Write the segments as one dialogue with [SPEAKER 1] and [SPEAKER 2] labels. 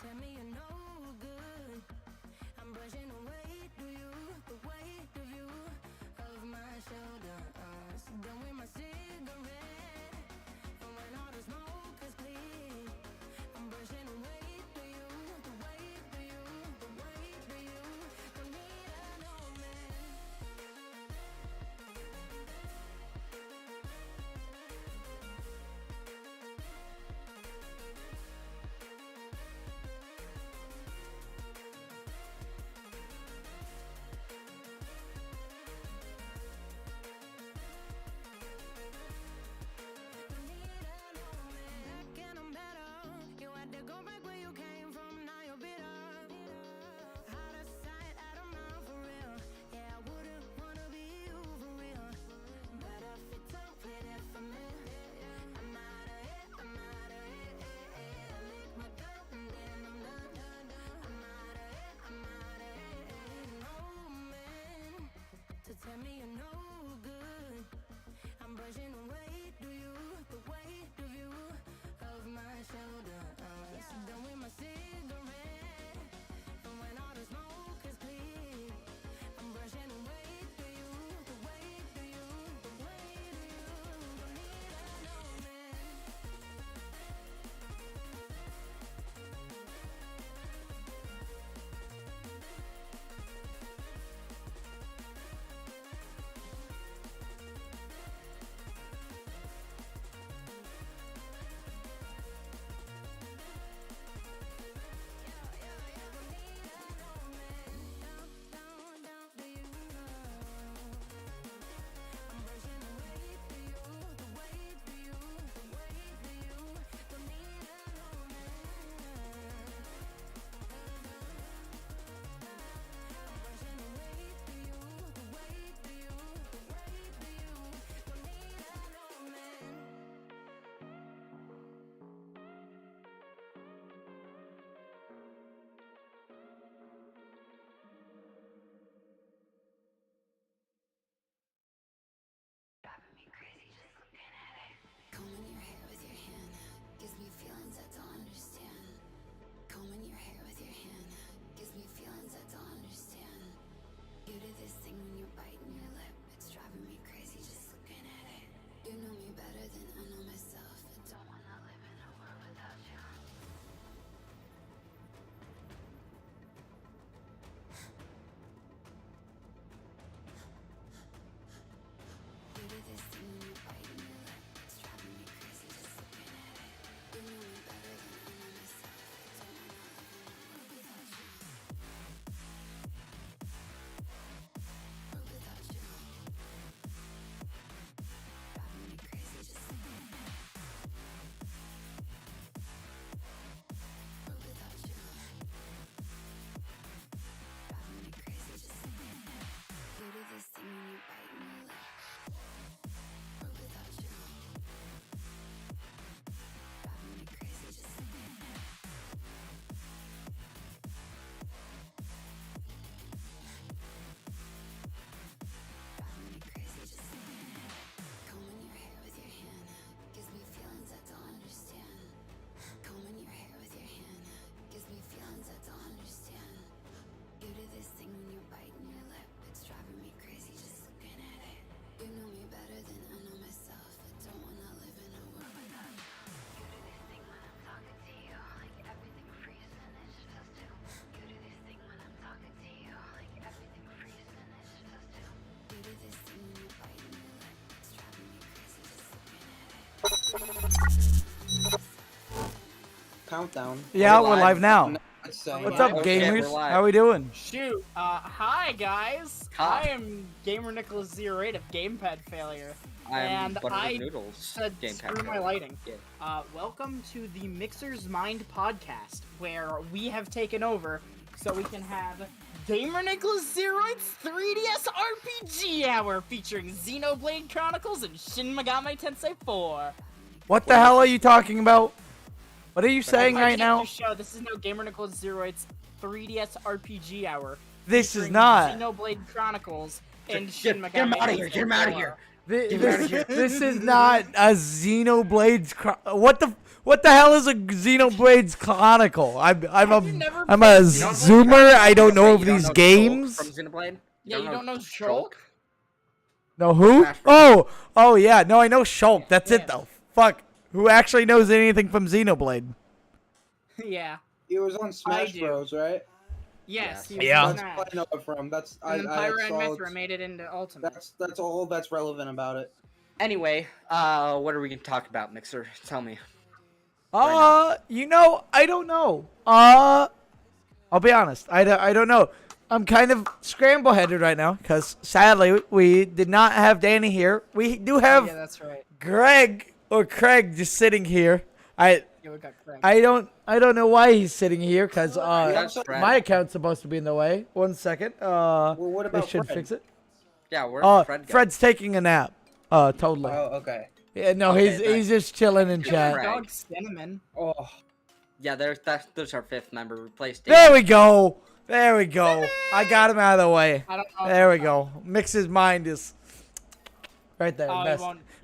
[SPEAKER 1] Tell me you're no good. I'm brushing away through you, the weight of you, of my shoulders. Done with my cigarette, and when all the smoke is clear, I'm brushing away through you, the weight of you, the weight of you. Don't need another man. Tell me you're no good. I'm brushing away through you, the weight of you, of my shoulders. Done with my cigarette, and when all the smoke is clear, I'm brushing away through you, the weight of you, the weight of you. Don't need another man.
[SPEAKER 2] Combing your hair with your hand gives me feelings I don't understand. Combing your hair with your hand gives me feelings I don't understand. You do this thing when you're biting your lip, it's driving me crazy just looking at it. You know me better than I know myself. I don't wanna live in a world without you. You do this thing when you're biting your lip, it's driving me crazy just looking at it. You know me better than I know myself. I don't wanna live in a world without you. World without you. Driving me crazy just looking at it. World without you. Driving me crazy just looking at it. You do this thing when you're biting your lip. World without you. Driving me crazy just looking at it. Driving me crazy just looking at it. Combing your hair with your hand gives me feelings I don't understand. Combing your hair with your hand gives me feelings I don't understand. You do this thing when you're biting your lip, it's driving me crazy just looking at it. You know me better than I know myself. I don't wanna live in a world without you. You do this thing when I'm talking to you, like everything freezes and it's just us two. You do this thing when I'm talking to you, like everything freezes and it's just us two. You do this thing when you're biting your lip, it's driving me crazy just looking at it.
[SPEAKER 3] Countdown.
[SPEAKER 4] Yeah, we're live now.
[SPEAKER 3] Let's say-
[SPEAKER 4] What's up,
[SPEAKER 5] Okay,
[SPEAKER 4] gamers?
[SPEAKER 5] we're live.
[SPEAKER 4] How we doing?
[SPEAKER 5] Shoot. Hi, guys.
[SPEAKER 3] Hi.
[SPEAKER 5] I am Gamer Nicholas 08 of Gamepad Failure.
[SPEAKER 3] I'm
[SPEAKER 5] and
[SPEAKER 3] Buttered
[SPEAKER 5] I
[SPEAKER 3] Noodles.
[SPEAKER 5] said,
[SPEAKER 3] Gamepad
[SPEAKER 5] screw my
[SPEAKER 3] Failure.
[SPEAKER 5] lighting.
[SPEAKER 3] Yeah.
[SPEAKER 5] Welcome to the Mixer's Mind podcast, where we have taken over so we can have Gamer Nicholas Zeroid's 3DS RPG Hour featuring Xenoblade Chronicles and Shin Megami Tensei 4.
[SPEAKER 4] What the hell are you talking about? What are you saying
[SPEAKER 5] If I
[SPEAKER 4] right
[SPEAKER 5] can't
[SPEAKER 4] now?
[SPEAKER 5] do show, this is no Gamer Nicholas Zeroid's 3DS RPG Hour.
[SPEAKER 4] This is
[SPEAKER 5] featuring
[SPEAKER 4] not.
[SPEAKER 5] Xenoblade Chronicles and
[SPEAKER 6] Get
[SPEAKER 5] Shin
[SPEAKER 6] him
[SPEAKER 5] Megami
[SPEAKER 6] out of here!
[SPEAKER 5] Tensei
[SPEAKER 6] Get him out of
[SPEAKER 5] 4.
[SPEAKER 6] here!
[SPEAKER 4] This is not a Xenoblades. What the hell is a Xenoblades Chronicle? I'm
[SPEAKER 5] Have you never
[SPEAKER 4] a
[SPEAKER 5] played
[SPEAKER 6] Xenoblade
[SPEAKER 4] zoomer. I don't know of
[SPEAKER 6] You don't
[SPEAKER 4] these
[SPEAKER 6] know Shulk
[SPEAKER 4] games.
[SPEAKER 6] from Xenoblade?
[SPEAKER 5] Yeah, you don't know Shulk?
[SPEAKER 4] No, who?
[SPEAKER 6] Smash Bros.
[SPEAKER 4] Oh yeah. No, I know Shulk. That's it
[SPEAKER 5] Yeah.
[SPEAKER 4] though. Fuck. Who actually knows anything from Xenoblade?
[SPEAKER 5] Yeah.
[SPEAKER 3] It was on Smash
[SPEAKER 5] do.
[SPEAKER 3] Bros, right?
[SPEAKER 5] Yes. He
[SPEAKER 6] Yeah.
[SPEAKER 5] was
[SPEAKER 4] Yeah.
[SPEAKER 5] in
[SPEAKER 3] That's
[SPEAKER 5] Smash.
[SPEAKER 3] what I know it from. That's
[SPEAKER 5] And then
[SPEAKER 3] I
[SPEAKER 5] Pyra and
[SPEAKER 3] saw
[SPEAKER 5] Mithra made it into Ultimate.
[SPEAKER 3] that's all that's relevant about it.
[SPEAKER 6] Anyway, what are we gonna talk about, Mixer? Tell me.
[SPEAKER 4] You know, I don't know. I'll be honest. I don't know. I'm kind of scramble-headed right now because sadly we did not have Danny here. We do have
[SPEAKER 5] Yeah, that's right.
[SPEAKER 4] Greg or Craig just sitting here.
[SPEAKER 5] Yeah, we got Craig.
[SPEAKER 4] I don't know why he's sitting here because
[SPEAKER 6] That's Fred.
[SPEAKER 4] my account's supposed to be in the way. 1 second.
[SPEAKER 3] Well, what
[SPEAKER 4] I
[SPEAKER 3] about
[SPEAKER 4] should
[SPEAKER 3] Fred?
[SPEAKER 4] fix it.
[SPEAKER 6] Yeah, where's Fred go?
[SPEAKER 4] Fred's taking a nap. Totally.
[SPEAKER 3] Oh, okay.
[SPEAKER 4] Yeah, no,
[SPEAKER 6] Okay,
[SPEAKER 4] he's
[SPEAKER 6] nice.
[SPEAKER 4] just chilling in
[SPEAKER 5] Our
[SPEAKER 4] chat.
[SPEAKER 6] Right.
[SPEAKER 5] dog Cinnamon.
[SPEAKER 3] Oh,
[SPEAKER 6] Yeah, there's our fifth member. Replaced
[SPEAKER 4] There we go. There we go. I got him out of the way.
[SPEAKER 5] I don't know.
[SPEAKER 4] There we go. Mix's mind is right there.
[SPEAKER 5] Oh,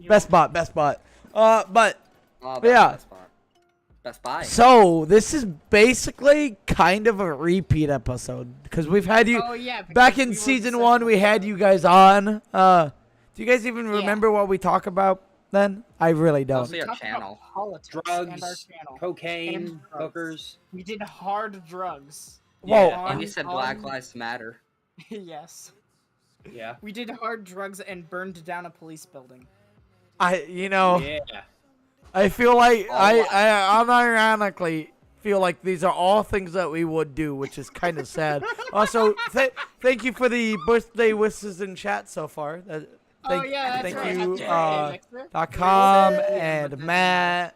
[SPEAKER 4] Best bot. But
[SPEAKER 6] Oh, that's
[SPEAKER 4] Yeah.
[SPEAKER 6] Best Buy. Best Buy.
[SPEAKER 4] so this is basically kind of a repeat episode because we've had you
[SPEAKER 5] Oh, yeah.
[SPEAKER 4] back
[SPEAKER 5] because
[SPEAKER 4] in
[SPEAKER 5] we were
[SPEAKER 4] season
[SPEAKER 5] the
[SPEAKER 4] 1. We had you guys on. Do you guys even
[SPEAKER 5] Yeah.
[SPEAKER 4] remember what we talk about then? I really don't.
[SPEAKER 6] Mostly our
[SPEAKER 5] talked about
[SPEAKER 6] channel.
[SPEAKER 5] politics and our
[SPEAKER 3] drugs,
[SPEAKER 5] channel.
[SPEAKER 3] cocaine,
[SPEAKER 5] And drugs.
[SPEAKER 3] hookers.
[SPEAKER 5] We did hard drugs.
[SPEAKER 4] Whoa.
[SPEAKER 6] Yeah, and you said Black Lives Matter.
[SPEAKER 5] Yes.
[SPEAKER 3] Yeah.
[SPEAKER 5] We did hard drugs and burned down a police building.
[SPEAKER 3] Yeah.
[SPEAKER 4] I feel like
[SPEAKER 6] Oh,
[SPEAKER 4] I unironically feel like these are all things that we would do, which is kind of sad. Also, thank you for the birthday wishes in chat so far. Thank
[SPEAKER 5] yeah, that's
[SPEAKER 4] thank
[SPEAKER 5] right.
[SPEAKER 4] you,
[SPEAKER 5] Happy birthday, Mixer.
[SPEAKER 4] .com and Matt.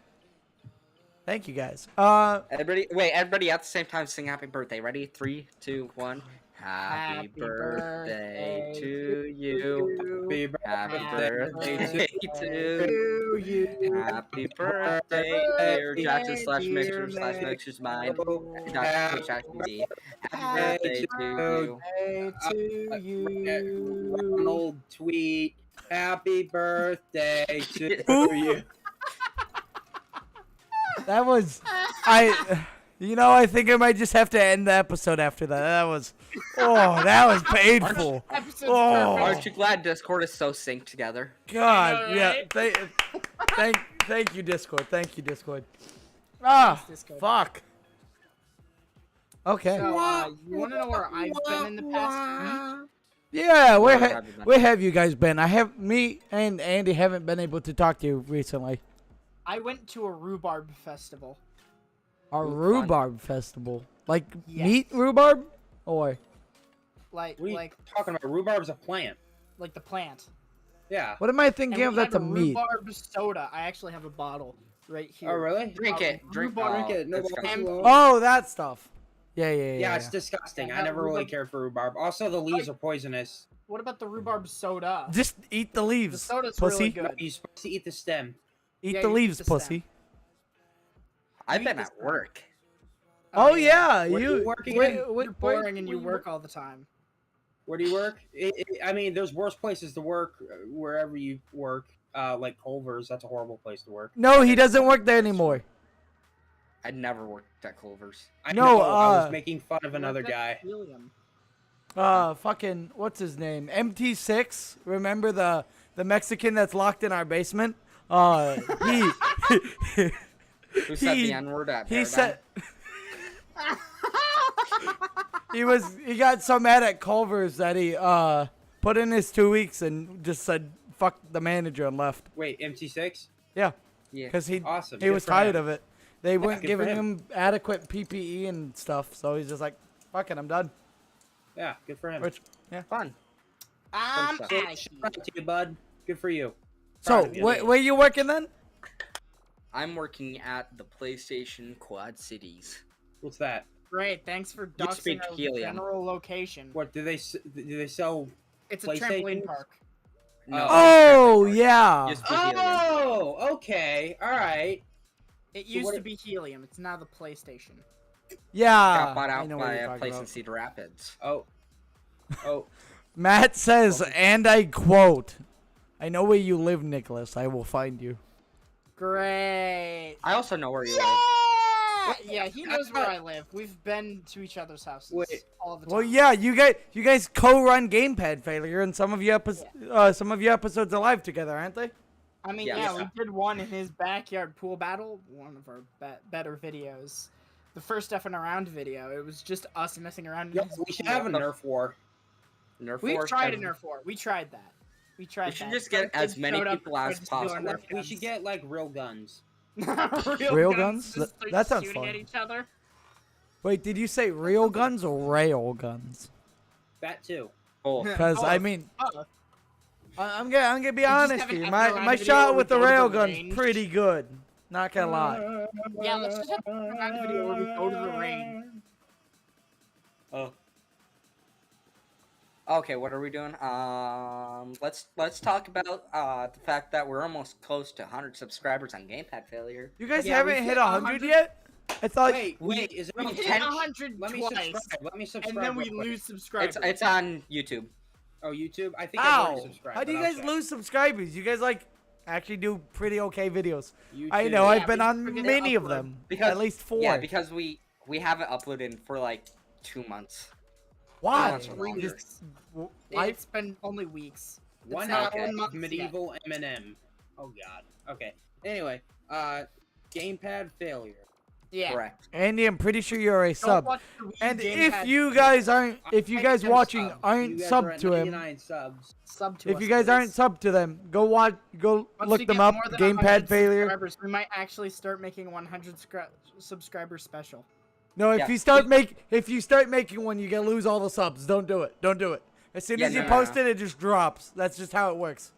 [SPEAKER 4] Thank you guys.
[SPEAKER 6] Everybody at the same time sing happy birthday. Ready? 3, 2, 1. Happy
[SPEAKER 5] Happy
[SPEAKER 6] birthday
[SPEAKER 5] birthday
[SPEAKER 6] to you. Happy birthday to
[SPEAKER 5] you.
[SPEAKER 6] Happy birthday, dear Jackson / Mixer's mind. Happy birthday to you.
[SPEAKER 5] To you.
[SPEAKER 3] Ronald tweet. Happy birthday to you.
[SPEAKER 4] That was I think I might just have to end the episode after that. That was painful.
[SPEAKER 5] Episode's
[SPEAKER 4] Oh.
[SPEAKER 5] perfect.
[SPEAKER 6] Aren't you glad Discord is so synced together?
[SPEAKER 4] God,
[SPEAKER 5] know,
[SPEAKER 4] yeah.
[SPEAKER 5] right?
[SPEAKER 4] Thank you, Discord. Thank you, Discord. Ah,
[SPEAKER 5] Discord.
[SPEAKER 4] fuck. Okay.
[SPEAKER 5] So, you want to know where I've been in the past week?
[SPEAKER 4] Yeah,
[SPEAKER 6] Where have you been?
[SPEAKER 4] where have you guys been? Me and Andy haven't been able to talk to you recently.
[SPEAKER 5] I went to a rhubarb festival.
[SPEAKER 4] A
[SPEAKER 6] Ooh, fun.
[SPEAKER 4] rhubarb festival, like
[SPEAKER 5] Yes.
[SPEAKER 4] meat rhubarb, or
[SPEAKER 5] Like,
[SPEAKER 3] What are you
[SPEAKER 5] like,
[SPEAKER 3] talking about? Rhubarb's a plant.
[SPEAKER 5] like the plant.
[SPEAKER 3] Yeah.
[SPEAKER 4] what am I thinking
[SPEAKER 5] And
[SPEAKER 4] of?
[SPEAKER 5] we
[SPEAKER 4] That's
[SPEAKER 5] had
[SPEAKER 4] a meat.
[SPEAKER 5] rhubarb soda. I actually have a bottle right here.
[SPEAKER 3] Oh, really?
[SPEAKER 6] Drink it. Drink
[SPEAKER 5] Rhubarb.
[SPEAKER 3] Drink it. No
[SPEAKER 6] that's
[SPEAKER 3] balls
[SPEAKER 6] fine.
[SPEAKER 3] alone.
[SPEAKER 4] Oh, that stuff. Yeah.
[SPEAKER 3] Yeah, it's disgusting. I never really cared for rhubarb. Also, the leaves are poisonous.
[SPEAKER 5] What about the rhubarb soda?
[SPEAKER 4] Just eat the
[SPEAKER 5] The
[SPEAKER 4] leaves,
[SPEAKER 5] soda's
[SPEAKER 4] pussy.
[SPEAKER 5] really good.
[SPEAKER 3] You're supposed to eat the stem.
[SPEAKER 4] Eat
[SPEAKER 5] Yeah,
[SPEAKER 4] the
[SPEAKER 5] you eat
[SPEAKER 4] leaves,
[SPEAKER 5] the stem.
[SPEAKER 4] pussy.
[SPEAKER 6] I've
[SPEAKER 5] You
[SPEAKER 6] been
[SPEAKER 5] eat
[SPEAKER 6] at
[SPEAKER 5] this
[SPEAKER 6] work.
[SPEAKER 4] Oh yeah,
[SPEAKER 3] Where do you
[SPEAKER 4] you
[SPEAKER 3] work
[SPEAKER 4] wait,
[SPEAKER 3] again?
[SPEAKER 4] wait,
[SPEAKER 5] You're boring and
[SPEAKER 4] wait,
[SPEAKER 5] you work all the time.
[SPEAKER 3] Where do you work? I mean, there's worse places to work wherever you work. Like Culver's, that's a horrible place to work.
[SPEAKER 4] No, he doesn't work there anymore.
[SPEAKER 6] I never worked at Culver's.
[SPEAKER 3] I
[SPEAKER 4] No,
[SPEAKER 3] know, I was
[SPEAKER 4] uh,
[SPEAKER 3] making fun of another
[SPEAKER 5] Work
[SPEAKER 3] guy.
[SPEAKER 5] at Helium.
[SPEAKER 4] Fucking what's his name? MT6. Remember the Mexican that's locked in our basement? He
[SPEAKER 6] Who said
[SPEAKER 4] He-
[SPEAKER 6] the N-word at
[SPEAKER 4] he
[SPEAKER 6] Paradigm?
[SPEAKER 4] said he got so mad at Culver's that he put in his 2 weeks and just said fuck the manager and left.
[SPEAKER 3] Wait, MT6?
[SPEAKER 4] Yeah,
[SPEAKER 6] Yeah.
[SPEAKER 4] because he
[SPEAKER 3] Awesome.
[SPEAKER 4] he
[SPEAKER 3] Good
[SPEAKER 4] was
[SPEAKER 3] for
[SPEAKER 4] tired
[SPEAKER 3] him.
[SPEAKER 4] of it. They weren't
[SPEAKER 3] good for
[SPEAKER 4] giving
[SPEAKER 3] him.
[SPEAKER 4] him adequate PPE and stuff, so he's just like, fuck it, I'm done.
[SPEAKER 3] Yeah, good for him.
[SPEAKER 4] Which yeah.
[SPEAKER 6] Fun.
[SPEAKER 5] I'm
[SPEAKER 6] So-
[SPEAKER 5] outta
[SPEAKER 3] So,
[SPEAKER 5] here.
[SPEAKER 3] shout out to you, bud. Good for you.
[SPEAKER 4] So
[SPEAKER 3] Proud of you.
[SPEAKER 4] where you working then?
[SPEAKER 6] I'm working at the PlayStation Quad Cities.
[SPEAKER 3] What's that?
[SPEAKER 5] Great, thanks for
[SPEAKER 6] You
[SPEAKER 5] doxing
[SPEAKER 6] speak
[SPEAKER 5] our
[SPEAKER 6] helium.
[SPEAKER 5] general location.
[SPEAKER 3] What do they sell?
[SPEAKER 5] It's a trampoline
[SPEAKER 3] PlayStations?
[SPEAKER 5] park.
[SPEAKER 6] No.
[SPEAKER 4] Oh
[SPEAKER 6] You
[SPEAKER 4] yeah.
[SPEAKER 6] speak helium.
[SPEAKER 3] Oh, okay, all right.
[SPEAKER 5] It
[SPEAKER 3] So
[SPEAKER 5] used
[SPEAKER 3] what
[SPEAKER 5] to
[SPEAKER 3] it-
[SPEAKER 5] be helium. It's now the PlayStation.
[SPEAKER 4] Yeah.
[SPEAKER 6] Got bought
[SPEAKER 4] I
[SPEAKER 6] out
[SPEAKER 4] know what
[SPEAKER 6] by
[SPEAKER 4] you're
[SPEAKER 6] a
[SPEAKER 4] talking
[SPEAKER 6] place in
[SPEAKER 4] about.
[SPEAKER 6] Cedar Rapids.
[SPEAKER 3] Oh,
[SPEAKER 4] Matt says, and I quote, "I know where you live, Nicholas. I will find you."
[SPEAKER 5] Great.
[SPEAKER 6] I also know where you live.
[SPEAKER 5] Yeah, he knows where I live. We've been to each other's houses
[SPEAKER 3] Wait.
[SPEAKER 5] all the time.
[SPEAKER 4] Well, yeah, you guys co-run Gamepad Failure, and some of your episodes are live together, aren't they?
[SPEAKER 5] I mean,
[SPEAKER 6] Yeah,
[SPEAKER 5] yeah,
[SPEAKER 6] yeah.
[SPEAKER 5] we did one in his backyard pool battle, one of our better videos. The first effing around video, it was just us messing around.
[SPEAKER 3] yo,
[SPEAKER 5] in his
[SPEAKER 3] we should
[SPEAKER 5] pool.
[SPEAKER 3] have a Nerf war.
[SPEAKER 6] Nerf
[SPEAKER 5] We've
[SPEAKER 6] Wars
[SPEAKER 5] tried a
[SPEAKER 6] has-
[SPEAKER 5] Nerf war. We tried that. We tried
[SPEAKER 6] We should
[SPEAKER 5] that.
[SPEAKER 6] just get
[SPEAKER 5] Some
[SPEAKER 6] as
[SPEAKER 5] kids
[SPEAKER 6] many
[SPEAKER 5] showed up
[SPEAKER 6] people
[SPEAKER 5] and
[SPEAKER 6] as
[SPEAKER 5] tried to steal our
[SPEAKER 6] possible.
[SPEAKER 5] Nerf
[SPEAKER 3] We
[SPEAKER 5] guns.
[SPEAKER 3] should get like real guns.
[SPEAKER 4] Real guns?
[SPEAKER 5] Just start
[SPEAKER 4] That sounds
[SPEAKER 5] shooting
[SPEAKER 4] fun.
[SPEAKER 5] at each other.
[SPEAKER 4] Wait, did you say real guns or rail guns?
[SPEAKER 3] That too.
[SPEAKER 6] Both.
[SPEAKER 4] Because I
[SPEAKER 5] Both.
[SPEAKER 4] mean,
[SPEAKER 5] Both.
[SPEAKER 4] I'm gonna be
[SPEAKER 5] just
[SPEAKER 4] honest
[SPEAKER 5] have an
[SPEAKER 4] here.
[SPEAKER 5] effing
[SPEAKER 4] My
[SPEAKER 5] around
[SPEAKER 4] my
[SPEAKER 5] video
[SPEAKER 4] shot
[SPEAKER 5] where
[SPEAKER 4] with
[SPEAKER 5] we
[SPEAKER 4] the
[SPEAKER 5] go to
[SPEAKER 4] rail
[SPEAKER 5] the
[SPEAKER 4] gun's
[SPEAKER 5] range.
[SPEAKER 4] pretty good. Not gonna lie.
[SPEAKER 5] Yeah, let's just have a around video where we go to the range.
[SPEAKER 6] Oh. Okay, what are we doing? Let's talk about the fact that we're almost close to 100 subscribers on Gamepad Failure.
[SPEAKER 4] You guys
[SPEAKER 5] Yeah,
[SPEAKER 4] haven't
[SPEAKER 5] we
[SPEAKER 4] hit
[SPEAKER 5] hit
[SPEAKER 4] 100
[SPEAKER 5] 100
[SPEAKER 4] yet? I thought.
[SPEAKER 3] Wait, is it
[SPEAKER 5] We
[SPEAKER 3] on
[SPEAKER 5] hit
[SPEAKER 6] Ten-
[SPEAKER 5] 100
[SPEAKER 3] Let me
[SPEAKER 5] twice,
[SPEAKER 3] subscribe. Let me subscribe.
[SPEAKER 5] and then we
[SPEAKER 3] real quick.
[SPEAKER 5] lose subscribers.
[SPEAKER 6] It's on YouTube.
[SPEAKER 3] Oh, YouTube. I think I've already
[SPEAKER 4] Ow!
[SPEAKER 3] subscribed.
[SPEAKER 4] How do you
[SPEAKER 3] but I'll
[SPEAKER 4] guys
[SPEAKER 3] check.
[SPEAKER 4] lose subscribers? You guys like actually do pretty okay videos. I
[SPEAKER 3] YouTube.
[SPEAKER 4] know.
[SPEAKER 5] Yeah,
[SPEAKER 4] I've been
[SPEAKER 5] we
[SPEAKER 4] on
[SPEAKER 5] forget to
[SPEAKER 4] many of
[SPEAKER 5] upload.
[SPEAKER 4] them.
[SPEAKER 6] Because-
[SPEAKER 4] At least 4.
[SPEAKER 6] Yeah, because we haven't uploaded for like 2 months.
[SPEAKER 4] Why?
[SPEAKER 6] months or longer.
[SPEAKER 4] Just- why?
[SPEAKER 5] It's been only weeks. It's
[SPEAKER 3] One
[SPEAKER 5] not
[SPEAKER 3] hour
[SPEAKER 5] 1
[SPEAKER 3] of
[SPEAKER 5] month yet.
[SPEAKER 3] medieval Eminem. Oh God. Okay. Anyway, Gamepad Failure.
[SPEAKER 5] Yeah.
[SPEAKER 6] Correct.
[SPEAKER 4] Andy, I'm pretty sure you're a
[SPEAKER 5] Don't
[SPEAKER 4] sub.
[SPEAKER 5] watch the Wii
[SPEAKER 4] And
[SPEAKER 5] Gamepad
[SPEAKER 4] if you guys aren't, if you
[SPEAKER 3] I
[SPEAKER 4] guys
[SPEAKER 3] am
[SPEAKER 4] watching
[SPEAKER 3] sub.
[SPEAKER 4] aren't
[SPEAKER 3] You guys are
[SPEAKER 4] sub
[SPEAKER 3] at
[SPEAKER 4] to him,
[SPEAKER 3] 99 subs.
[SPEAKER 5] sub to
[SPEAKER 4] if
[SPEAKER 5] us,
[SPEAKER 4] you guys
[SPEAKER 5] please.
[SPEAKER 4] aren't sub to them, go watch, go
[SPEAKER 5] Once
[SPEAKER 4] look
[SPEAKER 5] we
[SPEAKER 4] them
[SPEAKER 5] get
[SPEAKER 4] up.
[SPEAKER 5] more than
[SPEAKER 4] Gamepad
[SPEAKER 5] 100
[SPEAKER 4] Failure.
[SPEAKER 5] subscribers, we might actually start making 100 subscriber special.
[SPEAKER 4] No, if
[SPEAKER 6] Yeah.
[SPEAKER 4] you start making one, you're gonna lose all the subs. Don't do it. Don't do it. As soon
[SPEAKER 6] Yeah,
[SPEAKER 4] as you
[SPEAKER 6] no.
[SPEAKER 4] post it, it just drops. That's just how it works.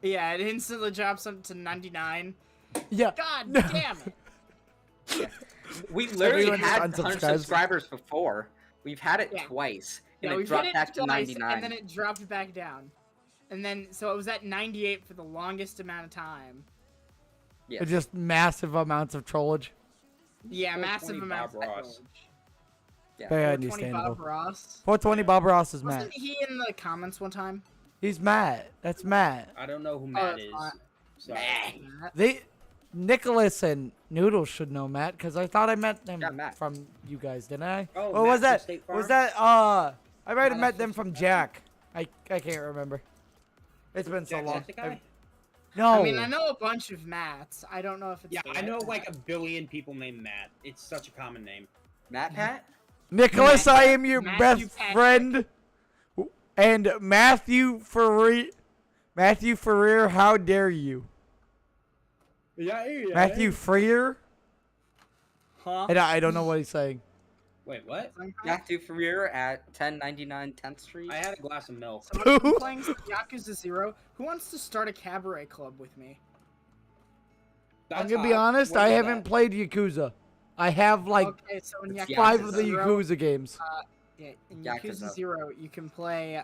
[SPEAKER 5] Yeah, it instantly drops up to 99.
[SPEAKER 4] Yeah.
[SPEAKER 5] God damn it.
[SPEAKER 6] We literally
[SPEAKER 4] Everyone just
[SPEAKER 6] had 100
[SPEAKER 4] unsubscribes.
[SPEAKER 6] subscribers before. We've had it
[SPEAKER 5] Yeah.
[SPEAKER 6] twice,
[SPEAKER 5] Yeah,
[SPEAKER 6] and it
[SPEAKER 5] we've
[SPEAKER 6] dropped
[SPEAKER 5] hit it
[SPEAKER 6] back to
[SPEAKER 5] twice,
[SPEAKER 6] 99.
[SPEAKER 5] and then it dropped back down. And then, so it was at 98 for the longest amount of time.
[SPEAKER 6] Yes.
[SPEAKER 4] Just massive amounts of trollage.
[SPEAKER 5] Yeah,
[SPEAKER 3] 420
[SPEAKER 5] massive amounts
[SPEAKER 3] Bob
[SPEAKER 5] of
[SPEAKER 3] Ross.
[SPEAKER 5] coverage.
[SPEAKER 6] Yeah.
[SPEAKER 4] Very
[SPEAKER 5] 420
[SPEAKER 4] understandable.
[SPEAKER 5] Bob Ross.
[SPEAKER 4] 420 Bob Ross is Matt.
[SPEAKER 5] Wasn't he in the comments one time?
[SPEAKER 4] He's Matt. That's Matt.
[SPEAKER 3] I don't know who Matt
[SPEAKER 5] it's
[SPEAKER 3] is.
[SPEAKER 5] not.
[SPEAKER 3] Sorry.
[SPEAKER 5] Matt.
[SPEAKER 4] Nicholas and Noodles should know Matt because I thought I met them
[SPEAKER 6] Yeah, Matt.
[SPEAKER 4] from you guys, didn't I?
[SPEAKER 3] Oh,
[SPEAKER 4] or
[SPEAKER 3] Matt
[SPEAKER 4] was
[SPEAKER 3] from
[SPEAKER 4] that?
[SPEAKER 3] State
[SPEAKER 4] Was
[SPEAKER 3] Farm?
[SPEAKER 4] that? I might have
[SPEAKER 3] No,
[SPEAKER 4] met
[SPEAKER 3] that's
[SPEAKER 4] them
[SPEAKER 3] just
[SPEAKER 4] from
[SPEAKER 3] Matt.
[SPEAKER 4] Jack. I can't remember. It's been so
[SPEAKER 3] Jack
[SPEAKER 4] long.
[SPEAKER 3] Jacksepticeye?
[SPEAKER 4] No.
[SPEAKER 5] I mean, I know a bunch of Matts. I don't know if it's
[SPEAKER 3] Yeah,
[SPEAKER 5] the
[SPEAKER 3] I
[SPEAKER 5] right
[SPEAKER 3] know
[SPEAKER 5] Matt.
[SPEAKER 3] like a billion people named Matt. It's such a common name.
[SPEAKER 6] Matt Pat?
[SPEAKER 4] Nicholas, I am your
[SPEAKER 5] Matthew
[SPEAKER 4] best
[SPEAKER 5] Patrick.
[SPEAKER 4] friend. And Matthew Ferrier, how dare you?
[SPEAKER 3] Yeah.
[SPEAKER 4] Matthew Freer?
[SPEAKER 5] Huh?
[SPEAKER 4] I don't know what he's saying.
[SPEAKER 3] Wait, what?
[SPEAKER 6] Matthew Ferrier at 1099 10th Street.
[SPEAKER 3] I had a glass of milk.
[SPEAKER 5] So I've been playing some Yakuza 0. Who wants to start a cabaret club with me?
[SPEAKER 4] I'm
[SPEAKER 3] That's
[SPEAKER 4] gonna be
[SPEAKER 3] hot.
[SPEAKER 4] honest,
[SPEAKER 3] What
[SPEAKER 4] I
[SPEAKER 3] is
[SPEAKER 4] haven't
[SPEAKER 3] that?
[SPEAKER 4] played Yakuza. I have like
[SPEAKER 5] Okay, so in
[SPEAKER 6] It's
[SPEAKER 5] Yakuza
[SPEAKER 4] 5 of the
[SPEAKER 5] 0,
[SPEAKER 4] Yakuza games.
[SPEAKER 5] Yeah, in
[SPEAKER 6] Yakuza.
[SPEAKER 5] Yakuza 0, you can play,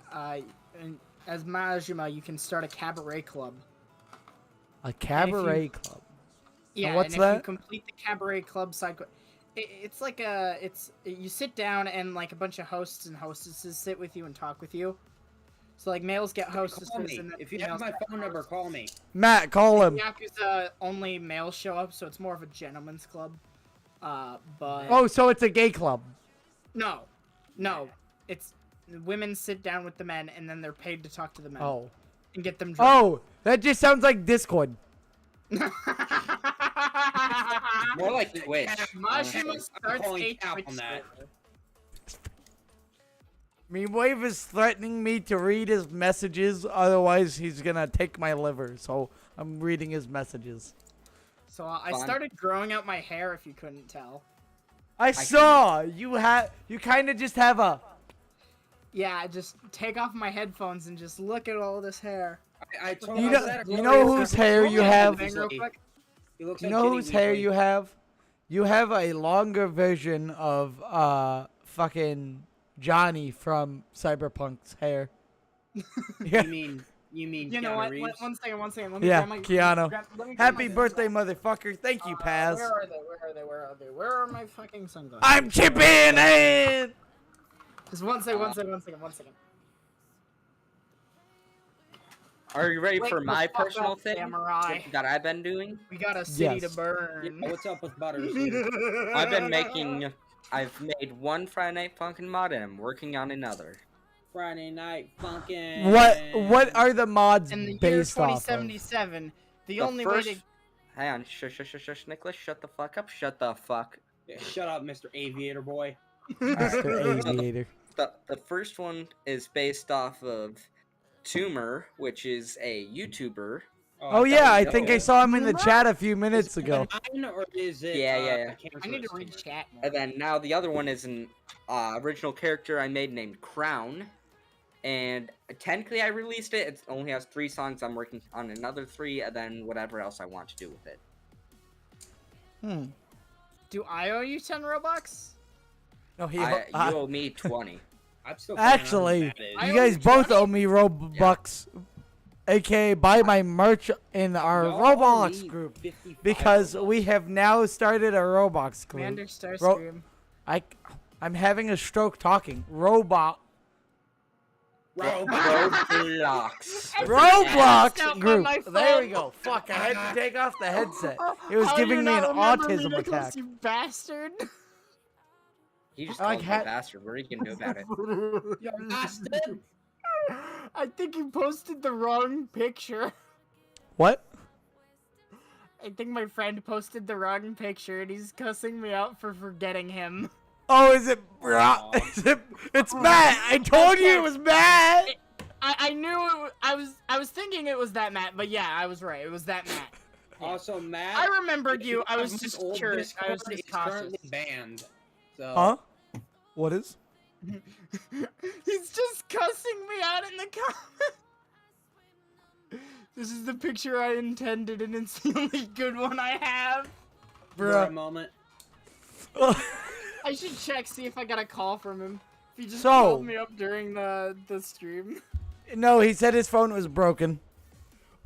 [SPEAKER 5] as Majima, you can start a cabaret club.
[SPEAKER 4] A cabaret club.
[SPEAKER 5] Yeah,
[SPEAKER 4] what's
[SPEAKER 5] and if you
[SPEAKER 4] that?
[SPEAKER 5] complete the cabaret club cycle, it's like you sit down and like a bunch of hosts and hostesses sit with you and talk with you. So like males get hostesses
[SPEAKER 3] Call me.
[SPEAKER 5] and then
[SPEAKER 3] If you
[SPEAKER 5] females
[SPEAKER 3] have my
[SPEAKER 5] get
[SPEAKER 3] phone number,
[SPEAKER 5] hosts.
[SPEAKER 3] call me.
[SPEAKER 4] Matt, call him.
[SPEAKER 5] Yakuza only males show up, so it's more of a gentleman's club. But
[SPEAKER 4] Oh, so it's a gay club.
[SPEAKER 5] no, it's women sit down with the men and then they're paid to talk to the men
[SPEAKER 4] Oh.
[SPEAKER 5] and get them drunk.
[SPEAKER 4] Oh, that just sounds like Discord.
[SPEAKER 6] More like Twitch.
[SPEAKER 5] Majima starts
[SPEAKER 3] calling
[SPEAKER 5] a
[SPEAKER 3] cap
[SPEAKER 5] Twitch
[SPEAKER 3] on that.
[SPEAKER 5] server.
[SPEAKER 4] Wave is threatening me to read his messages, otherwise he's gonna take my liver. So I'm reading his messages.
[SPEAKER 5] So I
[SPEAKER 6] Fun.
[SPEAKER 5] started growing out my hair, if you couldn't tell.
[SPEAKER 4] I saw you kind of just have a.
[SPEAKER 5] Yeah, I just take off my headphones and just look at all this hair.
[SPEAKER 3] I told
[SPEAKER 4] You
[SPEAKER 3] I
[SPEAKER 4] know-
[SPEAKER 3] said
[SPEAKER 4] you know whose hair you have?
[SPEAKER 5] Thing real quick.
[SPEAKER 3] He looks
[SPEAKER 4] You
[SPEAKER 3] like
[SPEAKER 4] know
[SPEAKER 3] Ginny
[SPEAKER 4] whose hair
[SPEAKER 3] Weasley.
[SPEAKER 4] you have? you have a longer version of fucking Johnny from Cyberpunk's hair. Yeah.
[SPEAKER 3] You mean
[SPEAKER 5] You know
[SPEAKER 3] Keanu
[SPEAKER 5] what?
[SPEAKER 3] Reeves?
[SPEAKER 5] One second. Let me
[SPEAKER 4] Yeah,
[SPEAKER 5] grab my,
[SPEAKER 4] Keanu.
[SPEAKER 5] let me grab
[SPEAKER 4] Happy
[SPEAKER 5] my
[SPEAKER 4] birthday,
[SPEAKER 5] sunglasses.
[SPEAKER 4] motherfucker. Thank you, Paz.
[SPEAKER 5] Where are they? Where are my fucking sunglasses?
[SPEAKER 4] I'm chipping in.
[SPEAKER 5] Just one second.
[SPEAKER 6] Are you ready
[SPEAKER 5] Wake
[SPEAKER 6] for
[SPEAKER 5] the
[SPEAKER 6] my
[SPEAKER 5] fuck
[SPEAKER 6] personal
[SPEAKER 5] up,
[SPEAKER 6] thing
[SPEAKER 5] samurai.
[SPEAKER 6] that I've been doing?
[SPEAKER 5] We got a city
[SPEAKER 4] Yes.
[SPEAKER 5] to burn.
[SPEAKER 3] What's up with Butters?
[SPEAKER 6] I've made one Friday Night Funkin' mod and I'm working on another.
[SPEAKER 3] Friday Night Funkin'.
[SPEAKER 4] What are the mods
[SPEAKER 5] In the year
[SPEAKER 4] based off of?
[SPEAKER 5] 2077, the
[SPEAKER 6] The
[SPEAKER 5] only
[SPEAKER 6] first...
[SPEAKER 5] way to
[SPEAKER 6] Hang on, shush, Nicholas, shut the fuck up, shut the fuck.
[SPEAKER 3] Shut up, Mr. Aviator Boy.
[SPEAKER 4] Mr. Aviator.
[SPEAKER 6] The first one is based off of Toomer, which is a YouTuber.
[SPEAKER 4] Oh yeah, I think I saw him in the chat a few minutes
[SPEAKER 3] Is it
[SPEAKER 4] ago.
[SPEAKER 3] a 9 or is it,
[SPEAKER 6] Yeah.
[SPEAKER 5] I need to read chat more.
[SPEAKER 6] And then now the other one is an original character I made named Crown. And technically I released it. It only has 3 songs. I'm working on another 3 and then whatever else I want to do with it.
[SPEAKER 5] Do I owe you 10 Robux?
[SPEAKER 4] No,
[SPEAKER 6] You owe me 20.
[SPEAKER 3] I'm still
[SPEAKER 4] actually,
[SPEAKER 3] that is.
[SPEAKER 5] I
[SPEAKER 4] you
[SPEAKER 5] owe
[SPEAKER 4] guys
[SPEAKER 5] you
[SPEAKER 4] both
[SPEAKER 5] 20?
[SPEAKER 4] owe me Robux, aka buy my merch in our
[SPEAKER 3] Y'all
[SPEAKER 4] Roblox
[SPEAKER 3] need
[SPEAKER 4] group
[SPEAKER 3] 55
[SPEAKER 4] because
[SPEAKER 3] Robux.
[SPEAKER 4] we have now started a Roblox group.
[SPEAKER 5] Commander Starscream.
[SPEAKER 4] I'm having a stroke talking. Roblox
[SPEAKER 5] Out on
[SPEAKER 4] group.
[SPEAKER 5] my
[SPEAKER 4] There we
[SPEAKER 5] phone.
[SPEAKER 4] go. Fuck, I had to take off the headset. It was
[SPEAKER 5] How do
[SPEAKER 4] giving
[SPEAKER 5] you
[SPEAKER 4] me an
[SPEAKER 5] not remember
[SPEAKER 4] autism
[SPEAKER 5] Nicholas,
[SPEAKER 4] attack.
[SPEAKER 5] You bastard.
[SPEAKER 6] He just
[SPEAKER 4] I like
[SPEAKER 6] called me a
[SPEAKER 4] hat-
[SPEAKER 6] bastard. What are you gonna do about it?
[SPEAKER 3] You bastard!
[SPEAKER 5] I think you posted the wrong picture.
[SPEAKER 4] What?
[SPEAKER 5] I think my friend posted the wrong picture and he's cussing me out for forgetting him.
[SPEAKER 4] Oh, is it? It's Matt. I told you it was Matt.
[SPEAKER 5] I knew it. I was thinking it was that Matt, but yeah, I was right. It was that Matt.
[SPEAKER 3] Also, Matt.
[SPEAKER 5] I remembered you. I was
[SPEAKER 3] my
[SPEAKER 5] just
[SPEAKER 3] old
[SPEAKER 5] curious. I was
[SPEAKER 3] Discord
[SPEAKER 5] just
[SPEAKER 3] is
[SPEAKER 5] cautious.
[SPEAKER 3] currently banned. So.
[SPEAKER 4] Huh? What is?
[SPEAKER 5] He's just cussing me out in the comments. This is the picture I intended, and it's the only good one I have.
[SPEAKER 3] For a
[SPEAKER 4] Bruh.
[SPEAKER 3] moment.
[SPEAKER 5] I should check, see if I got a call from him. If he just
[SPEAKER 4] So-
[SPEAKER 5] called me up during the stream.
[SPEAKER 4] No, he said his phone was broken.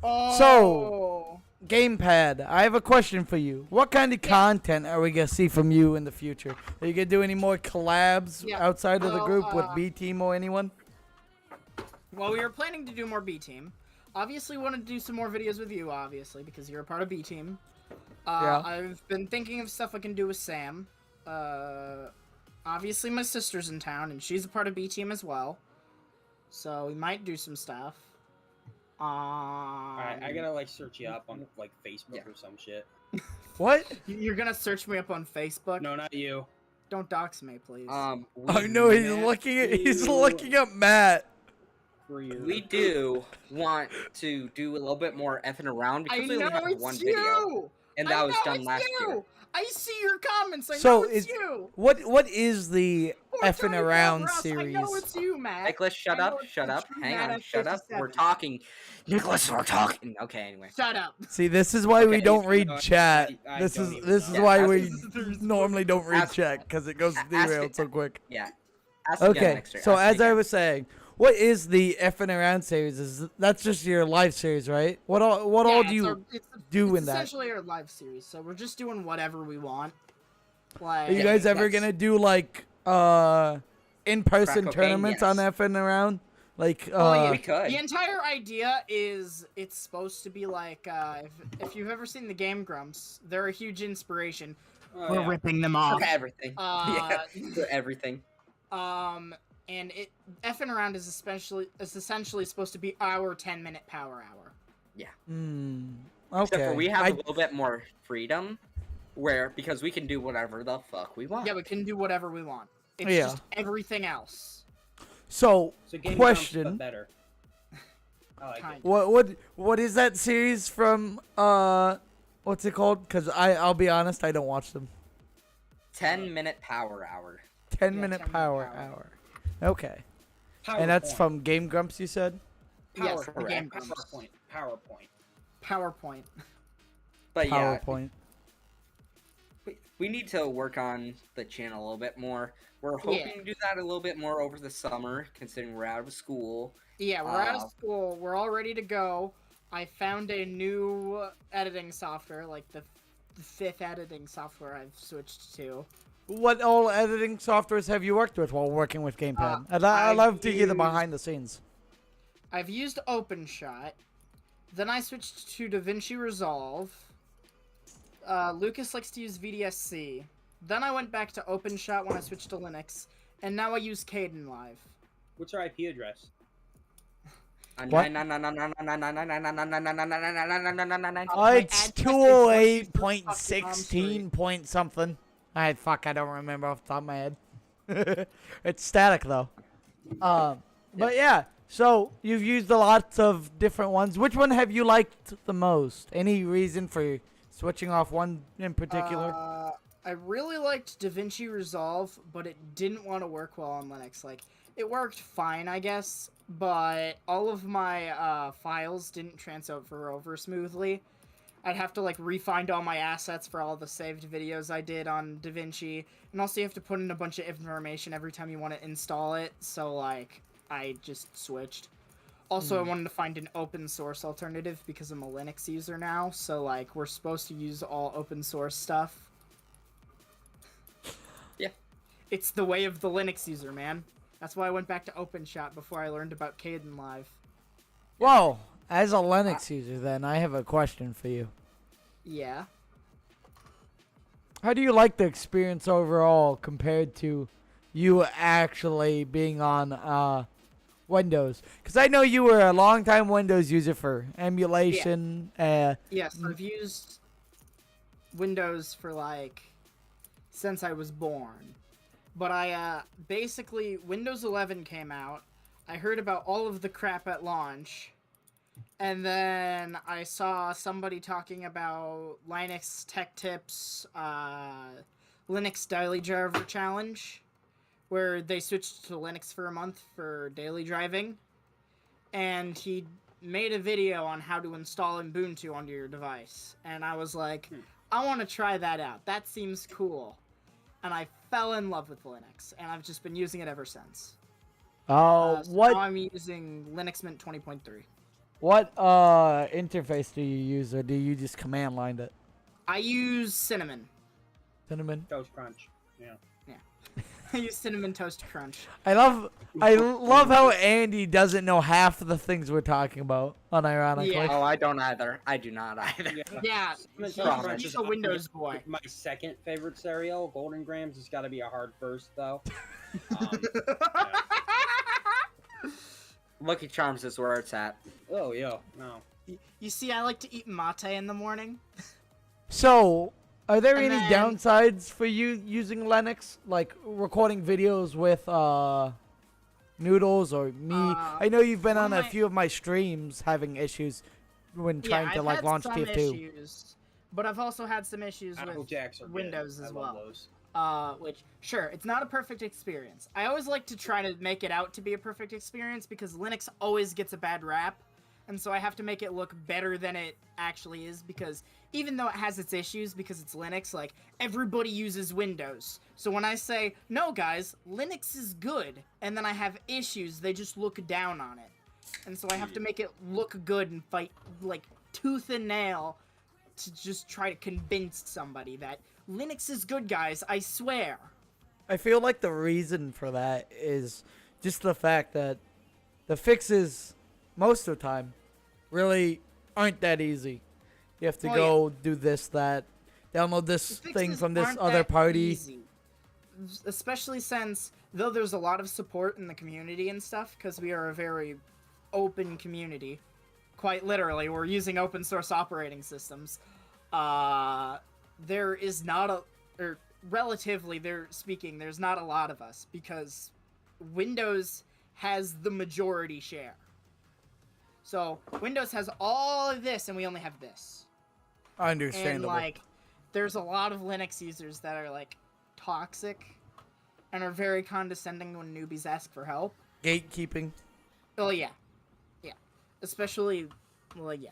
[SPEAKER 5] Oh.
[SPEAKER 4] Gamepad, I have a question for you. What kind of content are we gonna see from you in the future? Are you gonna do any more collabs
[SPEAKER 5] Yeah,
[SPEAKER 4] outside of the
[SPEAKER 5] well,
[SPEAKER 4] group with B Team or anyone?
[SPEAKER 5] Well, we were planning to do more B Team. Obviously, want to do some more videos with you, obviously, because you're a part of B Team.
[SPEAKER 4] Yeah.
[SPEAKER 5] I've been thinking of stuff I can do with Sam. Obviously, my sister's in town, and she's a part of B Team as well. So we might do some stuff.
[SPEAKER 3] Alright, I gotta like search you up on like Facebook or some shit.
[SPEAKER 4] What?
[SPEAKER 5] You're gonna search me up on Facebook?
[SPEAKER 3] No, not you.
[SPEAKER 5] Don't dox me, please.
[SPEAKER 4] Oh no, he's looking up Matt.
[SPEAKER 3] For you.
[SPEAKER 6] We do want to do a little bit more effing around
[SPEAKER 5] I
[SPEAKER 6] because we only
[SPEAKER 5] know
[SPEAKER 6] have
[SPEAKER 5] it's
[SPEAKER 6] one
[SPEAKER 5] you!
[SPEAKER 6] video, and that was done last year.
[SPEAKER 5] I see your comments. I
[SPEAKER 4] So
[SPEAKER 5] know it's
[SPEAKER 4] it's-
[SPEAKER 5] you.
[SPEAKER 4] What is the effing
[SPEAKER 5] Tony
[SPEAKER 4] around
[SPEAKER 5] Ross,
[SPEAKER 4] series?
[SPEAKER 5] I know it's you, Matt.
[SPEAKER 6] Nicholas, shut
[SPEAKER 5] I
[SPEAKER 6] up,
[SPEAKER 5] know it's
[SPEAKER 6] shut
[SPEAKER 5] the
[SPEAKER 6] up.
[SPEAKER 5] true
[SPEAKER 6] Hang
[SPEAKER 5] Matt
[SPEAKER 6] on,
[SPEAKER 5] at
[SPEAKER 6] shut up. We're
[SPEAKER 5] 57.
[SPEAKER 6] talking. Nicholas, we're talking. Okay, anyway.
[SPEAKER 5] Shut up.
[SPEAKER 4] See, this is why we
[SPEAKER 6] Okay,
[SPEAKER 4] don't read
[SPEAKER 3] no,
[SPEAKER 4] chat.
[SPEAKER 3] I
[SPEAKER 4] This
[SPEAKER 3] don't
[SPEAKER 4] is
[SPEAKER 3] even
[SPEAKER 4] this is
[SPEAKER 3] know.
[SPEAKER 4] why
[SPEAKER 6] Yeah,
[SPEAKER 4] we
[SPEAKER 5] ask-
[SPEAKER 4] normally don't read
[SPEAKER 6] ask-
[SPEAKER 4] chat because it goes
[SPEAKER 6] ask
[SPEAKER 4] derailed
[SPEAKER 6] it-
[SPEAKER 4] so quick.
[SPEAKER 6] Yeah. Ask again,
[SPEAKER 4] Okay,
[SPEAKER 6] Mixer,
[SPEAKER 4] so
[SPEAKER 6] ask
[SPEAKER 4] as I
[SPEAKER 6] again.
[SPEAKER 4] was saying, what is the effing around series? Is that's just your live series, right? What all
[SPEAKER 5] Yeah,
[SPEAKER 4] do
[SPEAKER 5] it's
[SPEAKER 4] you
[SPEAKER 5] our- it's
[SPEAKER 4] do
[SPEAKER 5] it's
[SPEAKER 4] in that?
[SPEAKER 5] essentially our live series, so we're just doing whatever we want. Like,
[SPEAKER 4] Are you guys ever
[SPEAKER 6] that's-
[SPEAKER 4] gonna do like in-person
[SPEAKER 6] Crack cocaine,
[SPEAKER 4] tournaments on
[SPEAKER 6] yes.
[SPEAKER 4] effing around? Like
[SPEAKER 5] Oh, yeah.
[SPEAKER 6] we could.
[SPEAKER 5] The entire idea is it's supposed to be like if you've ever seen the Game Grumps, they're a huge inspiration.
[SPEAKER 3] Oh,
[SPEAKER 5] We're
[SPEAKER 3] yeah.
[SPEAKER 5] ripping them off.
[SPEAKER 6] For everything.
[SPEAKER 5] Uh,
[SPEAKER 6] yeah, for everything.
[SPEAKER 5] And it effing around is essentially supposed to be our 10-minute power hour.
[SPEAKER 6] Except
[SPEAKER 4] okay.
[SPEAKER 6] for we have
[SPEAKER 4] I-
[SPEAKER 6] a little bit more freedom, because we can do whatever the fuck we want.
[SPEAKER 5] Yeah, we can do whatever we want. It's
[SPEAKER 4] Yeah.
[SPEAKER 5] just everything else.
[SPEAKER 4] so
[SPEAKER 3] So Game Grumps,
[SPEAKER 4] question.
[SPEAKER 3] but better. I like
[SPEAKER 5] Kind
[SPEAKER 3] it.
[SPEAKER 4] What is that series from? What's it called? Because I'll be honest, I don't watch them.
[SPEAKER 6] 10-minute power hour.
[SPEAKER 4] 10-minute
[SPEAKER 5] 10-minute
[SPEAKER 4] power
[SPEAKER 5] power.
[SPEAKER 4] hour. Okay. And that's
[SPEAKER 3] PowerPoint.
[SPEAKER 4] from Game Grumps, you said?
[SPEAKER 5] Yes, the
[SPEAKER 6] Correct.
[SPEAKER 5] Game Grumps.
[SPEAKER 3] PowerPoint.
[SPEAKER 5] PowerPoint.
[SPEAKER 6] But yeah,
[SPEAKER 4] PowerPoint.
[SPEAKER 6] we we need to work on the channel a little bit more. We're hoping to do that a little bit more over the summer, considering we're out of school.
[SPEAKER 5] Yeah, we're out of school. We're all ready to go. I found a new editing software, like the fifth editing software I've switched to.
[SPEAKER 4] What all editing softwares have you worked with while working with Gamepad? I'd love to hear the behind the scenes.
[SPEAKER 5] I've used OpenShot. Then I switched to DaVinci Resolve. Lucas likes to use VDSC. Then I went back to OpenShot when I switched to Linux. And now I use Caden Live.
[SPEAKER 3] What's our IP address?
[SPEAKER 4] What? It's 208.16 point something. I don't remember off the top of my head. It's static though. But yeah, so you've used a lot of different ones. Which one have you liked the most? Any reason for switching off one in particular?
[SPEAKER 5] I really liked DaVinci Resolve, but it didn't want to work well on Linux. Like, it worked fine, I guess, but all of my files didn't transfer over smoothly. I'd have to, like, refind all my assets for all the saved videos I did on DaVinci, and also you have to put in a bunch of information every time you want to install it, so, like, I just switched. Also, I wanted to find an open source alternative because I'm a Linux user now, so, like, we're supposed to use all open source stuff.
[SPEAKER 6] Yeah.
[SPEAKER 5] It's the way of the Linux user, man. That's why I went back to OpenShot before I learned about Caden Live.
[SPEAKER 4] Whoa, as a Linux user then, I have a question for you.
[SPEAKER 5] Yeah.
[SPEAKER 4] How do you like the experience overall compared to you actually being on Windows? Because I know you were a long-time Windows user for emulation.
[SPEAKER 5] Yes, I've used Windows for, like, since I was born. But basically, Windows 11 came out. I heard about all of the crap at launch. And then I saw somebody talking about Linux Tech Tips, Linux Daily Driver Challenge, where they switched to Linux for a month for daily driving. And he made a video on how to install Ubuntu onto your device. And I was like, I want to try that out. That seems cool. And I fell in love with Linux, and I've just been using it ever since.
[SPEAKER 4] Oh,
[SPEAKER 5] So
[SPEAKER 4] what?
[SPEAKER 5] now I'm using Linux Mint 20.3.
[SPEAKER 4] What interface do you use, or do you just command line it?
[SPEAKER 5] I use Cinnamon.
[SPEAKER 4] Cinnamon.
[SPEAKER 3] Toast Crunch. Yeah.
[SPEAKER 5] I use Cinnamon Toast Crunch.
[SPEAKER 4] I love how Andy doesn't know half of the things we're talking about. Unironically.
[SPEAKER 5] Yeah.
[SPEAKER 6] Oh, I don't either. I do not either.
[SPEAKER 5] Yeah,
[SPEAKER 3] Cinnamon
[SPEAKER 5] he's a Windows boy.
[SPEAKER 3] My second favorite cereal, Golden Grams, has got to be a hard first though.
[SPEAKER 6] Lucky Charms is where it's at.
[SPEAKER 3] Oh yeah, no.
[SPEAKER 5] You see, I like to eat mate in the morning.
[SPEAKER 4] So, are there
[SPEAKER 5] And
[SPEAKER 4] any
[SPEAKER 5] then-
[SPEAKER 4] downsides for you using Linux, like recording videos with Noodles or me? I know you've been
[SPEAKER 5] one
[SPEAKER 4] on
[SPEAKER 5] of
[SPEAKER 4] a
[SPEAKER 5] my-
[SPEAKER 4] few of my streams having issues when trying to
[SPEAKER 5] I've
[SPEAKER 4] like
[SPEAKER 5] had
[SPEAKER 4] launch
[SPEAKER 5] some
[SPEAKER 4] TF2.
[SPEAKER 5] issues, but I've also had some issues
[SPEAKER 3] Apple
[SPEAKER 5] with
[SPEAKER 3] Jacks are good.
[SPEAKER 5] Windows
[SPEAKER 3] I
[SPEAKER 5] as
[SPEAKER 3] love
[SPEAKER 5] well.
[SPEAKER 3] those.
[SPEAKER 5] Which, sure, it's not a perfect experience. I always like to try to make it out to be a perfect experience because Linux always gets a bad rap, and so I have to make it look better than it actually is because even though it has its issues because it's Linux, like, everybody uses Windows. So when I say, no guys, Linux is good, and then I have issues, they just look down on it. And so I have to make it look good and fight, like, tooth and nail to just try to convince somebody that Linux is good, guys, I swear.
[SPEAKER 4] I feel like the reason for that is just the fact that the fixes, most of the time, really aren't that easy. You have to go do this, that, download this
[SPEAKER 5] The
[SPEAKER 4] thing
[SPEAKER 5] fixes
[SPEAKER 4] from this
[SPEAKER 5] aren't
[SPEAKER 4] other
[SPEAKER 5] that
[SPEAKER 4] party.
[SPEAKER 5] easy. Especially since, though there's a lot of support in the community and stuff, because we are a very open community, quite literally, we're using open source operating systems, there is not a, or relatively, there's not a lot of us, because Windows has the majority share. So, Windows has all of this, and we only have this.
[SPEAKER 4] Understandable.
[SPEAKER 5] And, like, there's a lot of Linux users that are, like, toxic and are very condescending when newbies ask for help.
[SPEAKER 4] Gatekeeping.
[SPEAKER 5] Oh, yeah. Yeah. Especially, well, yeah.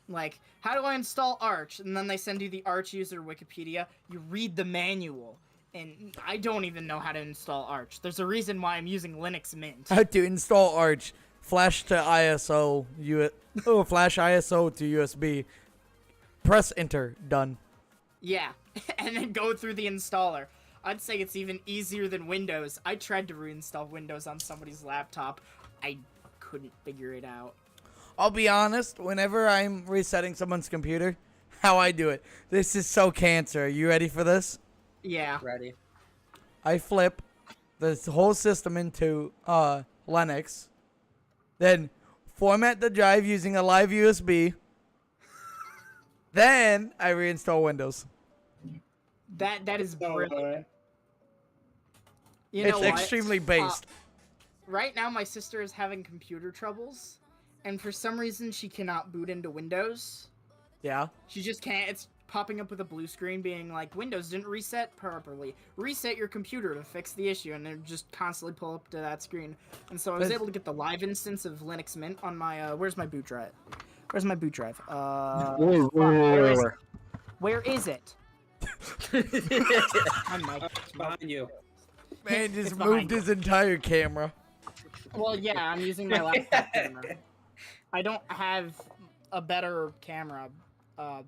[SPEAKER 5] Like, how do I install Arch? And then they send you the Arch user Wikipedia. You read the manual. And I don't even know how to install Arch. There's a reason why I'm using Linux Mint.
[SPEAKER 4] How to install Arch. Flash to ISO. Flash ISO to USB. Press enter. Done.
[SPEAKER 5] Yeah, and then go through the installer. I'd say it's even easier than Windows. I tried to reinstall Windows on somebody's laptop. I couldn't figure it out.
[SPEAKER 4] I'll be honest, whenever I'm resetting someone's computer, how I do it. This is so cancer. Are you ready for this?
[SPEAKER 5] Yeah.
[SPEAKER 6] Ready?
[SPEAKER 4] I flip this whole system into Linux, then format the drive using a live USB, then I reinstall Windows.
[SPEAKER 5] That is brilliant. You
[SPEAKER 4] It's
[SPEAKER 5] know what?
[SPEAKER 4] extremely based.
[SPEAKER 5] Right now, my sister is having computer troubles, and for some reason, she cannot boot into Windows.
[SPEAKER 4] Yeah.
[SPEAKER 5] She just can't. It's popping up with a blue screen being like, Windows didn't reset properly. Reset your computer to fix the issue, and it just constantly pull up to that screen. And so I was able to get the live instance of Linux Mint on my, where's my boot drive? Where's my boot drive? Where is it? I'm like,
[SPEAKER 3] It's behind you.
[SPEAKER 4] Man just
[SPEAKER 5] It's behind
[SPEAKER 4] moved his entire camera.
[SPEAKER 5] well, yeah, I'm using my laptop camera. I don't have a better camera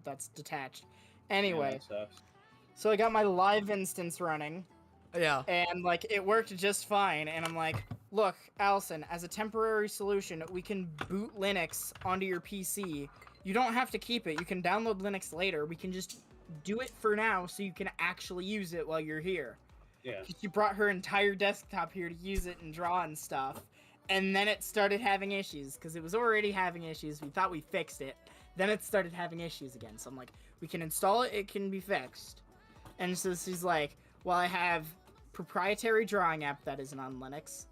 [SPEAKER 5] that's detached. Anyway,
[SPEAKER 3] Yeah, that sucks.
[SPEAKER 5] so I got my live instance running,
[SPEAKER 4] Yeah.
[SPEAKER 5] and like it worked just fine. And I'm like, look, Allison, as a temporary solution, we can boot Linux onto your PC. You don't have to keep it. You can download Linux later. We can just do it for now so you can actually use it while you're here.
[SPEAKER 3] Yeah.
[SPEAKER 5] She brought her entire desktop here to use it and draw and stuff. And then it started having issues because it was already having issues. We thought we fixed it. Then it started having issues again. So I'm like, we can install it. It can be fixed. And so she's like, well, I have proprietary drawing app that isn't on Linux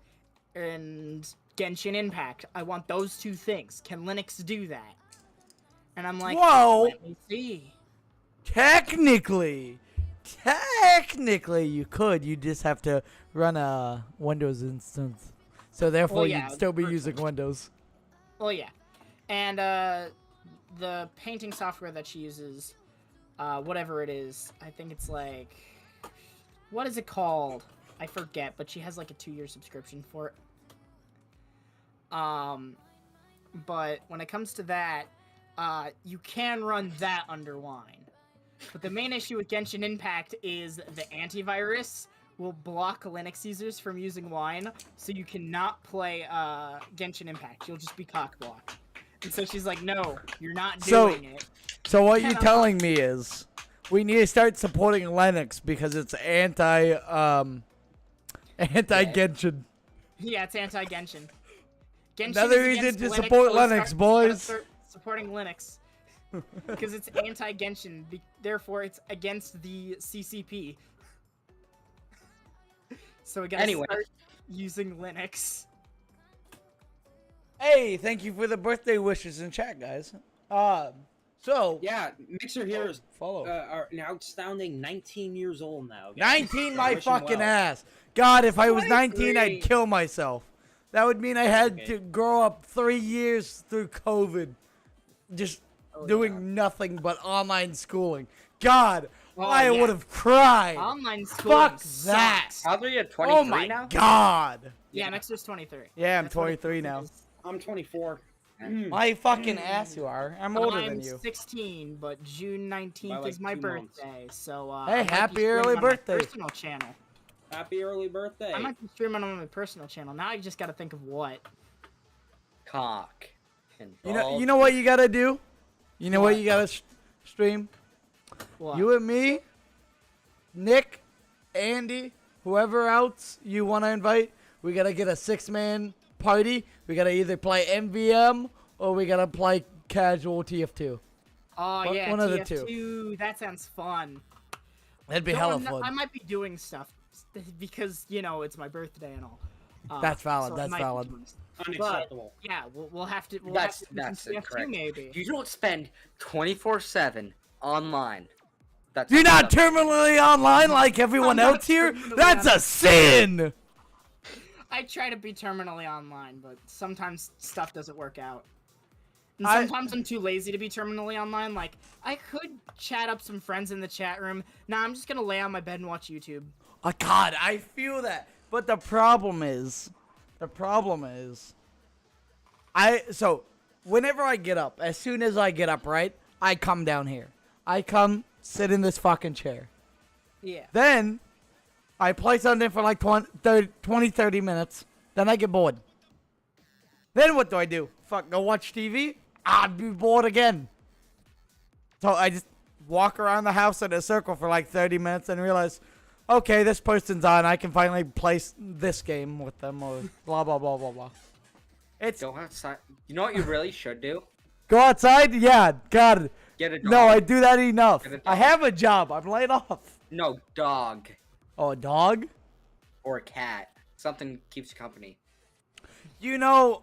[SPEAKER 5] and Genshin Impact. I want those two things. Can Linux do that? And I'm like,
[SPEAKER 4] Whoa.
[SPEAKER 5] let me see.
[SPEAKER 4] Technically, you could. You just have to run a Windows instance. So therefore,
[SPEAKER 5] Well, yeah,
[SPEAKER 4] you'd still be
[SPEAKER 5] personally.
[SPEAKER 4] using Windows.
[SPEAKER 5] Well, yeah. And the painting software that she uses, whatever it is, I think it's like, what is it called? I forget, but she has like a 2-year subscription for it. But when it comes to that, you can run that under Wine. But the main issue with Genshin Impact is the antivirus will block Linux users from using Wine, so you cannot play Genshin Impact. You'll just be cock-blocked. And so she's like, no, you're not doing it.
[SPEAKER 4] So what you're
[SPEAKER 5] And I'm
[SPEAKER 4] telling me is, we need to start supporting Linux because it's anti-Genshin.
[SPEAKER 5] Yeah, it's anti-Genshin. Genshin
[SPEAKER 4] Another
[SPEAKER 5] is
[SPEAKER 4] reason
[SPEAKER 5] against
[SPEAKER 4] to
[SPEAKER 5] Linux,
[SPEAKER 4] support
[SPEAKER 5] so let's
[SPEAKER 4] Linux,
[SPEAKER 5] start
[SPEAKER 4] boys.
[SPEAKER 5] Supporting Linux. Because it's anti-Genshin, therefore it's against the CCP. So we gotta start using Linux.
[SPEAKER 4] Hey, thank you for the birthday wishes in chat, guys. So
[SPEAKER 3] Yeah, Mixer here is
[SPEAKER 4] follow.
[SPEAKER 3] are an astounding 19 years old now. guys.
[SPEAKER 4] 19 my
[SPEAKER 3] Wish him
[SPEAKER 4] fucking
[SPEAKER 3] well.
[SPEAKER 4] ass. God, if I was 19,
[SPEAKER 5] 23.
[SPEAKER 4] I'd kill myself. That would mean I had
[SPEAKER 3] Okay.
[SPEAKER 4] to grow up 3 years through COVID. Just doing nothing but online schooling. God,
[SPEAKER 5] Oh,
[SPEAKER 4] I
[SPEAKER 5] yeah.
[SPEAKER 4] would have cried.
[SPEAKER 5] Online schooling
[SPEAKER 4] Fuck that.
[SPEAKER 5] sucks.
[SPEAKER 6] How old are you? 23
[SPEAKER 4] Oh my
[SPEAKER 6] now?
[SPEAKER 4] God.
[SPEAKER 5] Yeah, Mixer's 23.
[SPEAKER 4] Yeah, I'm
[SPEAKER 5] That's what it
[SPEAKER 4] 23 now.
[SPEAKER 5] is.
[SPEAKER 3] I'm 24.
[SPEAKER 4] My fucking ass you are. I'm older
[SPEAKER 5] I'm
[SPEAKER 4] than you.
[SPEAKER 5] 16, but June 19th
[SPEAKER 3] By, like,
[SPEAKER 5] is my
[SPEAKER 3] 2 months.
[SPEAKER 5] birthday, so
[SPEAKER 4] Hey,
[SPEAKER 5] I might be
[SPEAKER 4] happy
[SPEAKER 5] streaming
[SPEAKER 4] early
[SPEAKER 5] on my
[SPEAKER 4] birthday.
[SPEAKER 5] personal channel.
[SPEAKER 3] Happy early birthday.
[SPEAKER 5] I might be streaming on my personal channel. Now I just gotta think of what.
[SPEAKER 6] Cock. And
[SPEAKER 4] You know
[SPEAKER 6] balls.
[SPEAKER 4] what you gotta do? You know what you gotta stream?
[SPEAKER 5] What?
[SPEAKER 4] You and me, Nick, Andy, whoever else you want to invite, we gotta get a 6-man party. We gotta either play MVM or we gotta play casual TF2.
[SPEAKER 5] Oh
[SPEAKER 4] One-
[SPEAKER 5] yeah,
[SPEAKER 4] one of the
[SPEAKER 5] TF2. That sounds fun.
[SPEAKER 4] That'd be
[SPEAKER 5] Though
[SPEAKER 4] hella
[SPEAKER 5] I'm not-
[SPEAKER 4] fun.
[SPEAKER 5] I might be doing stuff because it's my birthday and all.
[SPEAKER 4] That's valid,
[SPEAKER 5] so I
[SPEAKER 4] that's
[SPEAKER 5] might be
[SPEAKER 4] valid.
[SPEAKER 5] doing stuff.
[SPEAKER 3] Unacceptable.
[SPEAKER 5] Yeah, we'll have to. We'll
[SPEAKER 6] That's
[SPEAKER 5] have to do some TF2
[SPEAKER 6] incorrect.
[SPEAKER 5] maybe.
[SPEAKER 6] You don't spend 24/7 online. That's
[SPEAKER 4] You're not
[SPEAKER 6] unacceptable.
[SPEAKER 4] terminally online like everyone
[SPEAKER 5] I'm not
[SPEAKER 4] else here?
[SPEAKER 5] terminally
[SPEAKER 4] That's a sin!
[SPEAKER 5] I try to be terminally online, but sometimes stuff doesn't work out. And sometimes I'm too lazy to be terminally online. Like, I could chat up some friends in the chat room. Nah, I'm just gonna lay on my bed and watch YouTube.
[SPEAKER 4] Oh, God, I feel that. But the problem is, so whenever I get up, as soon as I get up, right, I come down here. I come sit in this fucking chair.
[SPEAKER 5] Yeah.
[SPEAKER 4] Then I play something for like 20, 30 minutes. Then I get bored. Then what do? Fuck, go watch TV? I'd be bored again. So I just walk around the house in a circle for like 30 minutes and realize, okay, this person's on. I can finally play this game with them or blah, blah, blah, blah, blah.
[SPEAKER 6] Go outside. You know what you really should do?
[SPEAKER 4] Go outside? Yeah, God.
[SPEAKER 6] Get a dog.
[SPEAKER 4] No, I do that enough.
[SPEAKER 6] Get a dog.
[SPEAKER 4] I have a job. I'm laid off.
[SPEAKER 6] No, dog.
[SPEAKER 4] Oh, a dog?
[SPEAKER 6] Or a cat. Something keeps you company.
[SPEAKER 4] You know,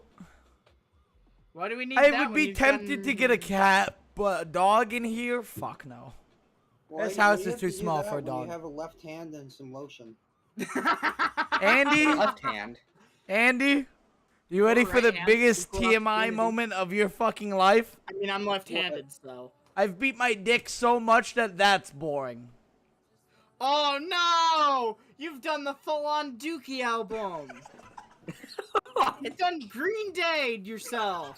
[SPEAKER 5] Why do we need
[SPEAKER 4] I
[SPEAKER 5] that
[SPEAKER 4] would
[SPEAKER 5] when
[SPEAKER 4] be
[SPEAKER 5] you've
[SPEAKER 4] tempted to
[SPEAKER 5] gotten-
[SPEAKER 4] get a cat, but a dog in here? Fuck no. This house is too small for a dog.
[SPEAKER 3] You have a left hand and some lotion.
[SPEAKER 4] Andy?
[SPEAKER 6] Left hand.
[SPEAKER 4] Andy? You ready for the
[SPEAKER 5] Right hand,
[SPEAKER 4] biggest
[SPEAKER 5] equal
[SPEAKER 4] TMI
[SPEAKER 5] opportunity.
[SPEAKER 4] moment of your fucking life?
[SPEAKER 5] I mean, I'm left-handed, so.
[SPEAKER 4] I've beat my dick so much that that's boring.
[SPEAKER 5] Oh no! You've done the full-on Dookie album. You've done Green Day yourself.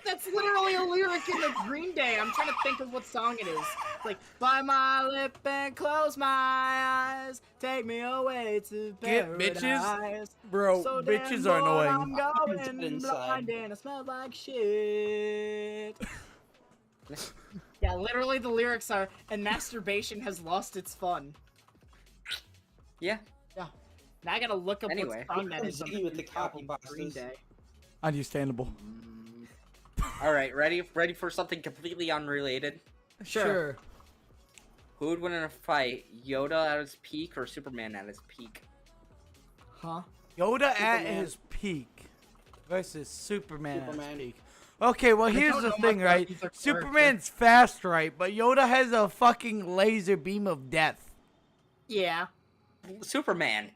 [SPEAKER 5] That's literally a lyric in the Green Day. I'm trying to think of what song it is. It's like, bite my lip and close my eyes, take me away to
[SPEAKER 4] Get
[SPEAKER 5] paradise.
[SPEAKER 4] bitches? Bro,
[SPEAKER 5] So damn
[SPEAKER 4] bitches are
[SPEAKER 5] bored,
[SPEAKER 4] annoying.
[SPEAKER 5] I'm
[SPEAKER 3] Dead
[SPEAKER 5] going
[SPEAKER 3] inside.
[SPEAKER 5] blind and I smell like shit. Yeah, literally the lyrics are, and masturbation has lost its fun.
[SPEAKER 6] Yeah.
[SPEAKER 5] Yeah. Now I gotta look up
[SPEAKER 6] Anyway.
[SPEAKER 5] what song that is. on
[SPEAKER 3] See with the
[SPEAKER 5] Green album,
[SPEAKER 3] copy
[SPEAKER 5] Green
[SPEAKER 3] busters.
[SPEAKER 5] Day.
[SPEAKER 4] Understandable.
[SPEAKER 6] All right, ready for something completely unrelated?
[SPEAKER 5] Sure.
[SPEAKER 6] Who would win in a fight, Yoda at his peak or Superman at his peak?
[SPEAKER 5] Huh?
[SPEAKER 4] Yoda at
[SPEAKER 3] Superman.
[SPEAKER 4] his peak versus Superman at
[SPEAKER 3] Superman.
[SPEAKER 4] his peak. Okay, well here's
[SPEAKER 5] don't
[SPEAKER 4] the
[SPEAKER 5] know
[SPEAKER 4] thing,
[SPEAKER 5] much
[SPEAKER 4] right?
[SPEAKER 5] about either character.
[SPEAKER 4] Superman's fast, right? But Yoda has a fucking laser beam of death.
[SPEAKER 5] Yeah.
[SPEAKER 6] Superman.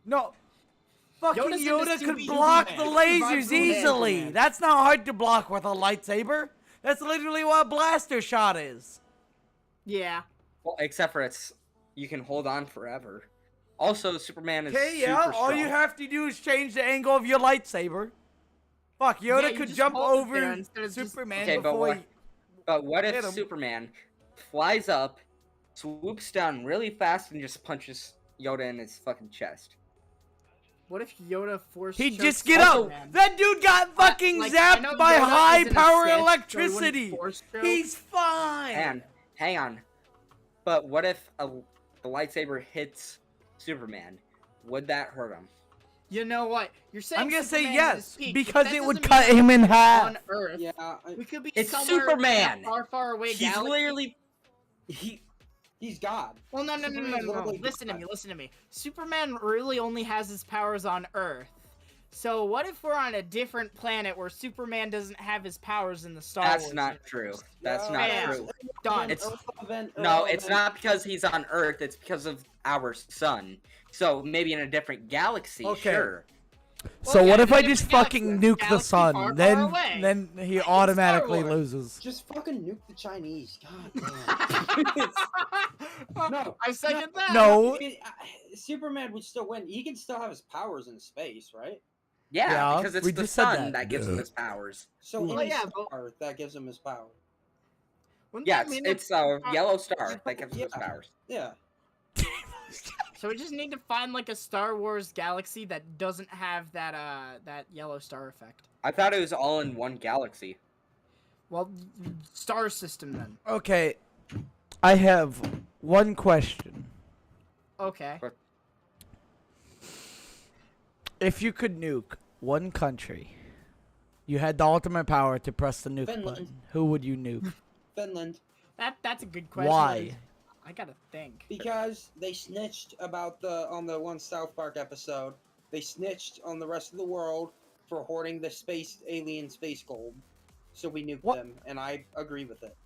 [SPEAKER 4] No. Fucking
[SPEAKER 5] Yoda's in the
[SPEAKER 4] Yoda could
[SPEAKER 5] Scooby-Doo
[SPEAKER 4] block
[SPEAKER 5] man.
[SPEAKER 4] the
[SPEAKER 5] He
[SPEAKER 4] lasers
[SPEAKER 5] survives the
[SPEAKER 4] easily.
[SPEAKER 3] Superman.
[SPEAKER 4] That's not hard to block with a lightsaber. That's literally what a blaster shot is.
[SPEAKER 5] Yeah.
[SPEAKER 6] Well, except for you can hold on forever. Also, Superman is
[SPEAKER 4] Okay,
[SPEAKER 6] super
[SPEAKER 4] yeah,
[SPEAKER 6] strong.
[SPEAKER 4] all you have to do is change the angle of your lightsaber. Fuck,
[SPEAKER 5] Yeah,
[SPEAKER 4] Yoda
[SPEAKER 5] you
[SPEAKER 4] could
[SPEAKER 5] just
[SPEAKER 4] jump
[SPEAKER 5] hold it
[SPEAKER 4] over
[SPEAKER 5] there instead of just-
[SPEAKER 4] Superman
[SPEAKER 6] Okay, but
[SPEAKER 4] before
[SPEAKER 6] what?
[SPEAKER 4] he...
[SPEAKER 6] But what if
[SPEAKER 4] Hit him.
[SPEAKER 6] Superman flies up, swoops down really fast, and just punches Yoda in his fucking chest?
[SPEAKER 5] What if Yoda forced
[SPEAKER 4] He'd
[SPEAKER 5] chokes
[SPEAKER 4] just get up.
[SPEAKER 5] Superman?
[SPEAKER 4] That dude got fucking
[SPEAKER 5] Like, I know
[SPEAKER 4] zapped by
[SPEAKER 5] Yoda
[SPEAKER 4] high
[SPEAKER 5] is in a
[SPEAKER 4] power
[SPEAKER 5] Sith, so he wouldn't
[SPEAKER 4] electricity.
[SPEAKER 5] force choke.
[SPEAKER 4] He's fine.
[SPEAKER 6] And hang on. But what if the lightsaber hits Superman? Would that hurt him?
[SPEAKER 5] You know what? You're saying
[SPEAKER 4] I'm gonna say
[SPEAKER 5] Superman
[SPEAKER 4] yes,
[SPEAKER 5] is peak,
[SPEAKER 4] because
[SPEAKER 5] but that
[SPEAKER 4] it would
[SPEAKER 5] doesn't
[SPEAKER 4] cut
[SPEAKER 5] mean
[SPEAKER 4] him in half.
[SPEAKER 5] on Earth.
[SPEAKER 3] Yeah,
[SPEAKER 5] We could be
[SPEAKER 6] It's
[SPEAKER 5] somewhere
[SPEAKER 6] Superman.
[SPEAKER 5] in a far, far away
[SPEAKER 6] He's
[SPEAKER 5] galaxy.
[SPEAKER 6] literally.
[SPEAKER 3] he's God.
[SPEAKER 5] Well, no.
[SPEAKER 3] Superman's literally
[SPEAKER 5] Listen to
[SPEAKER 3] God.
[SPEAKER 5] me. Listen to me. Superman really only has his powers on Earth. So what if we're on a different planet where Superman doesn't have his powers in the Star Wars?
[SPEAKER 6] That's not true. That's
[SPEAKER 3] Yeah,
[SPEAKER 6] not
[SPEAKER 5] yeah.
[SPEAKER 6] true.
[SPEAKER 5] Done.
[SPEAKER 6] It's-
[SPEAKER 3] Irrelevant,
[SPEAKER 6] No, it's
[SPEAKER 3] irrelevant.
[SPEAKER 6] not because he's on Earth. It's because of our sun. So maybe in a different galaxy,
[SPEAKER 4] Okay.
[SPEAKER 6] sure.
[SPEAKER 4] So
[SPEAKER 5] Well, yeah,
[SPEAKER 4] what if
[SPEAKER 5] in a
[SPEAKER 4] I
[SPEAKER 5] different
[SPEAKER 4] just
[SPEAKER 5] galaxy,
[SPEAKER 4] fucking
[SPEAKER 5] a
[SPEAKER 4] nuke the
[SPEAKER 5] galaxy
[SPEAKER 4] sun?
[SPEAKER 5] far, far
[SPEAKER 4] Then
[SPEAKER 5] away.
[SPEAKER 4] he
[SPEAKER 5] Like in
[SPEAKER 4] automatically
[SPEAKER 5] Star Wars.
[SPEAKER 4] loses.
[SPEAKER 3] Just fucking nuke the Chinese. God damn. No,
[SPEAKER 5] I second that.
[SPEAKER 4] No.
[SPEAKER 3] Superman would still win. He can still have his powers in space, right?
[SPEAKER 6] Yeah,
[SPEAKER 4] Yeah,
[SPEAKER 6] because it's
[SPEAKER 4] we
[SPEAKER 6] the
[SPEAKER 4] just said
[SPEAKER 6] sun
[SPEAKER 4] that.
[SPEAKER 6] that gives him his powers.
[SPEAKER 3] So
[SPEAKER 4] Well,
[SPEAKER 3] any
[SPEAKER 5] yeah, but-
[SPEAKER 3] star that gives him his power.
[SPEAKER 5] Wouldn't
[SPEAKER 6] Yeah,
[SPEAKER 5] that mean
[SPEAKER 6] it's a
[SPEAKER 5] that-
[SPEAKER 6] yellow star that gives him his
[SPEAKER 3] Yeah.
[SPEAKER 6] powers.
[SPEAKER 3] Yeah.
[SPEAKER 5] So we just need to find like a Star Wars galaxy that doesn't have that that yellow star effect.
[SPEAKER 6] I thought it was all in one galaxy.
[SPEAKER 5] Well, star system then.
[SPEAKER 4] Okay, I have one question.
[SPEAKER 5] Okay.
[SPEAKER 4] If you could nuke one country, you had the ultimate power to press the nuke
[SPEAKER 3] Finland.
[SPEAKER 4] button, who would you nuke?
[SPEAKER 3] Finland.
[SPEAKER 5] That's a good question.
[SPEAKER 4] Why?
[SPEAKER 5] I gotta think.
[SPEAKER 3] Because they snitched about on the one South Park episode. They snitched on the rest of the world for hoarding the alien space gold. So we nuked
[SPEAKER 4] What?
[SPEAKER 3] them, and I agree with it.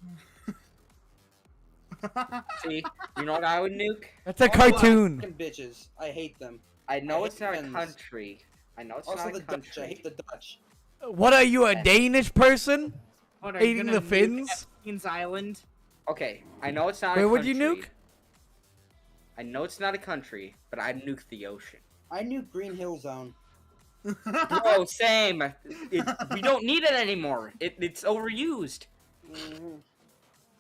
[SPEAKER 6] See, you know what I would nuke?
[SPEAKER 4] That's a
[SPEAKER 3] Also,
[SPEAKER 4] cartoon.
[SPEAKER 3] fucking bitches. I hate them.
[SPEAKER 6] I know
[SPEAKER 3] I
[SPEAKER 6] it's
[SPEAKER 3] hate
[SPEAKER 6] not a
[SPEAKER 3] Finns.
[SPEAKER 6] country. I know it's
[SPEAKER 3] Also
[SPEAKER 6] not
[SPEAKER 3] the
[SPEAKER 6] a
[SPEAKER 3] Dutch. I
[SPEAKER 6] country.
[SPEAKER 3] hate the Dutch.
[SPEAKER 4] What are you, a Danish person?
[SPEAKER 5] What, are you
[SPEAKER 4] Hating
[SPEAKER 5] gonna
[SPEAKER 4] the
[SPEAKER 5] nuke
[SPEAKER 4] Finns?
[SPEAKER 5] Epstein's Island?
[SPEAKER 6] Okay, I know it's not
[SPEAKER 4] Where
[SPEAKER 6] a
[SPEAKER 4] would
[SPEAKER 6] country.
[SPEAKER 4] you nuke?
[SPEAKER 6] I know it's not a country, but I'd nuke the ocean.
[SPEAKER 3] I knew Green Hill Zone.
[SPEAKER 6] Bro, same. We don't need it anymore. It's overused.
[SPEAKER 3] Mhm.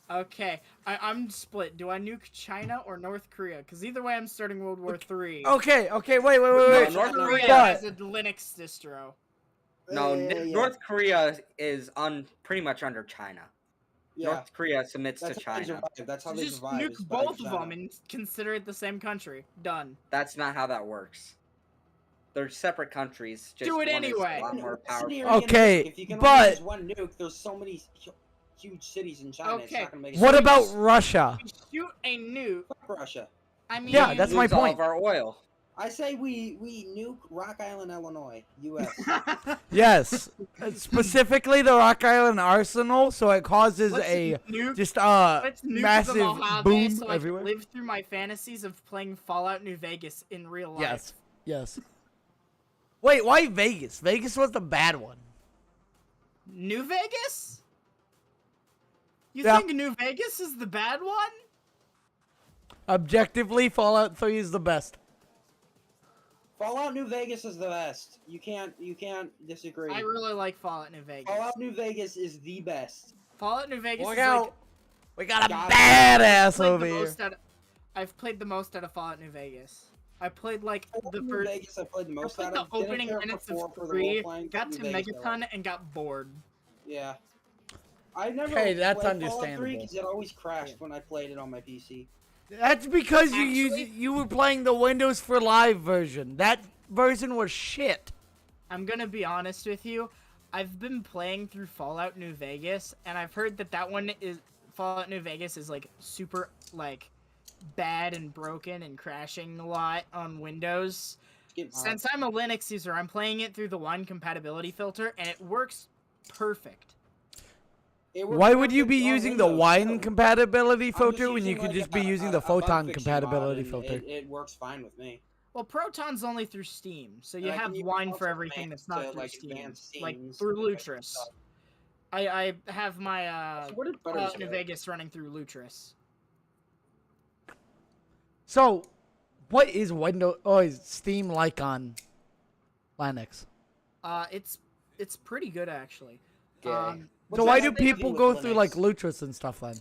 [SPEAKER 5] Okay, I'm split. Do I nuke China or North Korea? Because either way, I'm starting World War III.
[SPEAKER 4] Okay, wait.
[SPEAKER 6] No,
[SPEAKER 5] North
[SPEAKER 6] North
[SPEAKER 5] Korea
[SPEAKER 6] Korea-
[SPEAKER 5] is a Linux distro.
[SPEAKER 6] No,
[SPEAKER 3] Yeah.
[SPEAKER 6] North Korea is pretty much under China.
[SPEAKER 3] Yeah.
[SPEAKER 6] North Korea submits
[SPEAKER 3] That's
[SPEAKER 6] to
[SPEAKER 3] how they
[SPEAKER 6] China.
[SPEAKER 3] survive. That's how
[SPEAKER 5] So
[SPEAKER 3] they
[SPEAKER 5] just
[SPEAKER 3] survive. is
[SPEAKER 5] nuke
[SPEAKER 3] by
[SPEAKER 5] both of
[SPEAKER 3] China.
[SPEAKER 5] them and consider it the same country. Done.
[SPEAKER 6] That's not how that works. They're separate countries. Just
[SPEAKER 5] Do it
[SPEAKER 6] one is
[SPEAKER 5] anyway.
[SPEAKER 6] a lot more
[SPEAKER 3] Listen
[SPEAKER 6] powerful.
[SPEAKER 3] here,
[SPEAKER 4] Okay,
[SPEAKER 3] if you can
[SPEAKER 4] but-
[SPEAKER 3] only use one nuke, there's so many huge cities in China. It's
[SPEAKER 5] Okay.
[SPEAKER 3] not gonna make
[SPEAKER 4] What
[SPEAKER 3] sense.
[SPEAKER 4] about Russia?
[SPEAKER 5] We shoot a nuke.
[SPEAKER 3] Fuck Russia?
[SPEAKER 5] I mean,
[SPEAKER 4] Yeah, that's my
[SPEAKER 6] Lose all
[SPEAKER 4] point.
[SPEAKER 6] of our oil.
[SPEAKER 3] I say we nuke Rock Island, Illinois, U.S.
[SPEAKER 4] Yes, specifically the Rock Island Arsenal, so it causes
[SPEAKER 5] Let's
[SPEAKER 4] a
[SPEAKER 5] nuke.
[SPEAKER 4] just
[SPEAKER 5] Let's nuke
[SPEAKER 4] massive
[SPEAKER 5] the Mojave
[SPEAKER 4] boom
[SPEAKER 5] so I
[SPEAKER 4] everywhere.
[SPEAKER 5] can live through my fantasies of playing Fallout New Vegas in real life.
[SPEAKER 4] Yes. Wait, why Vegas? Vegas was the bad one.
[SPEAKER 5] New Vegas? You
[SPEAKER 4] Yeah.
[SPEAKER 5] think New Vegas is the bad one?
[SPEAKER 4] Objectively, Fallout 3 is the best.
[SPEAKER 3] Fallout New Vegas is the best. You can't disagree.
[SPEAKER 5] I really like Fallout New Vegas.
[SPEAKER 3] Fallout New Vegas is the best.
[SPEAKER 5] Fallout New Vegas
[SPEAKER 4] Look
[SPEAKER 5] is
[SPEAKER 4] out.
[SPEAKER 5] like
[SPEAKER 4] We got a
[SPEAKER 3] God.
[SPEAKER 4] badass
[SPEAKER 5] played
[SPEAKER 4] over
[SPEAKER 5] the
[SPEAKER 4] here.
[SPEAKER 5] most out of, I've played the most out of Fallout New Vegas. I played like
[SPEAKER 3] Fallout
[SPEAKER 5] the
[SPEAKER 3] New
[SPEAKER 5] first.
[SPEAKER 3] Vegas I played the
[SPEAKER 5] I
[SPEAKER 3] most
[SPEAKER 5] played
[SPEAKER 3] out
[SPEAKER 5] the
[SPEAKER 3] of. Didn't
[SPEAKER 5] opening
[SPEAKER 3] care
[SPEAKER 5] minutes
[SPEAKER 3] for
[SPEAKER 5] of
[SPEAKER 3] the
[SPEAKER 5] 3,
[SPEAKER 3] role-playing,
[SPEAKER 5] got
[SPEAKER 3] New
[SPEAKER 5] to
[SPEAKER 3] Vegas I
[SPEAKER 5] Megaton,
[SPEAKER 3] liked.
[SPEAKER 5] and got bored.
[SPEAKER 3] Yeah. I never
[SPEAKER 4] Okay, that's
[SPEAKER 3] played Fallout 3
[SPEAKER 4] understandable.
[SPEAKER 3] because it always crashed when I played it on my PC.
[SPEAKER 4] That's because
[SPEAKER 5] Actually-
[SPEAKER 4] you were playing the Windows for Live version. That version was shit.
[SPEAKER 5] I'm gonna be honest with you. I've been playing through Fallout New Vegas, and I've heard that one is Fallout New Vegas is like super like bad and broken and crashing a lot on Windows.
[SPEAKER 3] Skip mods.
[SPEAKER 5] Since I'm a Linux user, I'm playing it through the wine compatibility filter, and it works perfect.
[SPEAKER 3] It worked
[SPEAKER 4] Why would you be
[SPEAKER 3] perfect on
[SPEAKER 4] using the
[SPEAKER 3] Windows,
[SPEAKER 4] wine
[SPEAKER 3] too.
[SPEAKER 4] compatibility
[SPEAKER 3] I'm just
[SPEAKER 4] filter when you
[SPEAKER 3] using,
[SPEAKER 4] could
[SPEAKER 3] like,
[SPEAKER 4] just be using
[SPEAKER 3] a
[SPEAKER 4] the
[SPEAKER 3] bug
[SPEAKER 4] photon
[SPEAKER 3] fixing
[SPEAKER 4] compatibility
[SPEAKER 3] mod, and
[SPEAKER 4] filter?
[SPEAKER 3] It works fine with me.
[SPEAKER 5] Well, Proton's only through Steam, so you
[SPEAKER 3] And I
[SPEAKER 5] have
[SPEAKER 3] can use
[SPEAKER 5] wine for
[SPEAKER 3] also
[SPEAKER 5] everything that's
[SPEAKER 3] advanced,
[SPEAKER 5] not through
[SPEAKER 3] like,
[SPEAKER 5] Steam,
[SPEAKER 3] advanced
[SPEAKER 5] like
[SPEAKER 3] scenes
[SPEAKER 5] through
[SPEAKER 3] and extra
[SPEAKER 5] Lutris.
[SPEAKER 3] stuff.
[SPEAKER 5] I have my
[SPEAKER 3] So what did Butters
[SPEAKER 5] Fallout New
[SPEAKER 3] do?
[SPEAKER 5] Vegas running through Lutris.
[SPEAKER 4] So, what is Windows? Oh, is Steam like on Linux?
[SPEAKER 5] It's pretty good actually.
[SPEAKER 6] Gay.
[SPEAKER 3] What's
[SPEAKER 4] So why
[SPEAKER 3] that
[SPEAKER 4] do
[SPEAKER 3] have to
[SPEAKER 4] people
[SPEAKER 3] with
[SPEAKER 4] go through like
[SPEAKER 3] Linux?
[SPEAKER 4] Lutris and stuff then?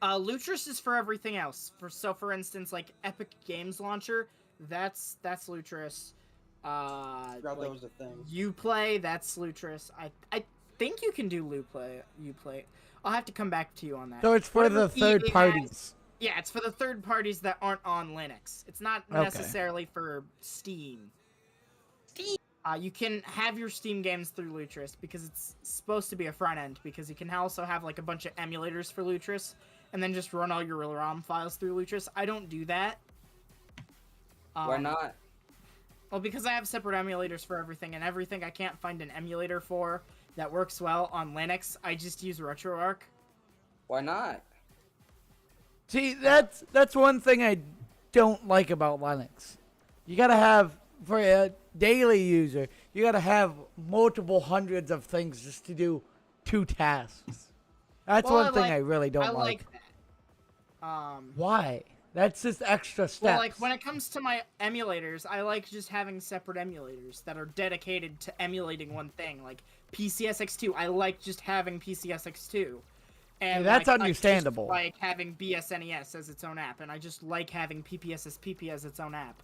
[SPEAKER 5] Lutris is for everything else. For instance, like Epic Games Launcher, that's Lutris.
[SPEAKER 3] Forgot that
[SPEAKER 5] Like,
[SPEAKER 3] was a thing.
[SPEAKER 5] Uplay, that's Lutris. I think you can do Uplay. I'll have to come back to you on that.
[SPEAKER 4] So it's for
[SPEAKER 5] Whatever
[SPEAKER 4] the third
[SPEAKER 5] EA has-
[SPEAKER 4] parties.
[SPEAKER 5] Yeah, it's for the third parties that aren't on Linux. It's not
[SPEAKER 4] Okay.
[SPEAKER 5] necessarily for Steam. You can have your Steam games through Lutris because it's supposed to be a front end, because you can also have like a bunch of emulators for Lutris and then just run all your ROM files through Lutris. I don't do that.
[SPEAKER 6] Why not?
[SPEAKER 5] Well, because I have separate emulators for everything, and everything I can't find an emulator for that works well on Linux, I just use RetroArch.
[SPEAKER 6] Why not?
[SPEAKER 4] See, that's one thing I don't like about Linux. You gotta have, for a daily user, you gotta have multiple hundreds of things just to do 2 tasks. That's
[SPEAKER 5] Well,
[SPEAKER 4] one thing I really don't
[SPEAKER 5] I
[SPEAKER 4] like.
[SPEAKER 5] like that.
[SPEAKER 4] Why? That's just extra steps.
[SPEAKER 5] Well, like, when it comes to my emulators, I like just having separate emulators that are dedicated to emulating one thing. Like, PCSX2, I like just having PCSX2. And
[SPEAKER 4] Yeah, that's
[SPEAKER 5] like,
[SPEAKER 4] understandable.
[SPEAKER 5] I just like having BSNES as its own app, and I just like having PPSSPP as its own app.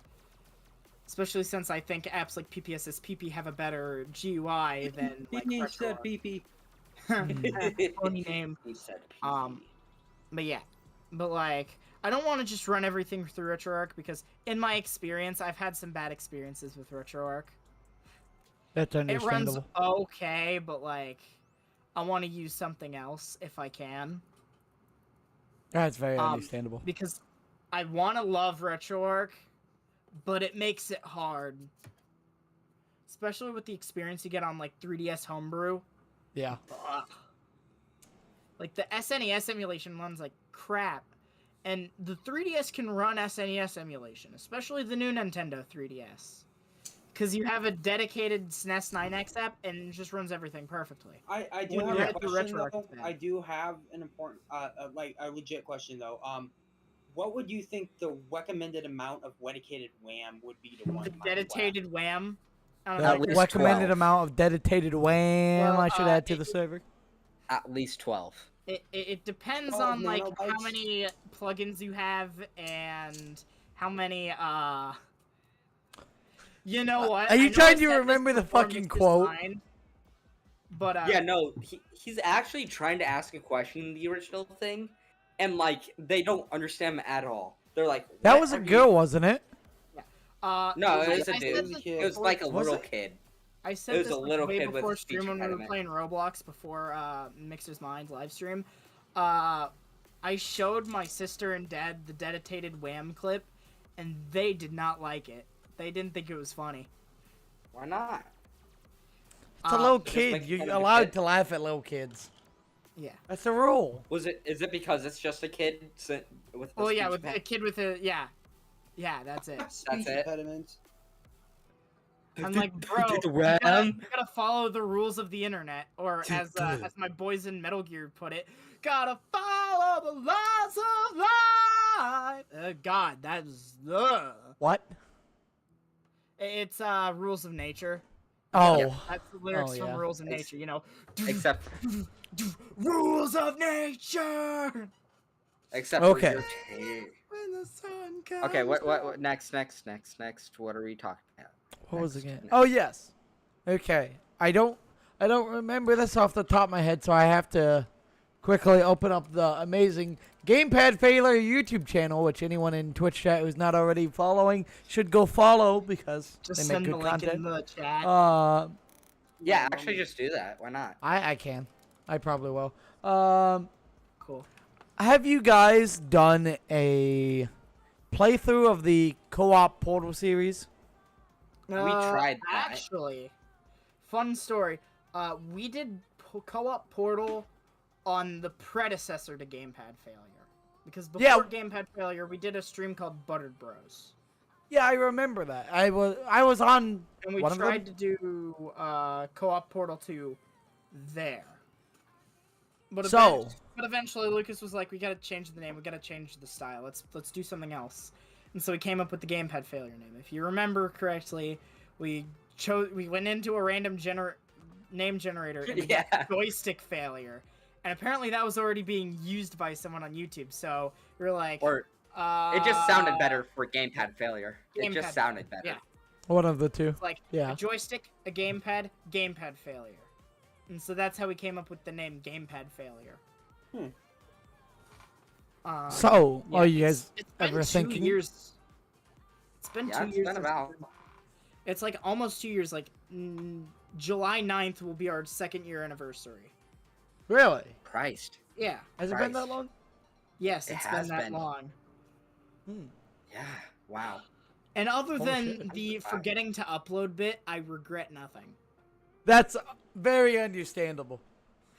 [SPEAKER 5] Especially since I think apps like PPSSPP have a better GUI than, like,
[SPEAKER 3] He
[SPEAKER 5] RetroArch.
[SPEAKER 3] said pee-pee.
[SPEAKER 5] Funny name.
[SPEAKER 6] He said
[SPEAKER 5] But yeah. But, like, I don't want to just run everything through RetroArch because, in my experience, I've had some bad experiences with RetroArch.
[SPEAKER 4] That's
[SPEAKER 5] It runs
[SPEAKER 4] understandable.
[SPEAKER 5] okay, but, like, I want to use something else if I can.
[SPEAKER 4] That's very understandable.
[SPEAKER 5] Because I want to love RetroArch, but it makes it hard. Especially with the experience you get on, like, 3DS Homebrew.
[SPEAKER 4] Yeah.
[SPEAKER 5] Ugh. Like, the SNES emulation runs like crap. And the 3DS can run SNES emulation, especially the new Nintendo 3DS. Because you have a dedicated SNES 9X app, and it just runs everything perfectly.
[SPEAKER 3] I do
[SPEAKER 5] Well,
[SPEAKER 3] have
[SPEAKER 5] yeah,
[SPEAKER 3] a
[SPEAKER 5] the
[SPEAKER 3] question
[SPEAKER 5] retro
[SPEAKER 3] though.
[SPEAKER 5] expand.
[SPEAKER 3] I do have an important, like a legit question though. What would you think the recommended amount of dedicated WAM would be to one
[SPEAKER 5] The
[SPEAKER 3] Minecraft?
[SPEAKER 5] dedicated WAM. I don't
[SPEAKER 4] The
[SPEAKER 6] At
[SPEAKER 5] know.
[SPEAKER 6] least
[SPEAKER 4] recommended
[SPEAKER 6] 12.
[SPEAKER 4] amount of dedicated WAM
[SPEAKER 5] Well,
[SPEAKER 4] I should add to the server.
[SPEAKER 6] At least 12.
[SPEAKER 5] It depends
[SPEAKER 3] 12
[SPEAKER 5] on like how
[SPEAKER 3] nanobytes?
[SPEAKER 5] many plugins you have and how many You know what?
[SPEAKER 4] Are you
[SPEAKER 5] I know
[SPEAKER 4] trying
[SPEAKER 5] I
[SPEAKER 4] to
[SPEAKER 5] said this
[SPEAKER 4] remember the
[SPEAKER 5] before
[SPEAKER 4] fucking
[SPEAKER 5] Mixer's
[SPEAKER 4] quote?
[SPEAKER 5] Mind, but
[SPEAKER 6] Yeah, no, he's actually trying to ask a question in the original thing, and like they don't understand him at all. They're like,
[SPEAKER 4] That
[SPEAKER 6] "What
[SPEAKER 4] was a
[SPEAKER 6] are you-"
[SPEAKER 4] girl, wasn't it?
[SPEAKER 6] No, it
[SPEAKER 5] I
[SPEAKER 6] was a
[SPEAKER 5] said
[SPEAKER 6] dude.
[SPEAKER 5] this
[SPEAKER 6] It was
[SPEAKER 5] before-
[SPEAKER 6] like a
[SPEAKER 4] Was
[SPEAKER 6] little
[SPEAKER 4] it?
[SPEAKER 6] kid.
[SPEAKER 5] I
[SPEAKER 6] It
[SPEAKER 5] said
[SPEAKER 6] was
[SPEAKER 5] this
[SPEAKER 6] a
[SPEAKER 5] like,
[SPEAKER 6] little
[SPEAKER 5] way
[SPEAKER 6] kid with
[SPEAKER 5] before
[SPEAKER 6] a speech
[SPEAKER 5] stream when we were
[SPEAKER 6] impediment.
[SPEAKER 5] playing Roblox before Mixer's Mind live stream. I showed my sister and dad the dedicated Wham clip, and they did not like it. They didn't think it was funny.
[SPEAKER 6] Why not?
[SPEAKER 4] It's a little
[SPEAKER 6] just
[SPEAKER 4] kid.
[SPEAKER 6] make fun
[SPEAKER 4] You're
[SPEAKER 6] of the
[SPEAKER 4] allowed
[SPEAKER 6] kid?
[SPEAKER 4] to laugh at little kids.
[SPEAKER 5] Yeah.
[SPEAKER 4] That's a rule.
[SPEAKER 6] Is it because it's just a kid with?
[SPEAKER 5] Oh yeah,
[SPEAKER 6] speech
[SPEAKER 5] with a kid with a yeah, that's it.
[SPEAKER 3] Speech
[SPEAKER 6] it.
[SPEAKER 3] impediments.
[SPEAKER 5] I'm like, bro, you gotta follow the rules of the internet, or as my boys in Metal Gear put it, gotta follow the laws of life. God, that is
[SPEAKER 4] What?
[SPEAKER 5] It's rules of nature.
[SPEAKER 4] Oh.
[SPEAKER 5] That's the lyrics
[SPEAKER 4] Oh,
[SPEAKER 5] from
[SPEAKER 4] yeah.
[SPEAKER 5] Rules of Nature. You know,
[SPEAKER 6] Except
[SPEAKER 5] rules of nature.
[SPEAKER 6] for
[SPEAKER 4] Okay.
[SPEAKER 6] your tail.
[SPEAKER 5] When the sun comes.
[SPEAKER 6] Okay, what next? What are we talking about?
[SPEAKER 4] What was it
[SPEAKER 6] Next,
[SPEAKER 4] again?
[SPEAKER 6] next.
[SPEAKER 4] Oh yes. Okay. I don't remember this off the top of my head, so I have to quickly open up the amazing Gamepad Failure YouTube channel, which anyone in Twitch chat who's not already following should go follow because
[SPEAKER 5] Just
[SPEAKER 4] they make
[SPEAKER 5] send the
[SPEAKER 4] good
[SPEAKER 5] link
[SPEAKER 4] content.
[SPEAKER 5] in the chat.
[SPEAKER 6] Yeah, actually, just do that. Why not?
[SPEAKER 4] I can. I probably will.
[SPEAKER 5] Cool.
[SPEAKER 4] Have you guys done a playthrough of the co-op Portal series?
[SPEAKER 6] We tried that.
[SPEAKER 5] Actually, fun story. We did co-op Portal on the predecessor to Gamepad Failure. Because before
[SPEAKER 4] Yeah.
[SPEAKER 5] Gamepad Failure, we did a stream called Buttered Bros.
[SPEAKER 4] Yeah, I remember that. I was on
[SPEAKER 5] And we
[SPEAKER 4] one of them.
[SPEAKER 5] tried to do co-op Portal 2 there. But eventually Lucas was like, we gotta change the name, we gotta change the style. Let's do something else. And so we came up with the Gamepad Failure name. If you remember correctly, we went into a random name generator and we got
[SPEAKER 6] Yeah.
[SPEAKER 5] Joystick Failure. And apparently that was already being used by someone on YouTube. So we were like,
[SPEAKER 6] Or it just sounded better for Gamepad Failure. It
[SPEAKER 5] Gamepad
[SPEAKER 6] just sounded better.
[SPEAKER 5] yeah.
[SPEAKER 4] One of the two.
[SPEAKER 5] It's like
[SPEAKER 4] Yeah.
[SPEAKER 5] a joystick, a gamepad, Gamepad Failure. And so that's how we came up with the name Gamepad Failure.
[SPEAKER 4] So,
[SPEAKER 5] yeah,
[SPEAKER 4] are you guys
[SPEAKER 5] it's been
[SPEAKER 4] ever
[SPEAKER 5] 2
[SPEAKER 4] thinking?
[SPEAKER 5] years. It's been
[SPEAKER 6] Yeah,
[SPEAKER 5] 2
[SPEAKER 6] it's
[SPEAKER 5] years.
[SPEAKER 6] been
[SPEAKER 5] since-
[SPEAKER 6] about.
[SPEAKER 5] It's like almost 2 years. Like July 9th will be our 2nd year anniversary.
[SPEAKER 4] Really?
[SPEAKER 6] Christ.
[SPEAKER 5] Yeah.
[SPEAKER 4] Has it been that
[SPEAKER 6] Christ.
[SPEAKER 4] long?
[SPEAKER 5] Yes,
[SPEAKER 6] It
[SPEAKER 5] it's been
[SPEAKER 6] has
[SPEAKER 5] that
[SPEAKER 6] been.
[SPEAKER 5] long.
[SPEAKER 6] Yeah. Wow.
[SPEAKER 5] And other
[SPEAKER 4] Holy
[SPEAKER 5] than
[SPEAKER 4] shit.
[SPEAKER 5] the forgetting to upload bit, I regret nothing.
[SPEAKER 4] That's very understandable.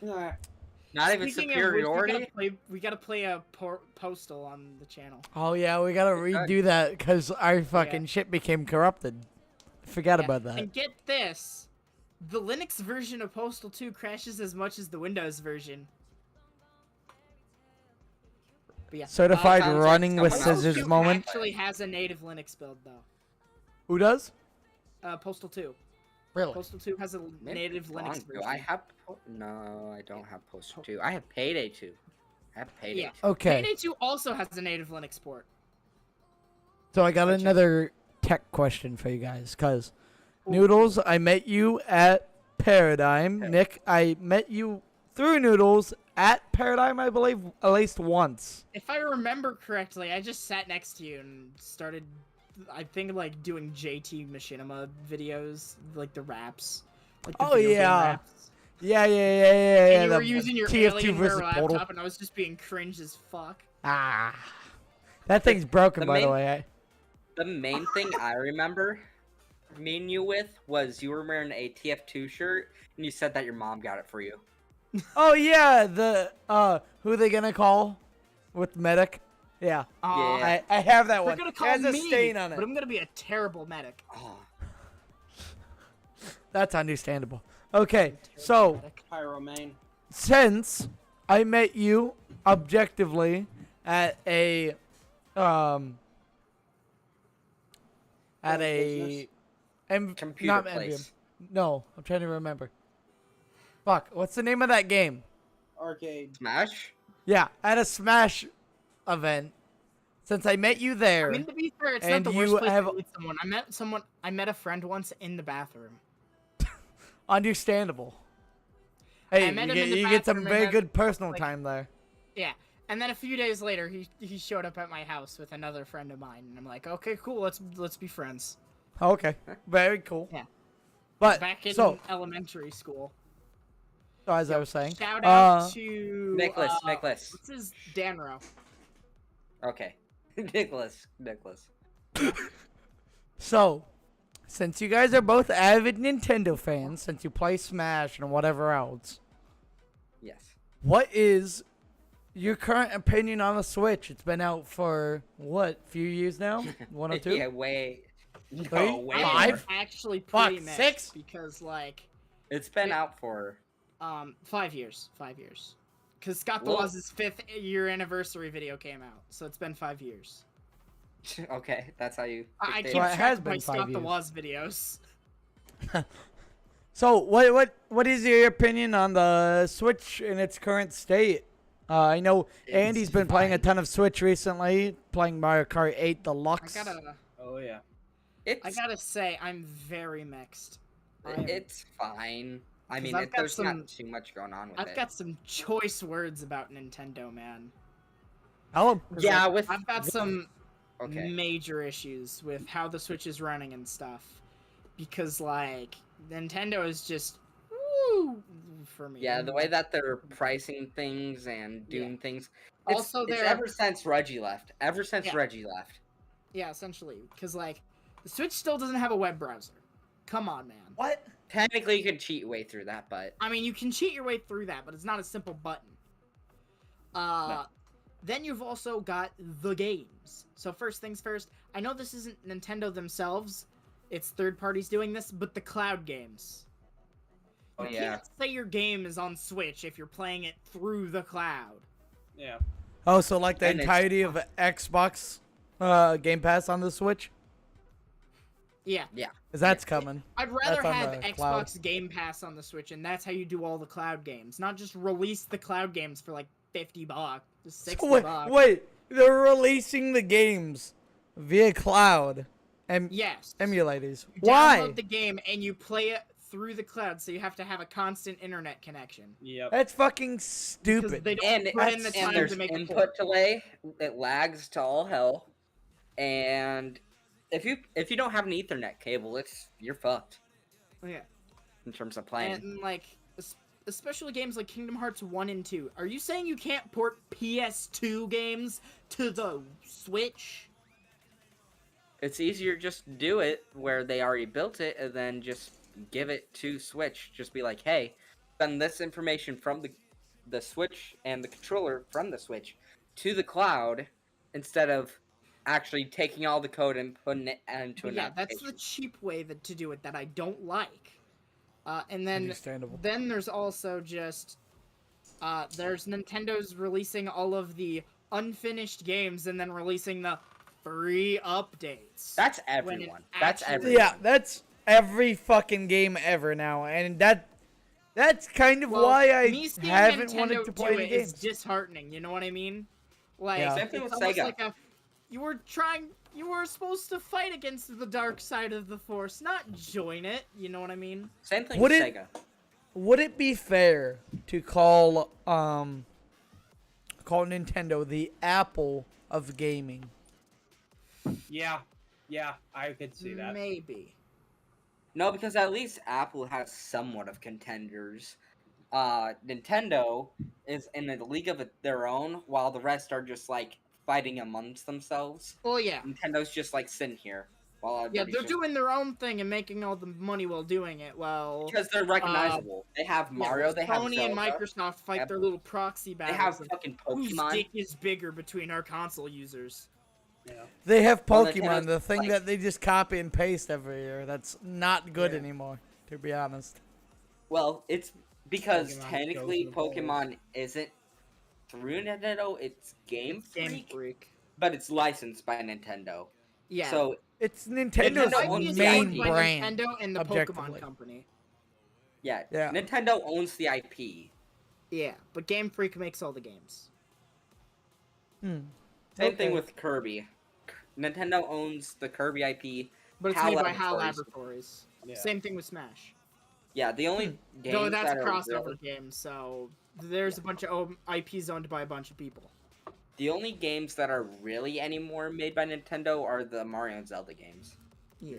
[SPEAKER 3] Nah.
[SPEAKER 6] Not even
[SPEAKER 5] Speaking
[SPEAKER 6] superiority.
[SPEAKER 5] of which, we gotta play a postal on the channel.
[SPEAKER 4] Oh yeah, we gotta redo that because our fucking shit became corrupted. Forgot
[SPEAKER 5] Yeah.
[SPEAKER 4] about that.
[SPEAKER 5] And get this, the Linux version of Postal 2 crashes as much as the Windows version. But yeah.
[SPEAKER 4] Certified
[SPEAKER 6] sounds like
[SPEAKER 4] running with
[SPEAKER 6] someone else
[SPEAKER 4] scissors
[SPEAKER 5] Postal 2
[SPEAKER 4] moment.
[SPEAKER 5] actually has a native Linux build though.
[SPEAKER 4] Who does?
[SPEAKER 5] Postal 2.
[SPEAKER 4] Really?
[SPEAKER 5] Postal 2 has a native Linux version.
[SPEAKER 6] Do I have? No, I don't have Postal 2. I have Payday 2. I have Payday
[SPEAKER 5] Yeah.
[SPEAKER 6] 2.
[SPEAKER 4] Okay.
[SPEAKER 5] Payday 2 also has a native Linux port.
[SPEAKER 4] So I got another tech question for you guys, cause Noodles, I met you at Paradigm. Nick, I met you through Noodles at Paradigm, I believe, at least once.
[SPEAKER 5] If I remember correctly, I just sat next to you and started, I think, like, doing JT Machinima videos, like the raps. Like the
[SPEAKER 4] Oh,
[SPEAKER 5] video game
[SPEAKER 4] yeah.
[SPEAKER 5] raps.
[SPEAKER 4] Yeah.
[SPEAKER 5] And you
[SPEAKER 4] the
[SPEAKER 5] were using your
[SPEAKER 4] TF2
[SPEAKER 5] Alienware
[SPEAKER 4] versus
[SPEAKER 5] laptop,
[SPEAKER 4] Portal.
[SPEAKER 5] and I was just being cringe as fuck.
[SPEAKER 4] Ah, that thing's broken,
[SPEAKER 6] the
[SPEAKER 4] by the
[SPEAKER 6] main-
[SPEAKER 4] way.
[SPEAKER 6] The main thing I remember me and you with was you were wearing a TF2 shirt and you said that your mom got it for you.
[SPEAKER 4] Oh yeah, the who they gonna call with medic? Yeah,
[SPEAKER 6] Yeah.
[SPEAKER 4] I have that
[SPEAKER 5] They're
[SPEAKER 4] one.
[SPEAKER 5] gonna
[SPEAKER 4] It
[SPEAKER 5] call
[SPEAKER 4] has a
[SPEAKER 5] me,
[SPEAKER 4] stain on it.
[SPEAKER 5] but I'm gonna be a terrible medic.
[SPEAKER 6] Oh,
[SPEAKER 4] That's understandable. Okay, so
[SPEAKER 3] Pyromane.
[SPEAKER 4] since I met you objectively at a
[SPEAKER 3] Business?
[SPEAKER 6] Computer
[SPEAKER 4] not
[SPEAKER 6] place.
[SPEAKER 4] No, I'm trying to remember. Fuck, what's the name of that game?
[SPEAKER 3] Arcade.
[SPEAKER 6] Smash?
[SPEAKER 4] Yeah, at a Smash event. Since I met you there,
[SPEAKER 5] I mean, to be fair, it's
[SPEAKER 4] And
[SPEAKER 5] not the worst
[SPEAKER 4] you
[SPEAKER 5] place
[SPEAKER 4] have-
[SPEAKER 5] to meet someone. I met a friend once in the bathroom.
[SPEAKER 4] understandable. Hey,
[SPEAKER 5] I met
[SPEAKER 4] you
[SPEAKER 5] him in the
[SPEAKER 4] get some
[SPEAKER 5] bathroom and
[SPEAKER 4] very
[SPEAKER 5] then,
[SPEAKER 4] good personal
[SPEAKER 5] like-
[SPEAKER 4] time there.
[SPEAKER 5] Yeah. And then a few days later, he showed up at my house with another friend of mine, and I'm like, okay, cool, let's be friends.
[SPEAKER 4] Okay, very cool.
[SPEAKER 5] Yeah.
[SPEAKER 4] But
[SPEAKER 5] Back in
[SPEAKER 4] so
[SPEAKER 5] elementary school.
[SPEAKER 4] as I was saying,
[SPEAKER 5] Shout out to
[SPEAKER 6] Nicholas.
[SPEAKER 5] What's his Danro?
[SPEAKER 6] Okay. Nicholas.
[SPEAKER 4] so since you guys are both avid Nintendo fans, since you play Smash and whatever else,
[SPEAKER 6] Yes.
[SPEAKER 4] what is your current opinion on the Switch? It's been out for what, few years now? 1 or 2?
[SPEAKER 6] Yeah, way. No,
[SPEAKER 4] Three?
[SPEAKER 6] way
[SPEAKER 5] I
[SPEAKER 6] more.
[SPEAKER 5] am actually
[SPEAKER 4] Fuck,
[SPEAKER 5] pretty mixed
[SPEAKER 4] 6?
[SPEAKER 5] because like
[SPEAKER 6] It's been out for
[SPEAKER 5] 5 years. 5 years. Because Scott the
[SPEAKER 6] Whoa.
[SPEAKER 5] Waz's 5th year anniversary video came out, so it's been 5 years.
[SPEAKER 6] Okay, that's how you.
[SPEAKER 5] I
[SPEAKER 6] dictate
[SPEAKER 5] keep
[SPEAKER 4] So it
[SPEAKER 5] track
[SPEAKER 4] has
[SPEAKER 5] of my
[SPEAKER 4] been 5
[SPEAKER 5] Scott the
[SPEAKER 4] years.
[SPEAKER 5] Waz videos.
[SPEAKER 4] So what is your opinion on the Switch in its current state? I know Andy's been playing a
[SPEAKER 6] fine.
[SPEAKER 4] ton of Switch recently, playing Mario Kart 8 Deluxe.
[SPEAKER 3] Oh yeah.
[SPEAKER 6] It's
[SPEAKER 5] I gotta say, I'm very mixed. I am-
[SPEAKER 6] it's fine. I mean,
[SPEAKER 5] I've got
[SPEAKER 6] there's
[SPEAKER 5] some-
[SPEAKER 6] not too much going on with
[SPEAKER 5] I've
[SPEAKER 6] it.
[SPEAKER 5] got some choice words about Nintendo, man.
[SPEAKER 4] Tell 'em.
[SPEAKER 6] Yeah, with
[SPEAKER 5] I've got some
[SPEAKER 6] okay.
[SPEAKER 5] major issues with how the Switch is running and stuff. Because, like, Nintendo is just woo for me.
[SPEAKER 6] Yeah, the way that they're pricing things and doing things.
[SPEAKER 5] Also,
[SPEAKER 6] it's
[SPEAKER 5] they're
[SPEAKER 6] ever since Reggie left. Ever since
[SPEAKER 5] Yeah.
[SPEAKER 6] Reggie left.
[SPEAKER 5] yeah, essentially, because like the Switch still doesn't have a web browser. Come on, man.
[SPEAKER 4] What?
[SPEAKER 6] Technically, you could cheat your way through that, but
[SPEAKER 5] I mean, you can cheat your way through that, but it's not a simple button. Then you've also got the games. So first things first, I know this isn't Nintendo themselves, it's third parties doing this, but the cloud games.
[SPEAKER 6] Oh,
[SPEAKER 5] You
[SPEAKER 6] yeah.
[SPEAKER 5] can't say your game is on Switch if you're playing it through the cloud.
[SPEAKER 3] Yeah.
[SPEAKER 4] Oh, so like the
[SPEAKER 6] And it's-
[SPEAKER 4] entirety of Xbox Game Pass on the Switch?
[SPEAKER 5] Yeah.
[SPEAKER 4] Because that's coming.
[SPEAKER 5] I'd rather
[SPEAKER 4] That's on
[SPEAKER 5] have
[SPEAKER 4] the
[SPEAKER 5] Xbox
[SPEAKER 4] cloud.
[SPEAKER 5] Game Pass on the Switch, and that's how you do all the cloud games. Not just release the cloud games for like $50, just $60.
[SPEAKER 4] Wait, they're releasing the games via cloud and
[SPEAKER 5] Yes.
[SPEAKER 4] emulators.
[SPEAKER 5] You
[SPEAKER 4] Why?
[SPEAKER 5] download the game and you play it through the cloud, so you have to have a constant internet connection.
[SPEAKER 3] Yep.
[SPEAKER 4] That's fucking
[SPEAKER 5] Because
[SPEAKER 4] stupid.
[SPEAKER 5] they don't
[SPEAKER 6] and
[SPEAKER 5] put in the time
[SPEAKER 6] there's
[SPEAKER 5] to make the
[SPEAKER 6] input delay. It lags to all hell, and if you don't have an Ethernet cable, you're fucked
[SPEAKER 5] Yeah.
[SPEAKER 6] in terms of playing.
[SPEAKER 5] And like, especially games like Kingdom Hearts 1 and 2. Are you saying you can't port PS2 games to the Switch?
[SPEAKER 6] It's easier just to do it where they already built it and then just give it to Switch. Just be like, hey, send this information from the Switch and the controller from the Switch to the cloud instead of actually taking all the code and putting it into an
[SPEAKER 5] Yeah, that's
[SPEAKER 6] application.
[SPEAKER 5] the cheap way to do it that I don't like. And then
[SPEAKER 4] Understandable.
[SPEAKER 5] there's also just there's Nintendo's releasing all of the unfinished games and then releasing the free updates.
[SPEAKER 6] That's
[SPEAKER 5] when it
[SPEAKER 6] everyone. That's
[SPEAKER 5] actually-
[SPEAKER 6] everyone.
[SPEAKER 4] Yeah, that's every fucking game ever now, and that's kind of
[SPEAKER 5] Well,
[SPEAKER 4] why
[SPEAKER 5] me
[SPEAKER 4] I
[SPEAKER 5] seeing
[SPEAKER 4] haven't
[SPEAKER 5] Nintendo
[SPEAKER 4] wanted to play
[SPEAKER 5] do
[SPEAKER 4] the
[SPEAKER 5] it
[SPEAKER 4] games.
[SPEAKER 5] is disheartening. You know what I mean? Like
[SPEAKER 4] Yeah.
[SPEAKER 6] Same thing
[SPEAKER 5] it's
[SPEAKER 6] with
[SPEAKER 5] almost
[SPEAKER 6] Sega.
[SPEAKER 5] like you were supposed to fight against the dark side of the Force, not join it. You know what I mean?
[SPEAKER 6] Same thing
[SPEAKER 4] Would
[SPEAKER 6] with
[SPEAKER 4] it-
[SPEAKER 6] Sega.
[SPEAKER 4] Would it be fair to call Nintendo the Apple of gaming?
[SPEAKER 3] Yeah. Yeah. I could see that.
[SPEAKER 5] Maybe.
[SPEAKER 6] No, because at least Apple has somewhat of contenders. Nintendo is in a league of their own, while the rest are just like fighting amongst themselves.
[SPEAKER 5] Well, yeah.
[SPEAKER 6] Nintendo's just like sitting here while
[SPEAKER 5] Yeah,
[SPEAKER 6] everybody's
[SPEAKER 5] they're
[SPEAKER 6] just-
[SPEAKER 5] doing their own thing and making all the money while doing it. Well,
[SPEAKER 6] because they're recognizable. They have Mario. They have
[SPEAKER 5] Sony
[SPEAKER 6] Zelda.
[SPEAKER 5] and Microsoft fight
[SPEAKER 6] Yep.
[SPEAKER 5] their little proxy
[SPEAKER 6] They
[SPEAKER 5] battles.
[SPEAKER 6] have
[SPEAKER 5] of
[SPEAKER 6] fucking
[SPEAKER 5] whose
[SPEAKER 6] Pokemon.
[SPEAKER 5] dick is bigger between our console users?
[SPEAKER 3] Yeah.
[SPEAKER 4] They have
[SPEAKER 6] Well,
[SPEAKER 4] Pokemon,
[SPEAKER 6] Nintendo's
[SPEAKER 4] the thing
[SPEAKER 6] like-
[SPEAKER 4] that they just copy and paste every year. That's not good
[SPEAKER 3] Yeah.
[SPEAKER 4] anymore. to be honest.
[SPEAKER 6] Well, it's because
[SPEAKER 3] Pokemon
[SPEAKER 6] technically
[SPEAKER 3] goes to the polls.
[SPEAKER 6] Pokemon isn't through Nintendo, it's Game
[SPEAKER 5] Game
[SPEAKER 6] Freak,
[SPEAKER 5] Freak.
[SPEAKER 6] but it's licensed by Nintendo.
[SPEAKER 5] Yeah.
[SPEAKER 6] So
[SPEAKER 4] It's Nintendo's
[SPEAKER 6] Nintendo
[SPEAKER 5] IP
[SPEAKER 6] owns
[SPEAKER 5] is
[SPEAKER 6] the
[SPEAKER 4] main
[SPEAKER 5] owned
[SPEAKER 6] IP.
[SPEAKER 5] by
[SPEAKER 4] brand.
[SPEAKER 5] Nintendo and the
[SPEAKER 4] objectively.
[SPEAKER 5] Pokemon Company.
[SPEAKER 6] yeah,
[SPEAKER 4] Yeah.
[SPEAKER 6] Nintendo owns the IP.
[SPEAKER 5] Yeah, but Game Freak makes all the games.
[SPEAKER 6] Same
[SPEAKER 4] Okay.
[SPEAKER 6] thing with Kirby. Nintendo owns the Kirby IP.
[SPEAKER 5] But it's
[SPEAKER 6] HAL
[SPEAKER 5] made by HAL
[SPEAKER 6] Laboratories.
[SPEAKER 5] Laboratories.
[SPEAKER 3] Yeah.
[SPEAKER 5] Same thing with Smash.
[SPEAKER 6] Yeah, the only games
[SPEAKER 5] Though that's a
[SPEAKER 6] that are
[SPEAKER 5] crossover
[SPEAKER 6] really-
[SPEAKER 5] game, so there's a bunch of IPs owned by a bunch of people.
[SPEAKER 6] the only games that are really anymore made by Nintendo are the Mario and Zelda games.
[SPEAKER 5] Yeah.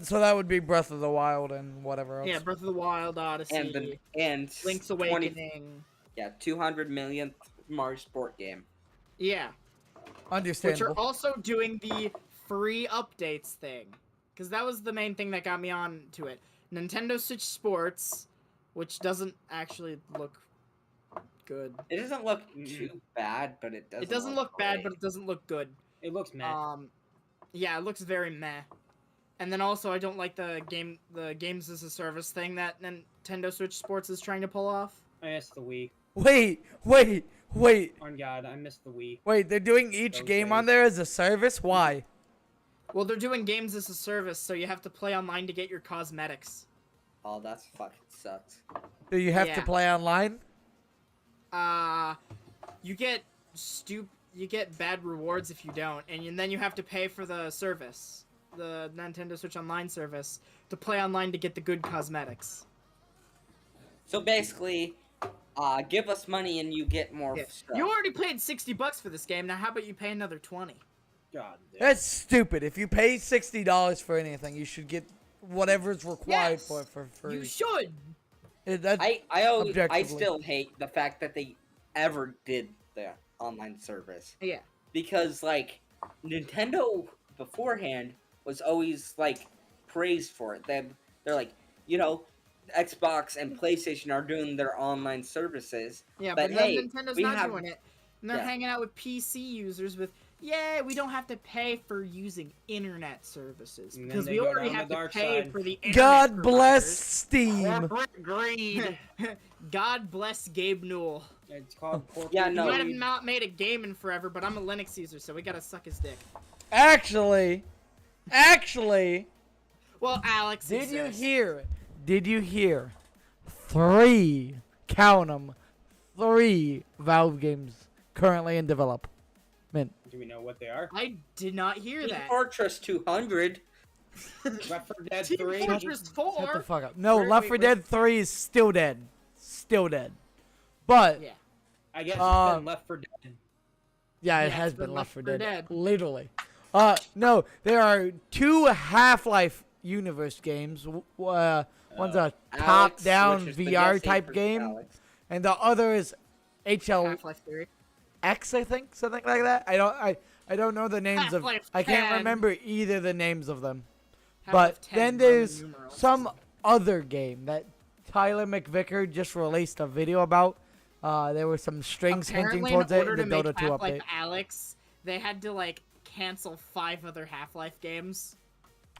[SPEAKER 4] So that would be Breath of the Wild and whatever else.
[SPEAKER 5] Yeah, Breath of the Wild, Odyssey,
[SPEAKER 6] And
[SPEAKER 5] Link's
[SPEAKER 6] 20
[SPEAKER 5] Awakening.
[SPEAKER 6] 200 millionth Mario Sport game.
[SPEAKER 5] Yeah. Which
[SPEAKER 4] Understandable.
[SPEAKER 5] are also doing the free updates thing. Because that was the main thing that got me on to it. Nintendo Switch Sports, which doesn't actually look good.
[SPEAKER 6] It doesn't look too bad, but it doesn't.
[SPEAKER 5] It doesn't look bad,
[SPEAKER 6] great.
[SPEAKER 5] but it doesn't look good.
[SPEAKER 3] It looks meh.
[SPEAKER 5] Yeah, it looks very meh. And then also, I don't like the games as a service thing that Nintendo Switch Sports is trying to pull off.
[SPEAKER 3] I missed the Wii.
[SPEAKER 4] Wait.
[SPEAKER 3] On God, I missed the Wii.
[SPEAKER 4] Wait, they're doing each
[SPEAKER 3] Those
[SPEAKER 4] game on
[SPEAKER 3] days.
[SPEAKER 4] there as a service? Why?
[SPEAKER 5] Well, they're doing games as a service, so you have to play online to get your cosmetics.
[SPEAKER 6] Oh, that's fucking sucks.
[SPEAKER 4] Do you have to
[SPEAKER 5] Yeah.
[SPEAKER 4] play online?
[SPEAKER 5] You get you get bad rewards if you don't, and then you have to pay for the service, the Nintendo Switch Online service, to play online to get the good cosmetics.
[SPEAKER 6] So basically, give us money and you get more
[SPEAKER 5] Yeah.
[SPEAKER 6] stuff.
[SPEAKER 5] You already paid $60 for this game. Now, how about you pay another $20?
[SPEAKER 3] God damn.
[SPEAKER 4] That's stupid. If you pay $60 for anything, you should get whatever's required
[SPEAKER 5] Yes,
[SPEAKER 4] for it for free.
[SPEAKER 5] You should.
[SPEAKER 6] I
[SPEAKER 4] Objectively.
[SPEAKER 6] still hate the fact that they ever did the online service.
[SPEAKER 5] Yeah.
[SPEAKER 6] Because like Nintendo beforehand was always like praised for it. They're like, Xbox and PlayStation are doing their online services.
[SPEAKER 5] Yeah,
[SPEAKER 6] But
[SPEAKER 5] but
[SPEAKER 6] hey,
[SPEAKER 5] then Nintendo's
[SPEAKER 6] we
[SPEAKER 5] not
[SPEAKER 6] have-
[SPEAKER 5] doing it. And they're
[SPEAKER 6] Yeah.
[SPEAKER 5] hanging out with PC users with, yeah, we don't have to pay for using internet services
[SPEAKER 3] And then
[SPEAKER 5] because
[SPEAKER 3] they
[SPEAKER 5] we
[SPEAKER 3] go
[SPEAKER 5] already
[SPEAKER 3] down the
[SPEAKER 5] have to
[SPEAKER 3] dark
[SPEAKER 5] pay
[SPEAKER 3] side.
[SPEAKER 5] for the internet
[SPEAKER 4] God bless
[SPEAKER 5] providers.
[SPEAKER 4] Steam.
[SPEAKER 3] Corporate greed.
[SPEAKER 5] God bless Gabe Newell.
[SPEAKER 3] It's called corporate
[SPEAKER 6] Yeah,
[SPEAKER 5] He
[SPEAKER 6] no.
[SPEAKER 5] might have
[SPEAKER 3] greed.
[SPEAKER 5] not made a game in forever, but I'm a Linux user, so we gotta suck his dick.
[SPEAKER 4] Actually,
[SPEAKER 5] Well, Alex,
[SPEAKER 4] did you
[SPEAKER 5] exists.
[SPEAKER 4] hear? Did you hear? 3, count 'em, 3 Valve games currently in development.
[SPEAKER 3] Do we know what they are?
[SPEAKER 5] I did not hear
[SPEAKER 6] Team
[SPEAKER 5] that.
[SPEAKER 6] Fortress 200.
[SPEAKER 3] Left 4 Dead
[SPEAKER 5] Team
[SPEAKER 3] 3.
[SPEAKER 5] Fortress 4.
[SPEAKER 4] Shut the fuck up. No,
[SPEAKER 5] Wait,
[SPEAKER 4] Left
[SPEAKER 5] wait,
[SPEAKER 4] 4
[SPEAKER 5] wait.
[SPEAKER 4] Dead 3 is still dead. Still dead. But
[SPEAKER 5] Yeah.
[SPEAKER 3] I guess it's
[SPEAKER 4] Um,
[SPEAKER 3] been Left 4 Dead.
[SPEAKER 4] yeah, it
[SPEAKER 5] Yeah,
[SPEAKER 4] has
[SPEAKER 5] it's
[SPEAKER 4] been
[SPEAKER 5] been
[SPEAKER 4] Left 4
[SPEAKER 5] Left 4
[SPEAKER 4] Dead.
[SPEAKER 5] Dead.
[SPEAKER 4] Literally. No, there are 2 Half-Life universe games. One's a
[SPEAKER 6] Alex,
[SPEAKER 4] top-down
[SPEAKER 6] which is the
[SPEAKER 4] VR
[SPEAKER 6] guessing
[SPEAKER 4] type
[SPEAKER 6] for
[SPEAKER 4] game,
[SPEAKER 6] Alex.
[SPEAKER 4] and the other is HLX,
[SPEAKER 5] Half-Life 3.
[SPEAKER 4] I think, something like that. I don't know the names of.
[SPEAKER 5] Half-Life
[SPEAKER 4] I can't
[SPEAKER 5] 10.
[SPEAKER 4] remember either the names of them.
[SPEAKER 5] Half-Life
[SPEAKER 4] But
[SPEAKER 5] 10
[SPEAKER 4] then
[SPEAKER 5] Roman
[SPEAKER 4] there's
[SPEAKER 5] numerals.
[SPEAKER 4] some other game that Tyler McVicker just released a video about. There were some strings hinting
[SPEAKER 5] Apparently,
[SPEAKER 4] towards
[SPEAKER 5] in
[SPEAKER 4] it
[SPEAKER 5] order
[SPEAKER 4] in the
[SPEAKER 5] to make
[SPEAKER 4] Dota 2
[SPEAKER 5] Half-Life
[SPEAKER 4] update.
[SPEAKER 5] Alex, they had to cancel 5 other Half-Life games.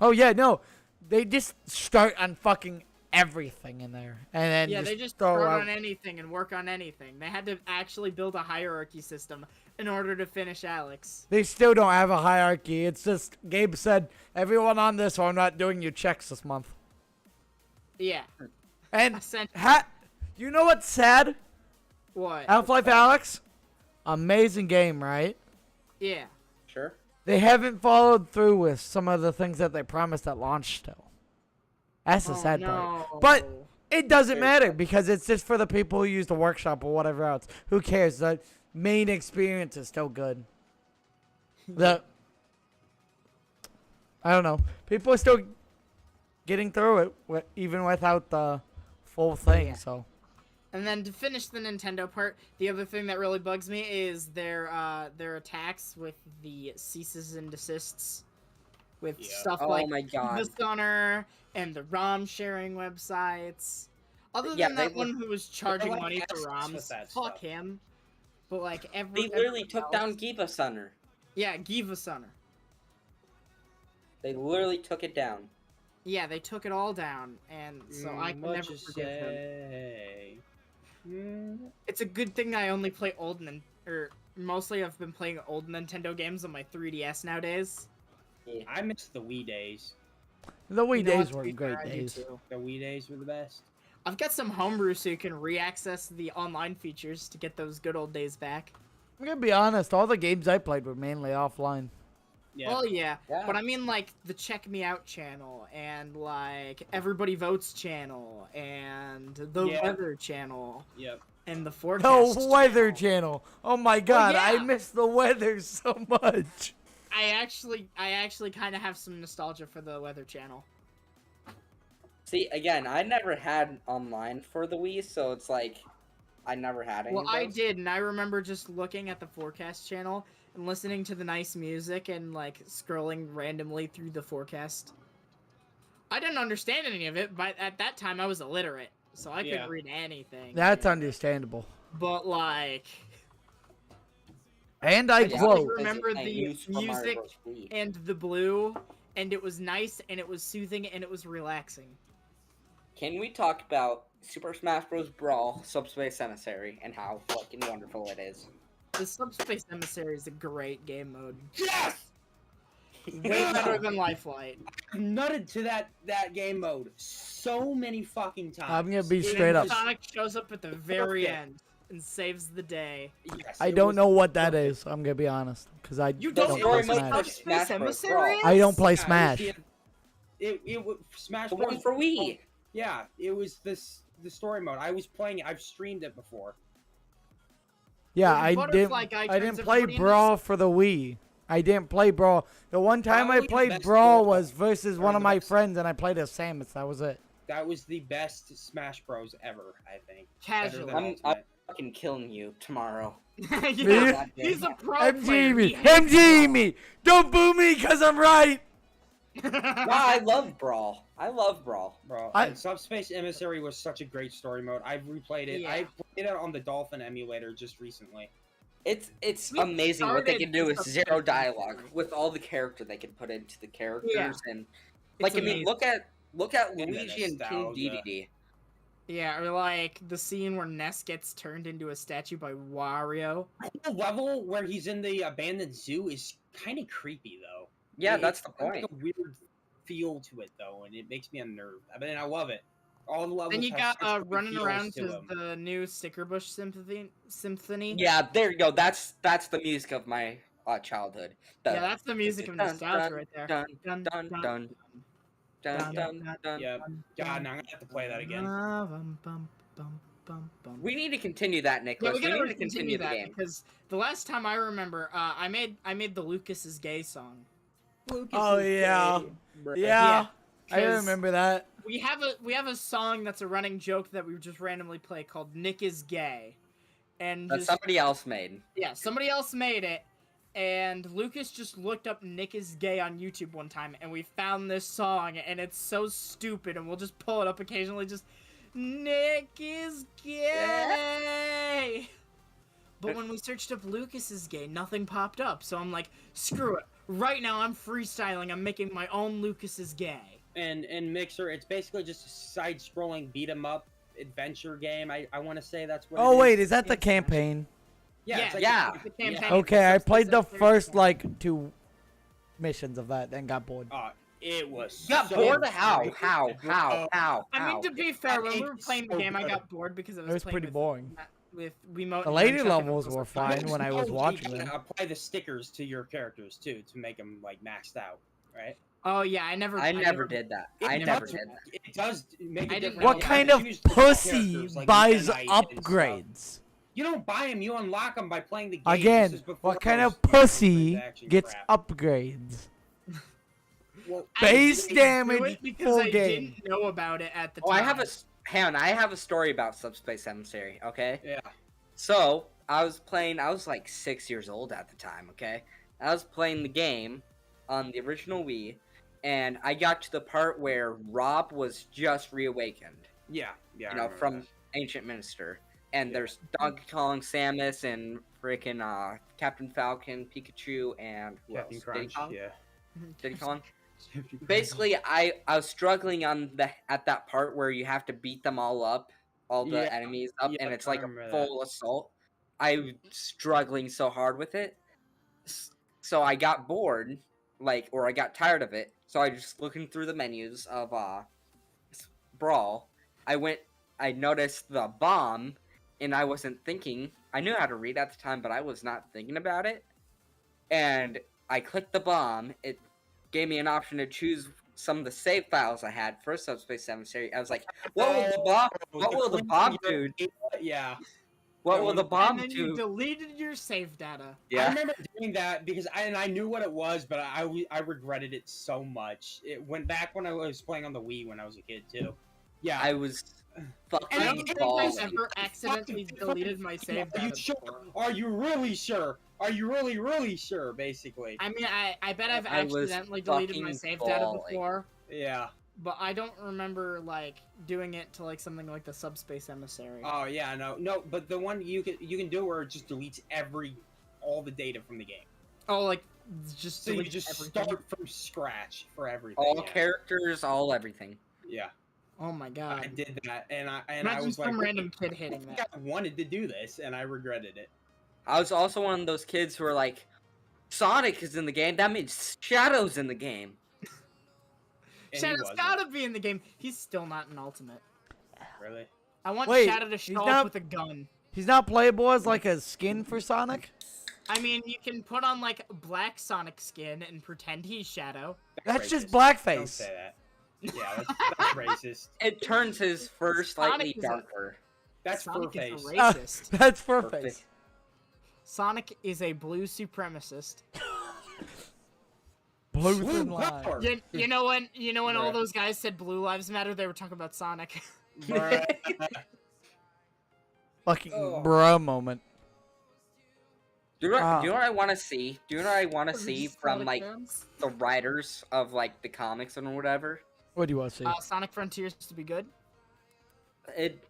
[SPEAKER 4] Oh yeah, no, they just start on fucking everything in there, and then
[SPEAKER 5] Yeah, they just
[SPEAKER 4] throw
[SPEAKER 5] start
[SPEAKER 4] out.
[SPEAKER 5] on anything and work on anything. They had to actually build a hierarchy system in order to finish Alex.
[SPEAKER 4] They still don't have a hierarchy. It's just Gabe said, everyone on this, or I'm not doing your checks this month.
[SPEAKER 5] Yeah.
[SPEAKER 4] And
[SPEAKER 5] Essentially.
[SPEAKER 4] you know what's sad?
[SPEAKER 5] What?
[SPEAKER 4] Half-Life Alex, amazing game, right?
[SPEAKER 5] Yeah.
[SPEAKER 6] Sure.
[SPEAKER 4] They haven't followed through with some of the things that they promised at launch still. That's the
[SPEAKER 5] Oh,
[SPEAKER 4] sad
[SPEAKER 5] no.
[SPEAKER 4] part. But it doesn't
[SPEAKER 6] Very
[SPEAKER 4] matter
[SPEAKER 6] sad.
[SPEAKER 4] because it's just for the people who use the workshop or whatever else. Who cares? The main experience is still good. I don't know. People are still getting through it even without the full thing.
[SPEAKER 5] Yeah.
[SPEAKER 4] So
[SPEAKER 5] And then to finish the Nintendo part, the other thing that really bugs me is their attacks with the ceases and desists, with
[SPEAKER 3] Yeah.
[SPEAKER 5] stuff
[SPEAKER 6] Oh
[SPEAKER 5] like
[SPEAKER 6] my God.
[SPEAKER 5] the Stunner and the ROM sharing websites. Other
[SPEAKER 6] Yeah,
[SPEAKER 5] than
[SPEAKER 6] they
[SPEAKER 5] that one who was charging
[SPEAKER 3] like
[SPEAKER 5] money for
[SPEAKER 3] assets with
[SPEAKER 5] ROMs,
[SPEAKER 3] that
[SPEAKER 5] fuck
[SPEAKER 3] stuff.
[SPEAKER 5] him. But
[SPEAKER 6] They literally took down Giva Sunner.
[SPEAKER 5] Yeah, Giva Sunner.
[SPEAKER 6] They literally took it down.
[SPEAKER 5] Yeah, they took it all down, and so I can
[SPEAKER 3] What
[SPEAKER 5] never
[SPEAKER 3] you
[SPEAKER 5] forgive them.
[SPEAKER 3] say?
[SPEAKER 5] It's a good thing I only play mostly I've been playing old Nintendo games on my 3DS nowadays.
[SPEAKER 3] I miss the Wii days.
[SPEAKER 4] The Wii
[SPEAKER 5] You know what,
[SPEAKER 4] days
[SPEAKER 5] to
[SPEAKER 4] were
[SPEAKER 5] be
[SPEAKER 4] great
[SPEAKER 5] fair, I do
[SPEAKER 4] days.
[SPEAKER 5] too.
[SPEAKER 3] The Wii days were the best.
[SPEAKER 5] I've got some homebrew so you can re-access the online features to get those good old days back.
[SPEAKER 4] I'm gonna be honest. All the games I played were mainly offline.
[SPEAKER 3] Yeah.
[SPEAKER 5] Well, yeah,
[SPEAKER 6] Yeah.
[SPEAKER 5] but I mean like the Check Me Out channel and like Everybody Votes channel and the
[SPEAKER 3] Yeah.
[SPEAKER 5] Weather channel
[SPEAKER 3] Yep.
[SPEAKER 5] and the
[SPEAKER 4] The
[SPEAKER 5] Forecast
[SPEAKER 4] weather channel. Oh my god, I
[SPEAKER 5] yeah.
[SPEAKER 4] miss the weather so much.
[SPEAKER 5] I actually kind of have some nostalgia for the Weather channel.
[SPEAKER 6] See, again, I never had online for the Wii, so it's like I never had any
[SPEAKER 5] Well,
[SPEAKER 6] of
[SPEAKER 5] I
[SPEAKER 6] those.
[SPEAKER 5] did, and I remember just looking at the Forecast channel and listening to the nice music and like scrolling randomly through the forecast. I didn't understand any of it, but at that time I was illiterate, so I couldn't
[SPEAKER 3] Yeah.
[SPEAKER 5] read anything.
[SPEAKER 4] That's understandable.
[SPEAKER 5] But like,
[SPEAKER 4] And I
[SPEAKER 5] just
[SPEAKER 4] quote.
[SPEAKER 5] remember
[SPEAKER 6] Playing
[SPEAKER 5] the
[SPEAKER 6] new Super Mario
[SPEAKER 5] music
[SPEAKER 6] Bros. Wii.
[SPEAKER 5] and the blue, and it was nice, and it was soothing, and it was relaxing.
[SPEAKER 6] Can we talk about Super Smash Bros. Brawl Subspace Emissary and how fucking wonderful it is?
[SPEAKER 5] The Subspace Emissary is a great game mode.
[SPEAKER 3] Yes!
[SPEAKER 5] Way better than Lifelight.
[SPEAKER 3] I've nutted to that game mode so many fucking times.
[SPEAKER 4] I'm gonna be
[SPEAKER 3] It
[SPEAKER 4] straight up.
[SPEAKER 3] was-
[SPEAKER 5] Sonic shows up at the very
[SPEAKER 3] Perfect.
[SPEAKER 5] end and saves the day.
[SPEAKER 3] Yes,
[SPEAKER 4] I
[SPEAKER 3] it
[SPEAKER 4] don't
[SPEAKER 3] was
[SPEAKER 4] know what that
[SPEAKER 3] perfect.
[SPEAKER 4] is. I'm gonna be honest, because I
[SPEAKER 5] You
[SPEAKER 6] The
[SPEAKER 5] don't
[SPEAKER 4] don't
[SPEAKER 5] know
[SPEAKER 6] story
[SPEAKER 4] play
[SPEAKER 5] what
[SPEAKER 6] mode
[SPEAKER 4] Smash.
[SPEAKER 6] for
[SPEAKER 5] Subspace
[SPEAKER 6] Smash Bros.
[SPEAKER 5] Emissary
[SPEAKER 6] Brawl.
[SPEAKER 5] is?
[SPEAKER 4] I don't play
[SPEAKER 3] Yeah,
[SPEAKER 4] Smash.
[SPEAKER 3] It was Smash
[SPEAKER 6] The
[SPEAKER 3] Bros.
[SPEAKER 6] one for Wii.
[SPEAKER 3] Yeah, it was the story mode. I was playing it. I've streamed it before.
[SPEAKER 4] Yeah,
[SPEAKER 5] Well,
[SPEAKER 4] I
[SPEAKER 5] Butterfly Guy
[SPEAKER 4] I
[SPEAKER 5] turns
[SPEAKER 4] didn't play
[SPEAKER 5] everybody into
[SPEAKER 4] Brawl for the Wii. I didn't play Brawl. The one time I
[SPEAKER 3] Probably the
[SPEAKER 4] played
[SPEAKER 3] best
[SPEAKER 4] Brawl
[SPEAKER 3] Brawl
[SPEAKER 4] was versus
[SPEAKER 3] or
[SPEAKER 4] one of
[SPEAKER 3] the
[SPEAKER 4] my
[SPEAKER 3] best-
[SPEAKER 4] friends, and I played as Samus. That was it.
[SPEAKER 3] That was the best Smash Bros. Ever, I think.
[SPEAKER 5] Casually.
[SPEAKER 3] Better than
[SPEAKER 6] I'm
[SPEAKER 3] Ultimate.
[SPEAKER 6] fucking killing you tomorrow.
[SPEAKER 5] Yeah, he's a pro
[SPEAKER 4] MG
[SPEAKER 5] player.
[SPEAKER 4] me,
[SPEAKER 5] He hates
[SPEAKER 4] MG
[SPEAKER 5] Brawl.
[SPEAKER 4] me. Don't boo me, cause I'm right.
[SPEAKER 6] No, I love Brawl. I love Brawl.
[SPEAKER 3] Bro,
[SPEAKER 4] I-
[SPEAKER 3] and Subspace Emissary was such a great story mode. I've replayed it.
[SPEAKER 5] Yeah.
[SPEAKER 3] I played it on the Dolphin emulator just recently.
[SPEAKER 6] It's
[SPEAKER 5] We
[SPEAKER 6] amazing what they
[SPEAKER 5] started
[SPEAKER 6] can do with
[SPEAKER 5] Subspace
[SPEAKER 6] zero dialogue,
[SPEAKER 5] Emissary.
[SPEAKER 6] with all the character they can put into the characters,
[SPEAKER 5] Yeah.
[SPEAKER 6] and
[SPEAKER 5] It's
[SPEAKER 6] like I mean,
[SPEAKER 5] amazing.
[SPEAKER 6] look at
[SPEAKER 3] And the
[SPEAKER 6] Luigi and King
[SPEAKER 3] nostalgia.
[SPEAKER 6] DDD.
[SPEAKER 5] Yeah, or like the scene where Ness gets turned into a statue by Wario.
[SPEAKER 3] The level where he's in the abandoned zoo is kind of creepy, though.
[SPEAKER 6] Yeah,
[SPEAKER 3] It-
[SPEAKER 6] that's
[SPEAKER 3] it's
[SPEAKER 6] the
[SPEAKER 3] got,
[SPEAKER 6] point.
[SPEAKER 3] like a weird feel to it, though, and it makes me unnerved. I mean, I love it. All the levels.
[SPEAKER 5] Then you
[SPEAKER 3] have
[SPEAKER 5] got
[SPEAKER 3] such good
[SPEAKER 5] running
[SPEAKER 3] feels
[SPEAKER 5] around
[SPEAKER 3] to
[SPEAKER 5] to
[SPEAKER 3] them.
[SPEAKER 5] the new Sticker Bush Symphony.
[SPEAKER 6] Yeah, there you go. That's the music of my childhood.
[SPEAKER 5] Yeah, that's the music of
[SPEAKER 6] dun,
[SPEAKER 5] nostalgia
[SPEAKER 6] dun,
[SPEAKER 5] right there.
[SPEAKER 6] Dun
[SPEAKER 5] Dun,
[SPEAKER 6] dun
[SPEAKER 5] dun,
[SPEAKER 6] dun dun dun dun.
[SPEAKER 3] Yeah. God, now I'm gonna have to play that again.
[SPEAKER 6] We need to continue that,
[SPEAKER 5] Yeah,
[SPEAKER 6] Nicholas.
[SPEAKER 5] we
[SPEAKER 6] We
[SPEAKER 5] gotta
[SPEAKER 6] need to continue the
[SPEAKER 5] that
[SPEAKER 6] game.
[SPEAKER 5] because the last time I remember, I made the Lucas is Gay song. Lucas
[SPEAKER 4] Oh,
[SPEAKER 5] is
[SPEAKER 4] yeah.
[SPEAKER 5] gay.
[SPEAKER 4] Yeah, I
[SPEAKER 5] 'cause
[SPEAKER 4] remember that.
[SPEAKER 5] We have a song that's a running joke that we just randomly play called Nick is Gay, and
[SPEAKER 6] That
[SPEAKER 5] just,
[SPEAKER 6] somebody else made.
[SPEAKER 5] yeah, somebody else made it, and Lucas just looked up Nick is Gay on YouTube one time, and we found this song, and it's so stupid, and we'll just pull it up occasionally, just Nick is gay. But when we searched up Lucas is gay, nothing popped up. So I'm like, screw it. Right now I'm freestyling. I'm making my own Lucas is gay.
[SPEAKER 3] And Mixer, it's basically just a side-scrolling beat-em-up adventure game. I want to say that's what.
[SPEAKER 4] Oh
[SPEAKER 3] it is.
[SPEAKER 4] wait, is that the
[SPEAKER 5] Yeah.
[SPEAKER 4] campaign?
[SPEAKER 3] Yeah, it's like
[SPEAKER 6] Yeah.
[SPEAKER 5] The campaign
[SPEAKER 3] Yeah.
[SPEAKER 5] for
[SPEAKER 4] Okay, I
[SPEAKER 5] Subspace
[SPEAKER 4] played the
[SPEAKER 5] Emissary.
[SPEAKER 4] first like 2 missions of that, then got bored.
[SPEAKER 3] It was.
[SPEAKER 6] You got
[SPEAKER 3] so
[SPEAKER 6] bored?
[SPEAKER 3] good.
[SPEAKER 6] How?
[SPEAKER 5] I mean, to be fair, when we were
[SPEAKER 3] it's
[SPEAKER 5] playing the
[SPEAKER 3] so
[SPEAKER 5] game, I
[SPEAKER 3] good.
[SPEAKER 5] got bored because I
[SPEAKER 4] It
[SPEAKER 5] was,
[SPEAKER 4] was
[SPEAKER 5] playing
[SPEAKER 4] pretty
[SPEAKER 5] with,
[SPEAKER 4] boring.
[SPEAKER 5] with Wiimote.
[SPEAKER 4] The
[SPEAKER 5] and
[SPEAKER 4] lady
[SPEAKER 5] Nunchuck, and
[SPEAKER 4] levels
[SPEAKER 5] it was
[SPEAKER 4] were
[SPEAKER 5] like,
[SPEAKER 4] fine when I was
[SPEAKER 3] You
[SPEAKER 4] watching
[SPEAKER 3] gotta
[SPEAKER 4] them.
[SPEAKER 3] apply the stickers to your characters too to make them like maxed out, right?
[SPEAKER 5] Oh yeah, I never
[SPEAKER 6] did that.
[SPEAKER 3] It
[SPEAKER 6] I never
[SPEAKER 3] does-
[SPEAKER 6] did that.
[SPEAKER 3] It does make
[SPEAKER 5] I
[SPEAKER 3] a
[SPEAKER 5] didn't
[SPEAKER 3] difference.
[SPEAKER 5] know
[SPEAKER 4] What
[SPEAKER 5] Yeah,
[SPEAKER 4] kind
[SPEAKER 3] You
[SPEAKER 4] of
[SPEAKER 3] choose different
[SPEAKER 4] pussy
[SPEAKER 3] characters, like
[SPEAKER 4] buys
[SPEAKER 3] Midnight and stuff.
[SPEAKER 4] upgrades?
[SPEAKER 3] You don't buy them. You unlock them by playing the game.
[SPEAKER 4] Again,
[SPEAKER 3] This is before
[SPEAKER 4] what kind
[SPEAKER 3] those
[SPEAKER 4] of pussy
[SPEAKER 3] microtransaction
[SPEAKER 4] gets
[SPEAKER 3] crap.
[SPEAKER 4] upgrades?
[SPEAKER 3] Well,
[SPEAKER 4] Base
[SPEAKER 5] I
[SPEAKER 4] damage,
[SPEAKER 5] knew it because
[SPEAKER 4] full
[SPEAKER 5] I
[SPEAKER 4] game.
[SPEAKER 5] didn't know about it at the
[SPEAKER 6] Oh,
[SPEAKER 5] time.
[SPEAKER 6] I have a story about Subspace Emissary. Okay.
[SPEAKER 3] yeah.
[SPEAKER 6] So I was like 6 years old at the time. Okay. I was playing the game on the original Wii, and I got to the part where Rob was just reawakened.
[SPEAKER 3] Yeah.
[SPEAKER 6] You
[SPEAKER 3] I
[SPEAKER 6] know,
[SPEAKER 3] remember
[SPEAKER 6] from
[SPEAKER 3] that.
[SPEAKER 6] Ancient Minister. And
[SPEAKER 3] Yeah.
[SPEAKER 6] there's Donkey Kong, Samus, and freaking Captain Falcon, Pikachu, and who
[SPEAKER 3] Captain
[SPEAKER 6] else?
[SPEAKER 3] Crunch.
[SPEAKER 6] Diddy Kong?
[SPEAKER 3] Yeah.
[SPEAKER 6] Diddy Kong? basically, I was struggling at that part where you have to beat them all up, all the
[SPEAKER 3] Yeah,
[SPEAKER 6] enemies up,
[SPEAKER 3] yeah,
[SPEAKER 6] and it's
[SPEAKER 3] I
[SPEAKER 6] like a
[SPEAKER 3] remember
[SPEAKER 6] full assault. I was struggling so hard with it, so I got bored, or I got tired of it. So I just looking through the menus of Brawl. I noticed the bomb, and I wasn't thinking. I knew how to read at the time, but I was not thinking about it. And I clicked the bomb. It gave me an option to choose some of the save files I had for Subspace Emissary. I was like, "What will the bomb? What will the bomb do?
[SPEAKER 3] Yeah.
[SPEAKER 6] What
[SPEAKER 3] Yeah,
[SPEAKER 6] will
[SPEAKER 3] when-
[SPEAKER 6] the
[SPEAKER 5] And
[SPEAKER 6] bomb
[SPEAKER 5] then you
[SPEAKER 6] do?"
[SPEAKER 5] deleted your save data.
[SPEAKER 3] I
[SPEAKER 6] Yeah,
[SPEAKER 3] remember doing that because I knew what it was, but I regretted it so much. It went back when I was playing on the Wii when I was a kid too. Yeah.
[SPEAKER 6] I was
[SPEAKER 5] I
[SPEAKER 6] fucking
[SPEAKER 5] don't think I've
[SPEAKER 6] balling.
[SPEAKER 5] ever accidentally deleted my save
[SPEAKER 3] Are you
[SPEAKER 5] data
[SPEAKER 3] sure?
[SPEAKER 5] before.
[SPEAKER 3] Are you really sure? Are you really sure? Basically.
[SPEAKER 5] I mean, I bet I've
[SPEAKER 6] I was
[SPEAKER 5] accidentally deleted my
[SPEAKER 6] fucking
[SPEAKER 5] save data
[SPEAKER 6] bawling.
[SPEAKER 5] before,
[SPEAKER 3] Yeah.
[SPEAKER 5] but I don't remember doing it to something like the Subspace Emissary.
[SPEAKER 3] Oh yeah, no. But the one you can do where it just deletes all the data from the game.
[SPEAKER 5] Oh, just
[SPEAKER 3] So you
[SPEAKER 5] delete
[SPEAKER 3] just
[SPEAKER 5] everything.
[SPEAKER 3] start from scratch for everything.
[SPEAKER 6] All
[SPEAKER 3] yeah.
[SPEAKER 6] characters, all everything.
[SPEAKER 3] Yeah.
[SPEAKER 5] Oh my
[SPEAKER 3] I
[SPEAKER 5] god!
[SPEAKER 3] did that, and I
[SPEAKER 5] Imagine
[SPEAKER 3] was
[SPEAKER 5] some
[SPEAKER 3] like,
[SPEAKER 5] random kid hitting
[SPEAKER 3] I think
[SPEAKER 5] that.
[SPEAKER 3] I wanted to do this, and I regretted it.
[SPEAKER 6] I was also one of those kids who were like, Sonic is in the game. That means Shadow's in the game.
[SPEAKER 3] And he
[SPEAKER 5] Shadow's
[SPEAKER 3] wasn't,
[SPEAKER 5] gotta be in the game. He's still not an ultimate.
[SPEAKER 3] really.
[SPEAKER 5] I want
[SPEAKER 4] Wait,
[SPEAKER 5] Shadow to
[SPEAKER 4] he's
[SPEAKER 5] show
[SPEAKER 4] not-
[SPEAKER 5] up with a gun.
[SPEAKER 4] He's not playable as like a skin for Sonic.
[SPEAKER 5] I mean, you can put on black Sonic skin and pretend he's Shadow.
[SPEAKER 4] That's just
[SPEAKER 3] racist. Don't
[SPEAKER 4] blackface.
[SPEAKER 3] say that. Yeah, that's racist.
[SPEAKER 6] It turns his fur slightly
[SPEAKER 5] Sonic is a-
[SPEAKER 6] darker.
[SPEAKER 3] That's
[SPEAKER 5] Sonic
[SPEAKER 3] fur
[SPEAKER 5] is
[SPEAKER 3] face.
[SPEAKER 5] a racist.
[SPEAKER 4] That's fur
[SPEAKER 6] Perfect.
[SPEAKER 4] face.
[SPEAKER 5] Sonic is a blue supremacist.
[SPEAKER 4] Blue
[SPEAKER 3] Blue
[SPEAKER 4] thin line.
[SPEAKER 3] power.
[SPEAKER 5] You know when all
[SPEAKER 3] Bruh.
[SPEAKER 5] those guys said Blue Lives Matter, they were talking about Sonic.
[SPEAKER 3] Bruh.
[SPEAKER 4] Fucking
[SPEAKER 3] Oh.
[SPEAKER 4] bruh moment.
[SPEAKER 6] Do you know what I want to see? Do you know what I want to
[SPEAKER 5] Are
[SPEAKER 6] see
[SPEAKER 5] these
[SPEAKER 6] from
[SPEAKER 5] Sonic fans?
[SPEAKER 6] the writers of the comics and whatever?
[SPEAKER 4] What do you want to see?
[SPEAKER 5] Sonic Frontiers to be good.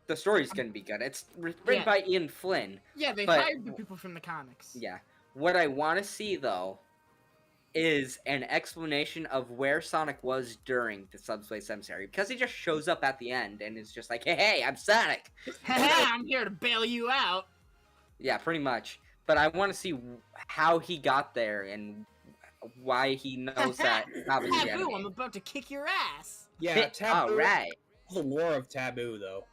[SPEAKER 6] The story's gonna be good. It's written
[SPEAKER 5] Yeah.
[SPEAKER 6] by Ian Flynn.
[SPEAKER 5] Yeah, they
[SPEAKER 6] But-
[SPEAKER 5] hired the people from the comics.
[SPEAKER 6] Yeah. What I want to see though is an explanation of where Sonic was during the Subspace Emissary, because he just shows up at the end and is just like, "Hey, I'm Sonic."
[SPEAKER 5] I'm here to bail you out.
[SPEAKER 6] Yeah, pretty much. But I want to see how he got there and why he knows that. Obviously,
[SPEAKER 5] Taboo,
[SPEAKER 6] enemy.
[SPEAKER 5] I'm about to kick your ass.
[SPEAKER 3] Yeah, Taboo.
[SPEAKER 6] All right.
[SPEAKER 3] The lore of Taboo, though.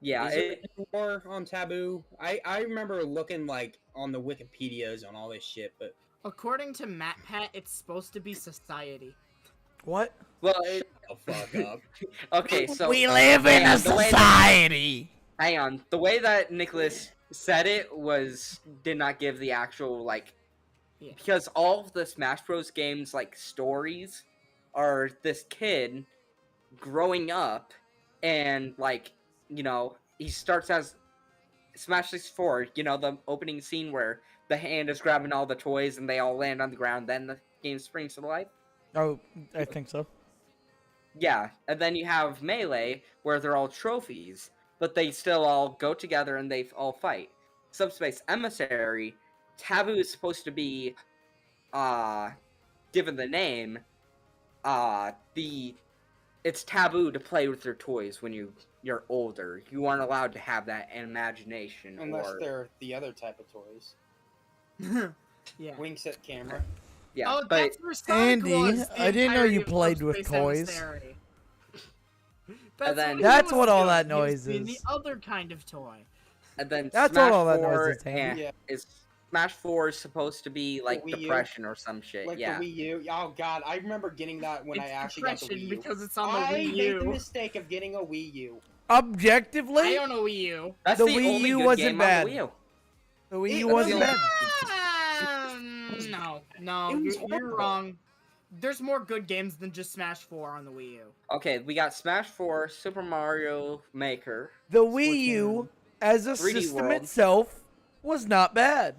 [SPEAKER 6] Yeah.
[SPEAKER 3] Is there any lore on Taboo? I remember looking on the Wikipedias on all this shit, but
[SPEAKER 5] According to MatPat, it's supposed to be society.
[SPEAKER 4] What?
[SPEAKER 6] Well,
[SPEAKER 3] shut the fuck up.
[SPEAKER 6] okay. So
[SPEAKER 4] We live in a
[SPEAKER 6] the way that-
[SPEAKER 4] society.
[SPEAKER 6] hang on. The way that Nicholas said it did not give the actual
[SPEAKER 5] Yeah.
[SPEAKER 6] because all of the Smash Bros games stories are this kid growing up and he starts as Smash 64, the opening scene where the hand is grabbing all the toys and they all land on the ground, then the game springs to life.
[SPEAKER 4] Oh, I think so.
[SPEAKER 6] Yeah, and then you have Melee, where they're all trophies, but they still all go together and they all fight. Subspace Emissary, Taboo is supposed to be, given the name, it's taboo to play with your toys when you're older. You aren't allowed to have that imagination.
[SPEAKER 3] Unless
[SPEAKER 6] or,
[SPEAKER 3] they're the other type of toys.
[SPEAKER 5] Yeah.
[SPEAKER 3] Wingset camera.
[SPEAKER 6] yeah,
[SPEAKER 5] Oh,
[SPEAKER 6] but
[SPEAKER 5] that's where Sonic
[SPEAKER 4] Andy,
[SPEAKER 5] was the
[SPEAKER 4] I didn't know you
[SPEAKER 5] entirety of
[SPEAKER 4] played with
[SPEAKER 5] Subspace
[SPEAKER 4] toys.
[SPEAKER 5] Emissary.
[SPEAKER 6] And then-
[SPEAKER 5] he
[SPEAKER 4] That's
[SPEAKER 5] was
[SPEAKER 4] what all
[SPEAKER 5] doing.
[SPEAKER 4] that
[SPEAKER 5] He was
[SPEAKER 4] noise
[SPEAKER 5] being
[SPEAKER 4] is.
[SPEAKER 5] The other kind of toy.
[SPEAKER 6] and then
[SPEAKER 4] That's
[SPEAKER 6] Smash
[SPEAKER 4] what all that
[SPEAKER 6] 4
[SPEAKER 4] noise is, Andy.
[SPEAKER 3] Yeah.
[SPEAKER 6] is Smash 4 is supposed to be like
[SPEAKER 3] Wii U?
[SPEAKER 6] depression or some shit.
[SPEAKER 3] Like
[SPEAKER 6] yeah.
[SPEAKER 3] the Wii U. Oh god, I remember getting that when
[SPEAKER 5] It's
[SPEAKER 3] I actually got the
[SPEAKER 5] depression
[SPEAKER 3] Wii U.
[SPEAKER 5] because it's on the
[SPEAKER 3] I
[SPEAKER 5] Wii
[SPEAKER 3] made the
[SPEAKER 5] U.
[SPEAKER 3] mistake of getting a Wii U.
[SPEAKER 5] I
[SPEAKER 4] Objectively,
[SPEAKER 5] own a Wii U.
[SPEAKER 6] That's
[SPEAKER 4] the
[SPEAKER 6] the
[SPEAKER 4] Wii
[SPEAKER 6] only
[SPEAKER 4] U
[SPEAKER 6] good
[SPEAKER 4] wasn't
[SPEAKER 6] game
[SPEAKER 4] bad.
[SPEAKER 6] on the Wii U.
[SPEAKER 4] the Wii
[SPEAKER 3] It
[SPEAKER 4] U
[SPEAKER 3] was
[SPEAKER 4] wasn't
[SPEAKER 3] the-
[SPEAKER 4] bad.
[SPEAKER 5] No,
[SPEAKER 3] It was
[SPEAKER 5] you're
[SPEAKER 3] horrible.
[SPEAKER 5] wrong. There's more good games than just Smash 4 on the Wii U.
[SPEAKER 6] Okay, we got Smash 4, Super Mario Maker.
[SPEAKER 4] The Wii U, as a
[SPEAKER 6] 3D
[SPEAKER 4] system
[SPEAKER 6] World.
[SPEAKER 4] itself, was not bad.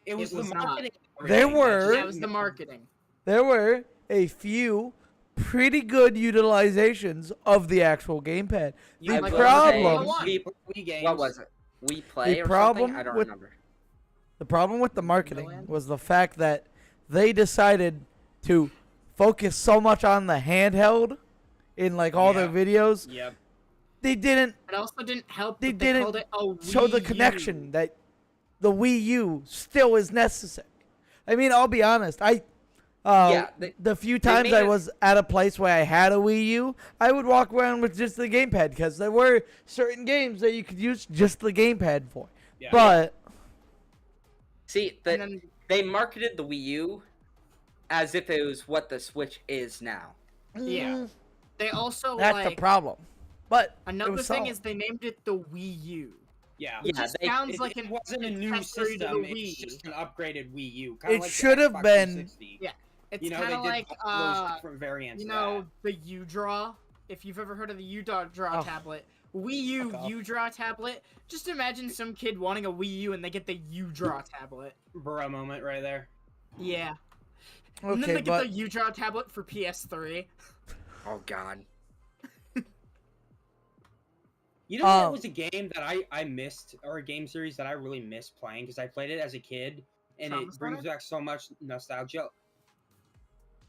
[SPEAKER 3] It was,
[SPEAKER 5] was
[SPEAKER 3] the
[SPEAKER 5] not.
[SPEAKER 3] marketing.
[SPEAKER 4] There were-
[SPEAKER 5] That was the marketing.
[SPEAKER 4] There were a few pretty good utilizations of the actual gamepad.
[SPEAKER 6] I
[SPEAKER 4] The
[SPEAKER 6] will
[SPEAKER 4] problem,
[SPEAKER 6] say,
[SPEAKER 3] Wii games.
[SPEAKER 6] what was it? We Play
[SPEAKER 4] The
[SPEAKER 6] or
[SPEAKER 4] problem
[SPEAKER 6] something? I don't
[SPEAKER 4] with-
[SPEAKER 6] remember.
[SPEAKER 4] the problem with the marketing
[SPEAKER 5] Milan?
[SPEAKER 4] was the fact that they decided to focus so much on the handheld in like all their videos.
[SPEAKER 3] Yep.
[SPEAKER 4] They didn't
[SPEAKER 5] It also didn't help.
[SPEAKER 4] They
[SPEAKER 5] that
[SPEAKER 4] didn't
[SPEAKER 5] called it a
[SPEAKER 4] show the
[SPEAKER 5] Wii
[SPEAKER 4] connection
[SPEAKER 5] U.
[SPEAKER 4] that the Wii U still is necessary. I mean, I'll be honest. The few times
[SPEAKER 6] made
[SPEAKER 4] I
[SPEAKER 6] it-
[SPEAKER 4] was at a place where I had a Wii U, I would walk around with just the gamepad because there were certain games that you could use just the gamepad for.
[SPEAKER 3] Yeah.
[SPEAKER 4] But
[SPEAKER 6] See,
[SPEAKER 5] And then
[SPEAKER 6] they marketed the Wii U as if it was what the Switch is now.
[SPEAKER 5] Yeah. They also
[SPEAKER 4] that's
[SPEAKER 5] like
[SPEAKER 4] the problem. But it
[SPEAKER 5] another
[SPEAKER 4] was
[SPEAKER 5] thing
[SPEAKER 4] solid.
[SPEAKER 5] is they named it the Wii U.
[SPEAKER 3] Yeah.
[SPEAKER 5] Which
[SPEAKER 6] Yeah,
[SPEAKER 5] just
[SPEAKER 6] they-
[SPEAKER 5] sounds
[SPEAKER 3] It,
[SPEAKER 5] like
[SPEAKER 3] it
[SPEAKER 5] an
[SPEAKER 3] wasn't a new
[SPEAKER 5] accessory to
[SPEAKER 3] system.
[SPEAKER 5] the
[SPEAKER 3] It's
[SPEAKER 5] Wii.
[SPEAKER 3] just an upgraded Wii U. Kinda
[SPEAKER 4] It
[SPEAKER 3] like the
[SPEAKER 4] should have
[SPEAKER 3] Xbox
[SPEAKER 4] been-
[SPEAKER 3] 360.
[SPEAKER 5] Yeah. It's
[SPEAKER 3] You know,
[SPEAKER 5] kind
[SPEAKER 3] they
[SPEAKER 5] of
[SPEAKER 3] did
[SPEAKER 5] like
[SPEAKER 3] those different variants.
[SPEAKER 5] you
[SPEAKER 3] of
[SPEAKER 5] know, the U-Draw. If you've ever heard of the U-Draw
[SPEAKER 4] Oh.
[SPEAKER 5] tablet, Wii U
[SPEAKER 4] Fuck off.
[SPEAKER 5] U-Draw tablet. Just imagine some kid wanting a Wii U and they get the U-Draw tablet.
[SPEAKER 3] that Bro moment right there.
[SPEAKER 5] Yeah. And then
[SPEAKER 4] Okay,
[SPEAKER 5] they get
[SPEAKER 4] but
[SPEAKER 5] the U-Draw tablet for PS3.
[SPEAKER 6] Oh God.
[SPEAKER 3] You know what was a game that I missed, or a game series that I really missed playing because I played it as a kid, and
[SPEAKER 5] Trauma
[SPEAKER 3] it brings
[SPEAKER 5] Center?
[SPEAKER 3] back so much nostalgia.